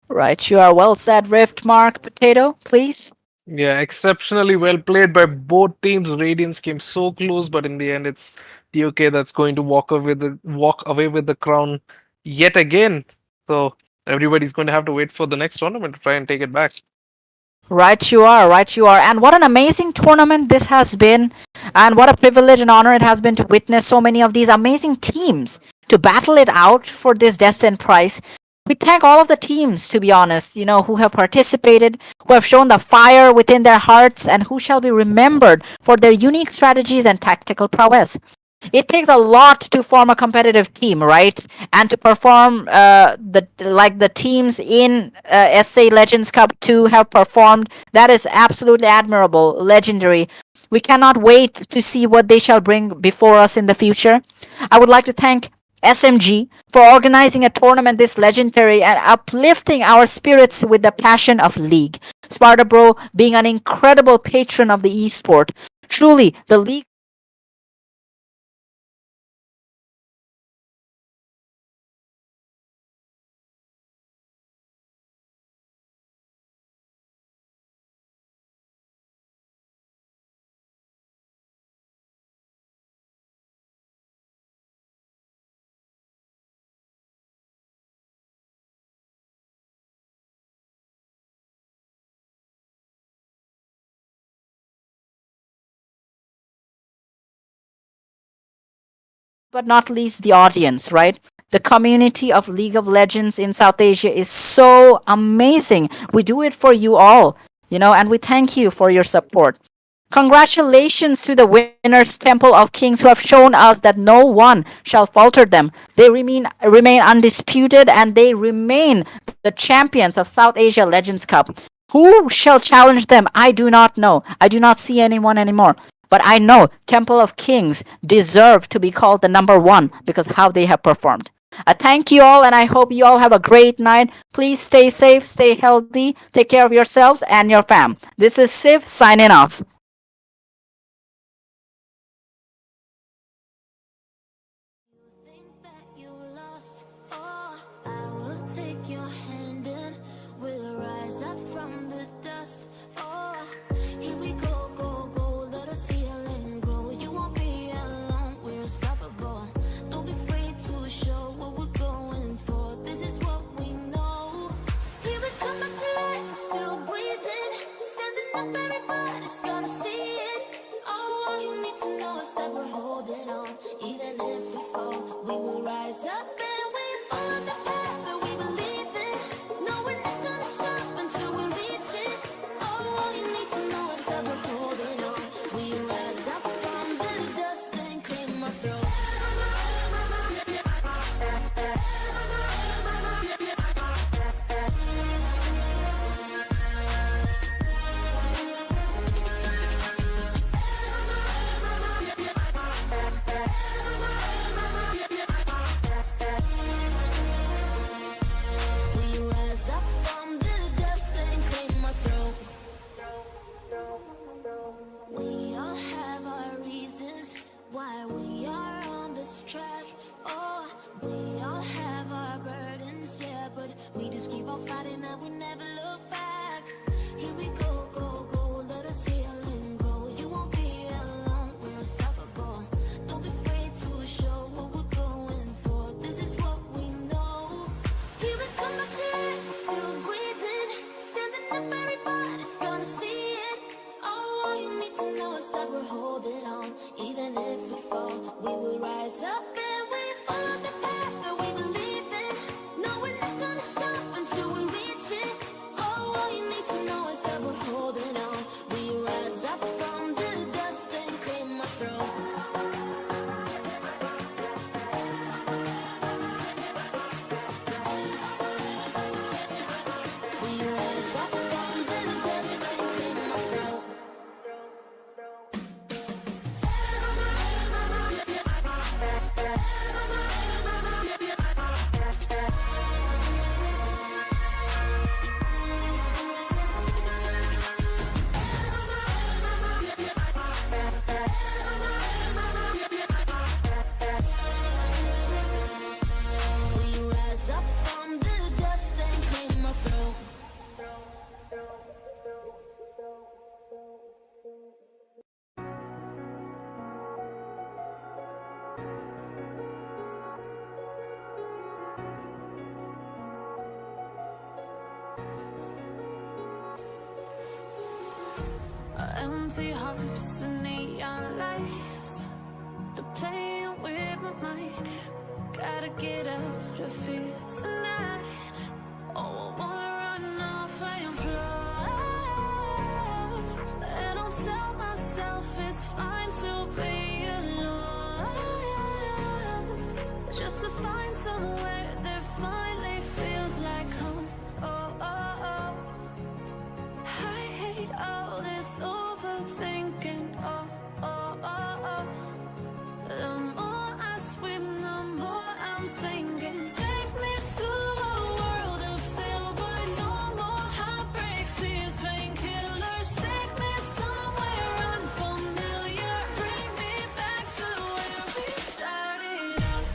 Right, you are well said, Rift. Mark, Potato, please. Yeah, exceptionally well played by both teams. Radiance came so close, but in the end, it's the UK that's going to walk away with the crown yet again. So everybody's going to have to wait for the next tournament to try and take it back. Right you are. And what an amazing tournament this has been. And what a privilege and honor it has been to witness so many of these amazing teams to battle it out for this destined prize. We thank all of the teams, to be honest, who have participated, who have shown the fire within their hearts, and who shall be remembered for their unique strategies and tactical prowess. It takes a lot to form a competitive team, right? And to perform the teams in SA Legends Cup 2 have performed. That is absolutely admirable, legendary. We cannot wait to see what they shall bring before us in the future. I would like to thank SMG for organizing a tournament this legendary and uplifting our spirits with the passion of League. Sparta Bro being an incredible patron of the esport. Truly, the League but not least the audience, right? The community of League of Legends in South Asia is so amazing. We do it for you all, and we thank you for your support. Congratulations to the winners, Temple of Kings, who have shown us that no one shall falter them. They remain undisputed, and they remain the champions of South Asia Legends Cup. Who shall challenge them? I do not know. I do not see anyone anymore. But I know Temple of Kings deserve to be called the number 1 because how they have performed. I thank you all, and I hope you all have a great night. Please stay safe, stay healthy, take care of yourselves and your fam. This is Siv signing off. Think that you lost, oh, I will take your hand and we'll rise up from the dust. Oh, here we go, go, go, let us heal and grow. You won't be alone, we're unstoppable. Don't be afraid to show what we're going for. This is what we know. Here we come back to life, still breathing, standing up, everybody's gonna see it. Oh, all you need to know is that we're holding makes a noise that we're holding on. We rise up from the dust and claim our throne. We rise up from the dust and claim our throne. We rise up from the dust and claim our throne. Empty hearts and neon lights, they're playing with my mind. Gotta get out of here tonight. Oh, I wanna run off and fly. And I'll tell myself it's fine to be alone, just to find somewhere that finally feels like home. Oh, oh, oh. I hate all this overthinking. Oh, oh, oh, oh. The more I swim, the more I'm sinking. Take me to a world of silver. No more heartbreaks, tears, painkillers. Take me somewhere unfamiliar. Bring me back to where we started out.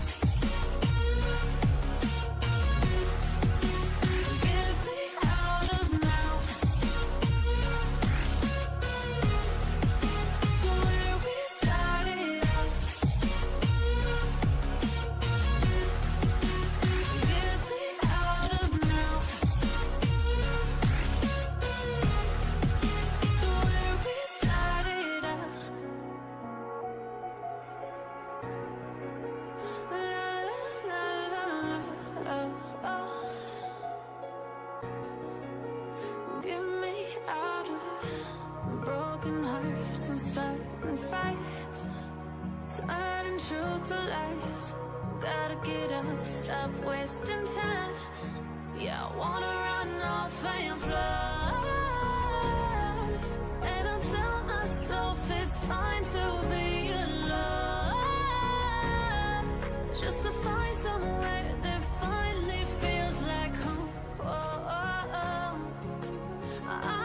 Get me out of now. To where we started out. Get me out of now. To where we started out. La la la la, oh, oh. Get me out of broken hearts and starting fights, turning truth to lies. Gotta get up, stop wasting time. Yeah, I wanna run off and fly. And I'll tell myself it's fine to be alone, just to find somewhere that finally feels like home. Oh, oh, oh.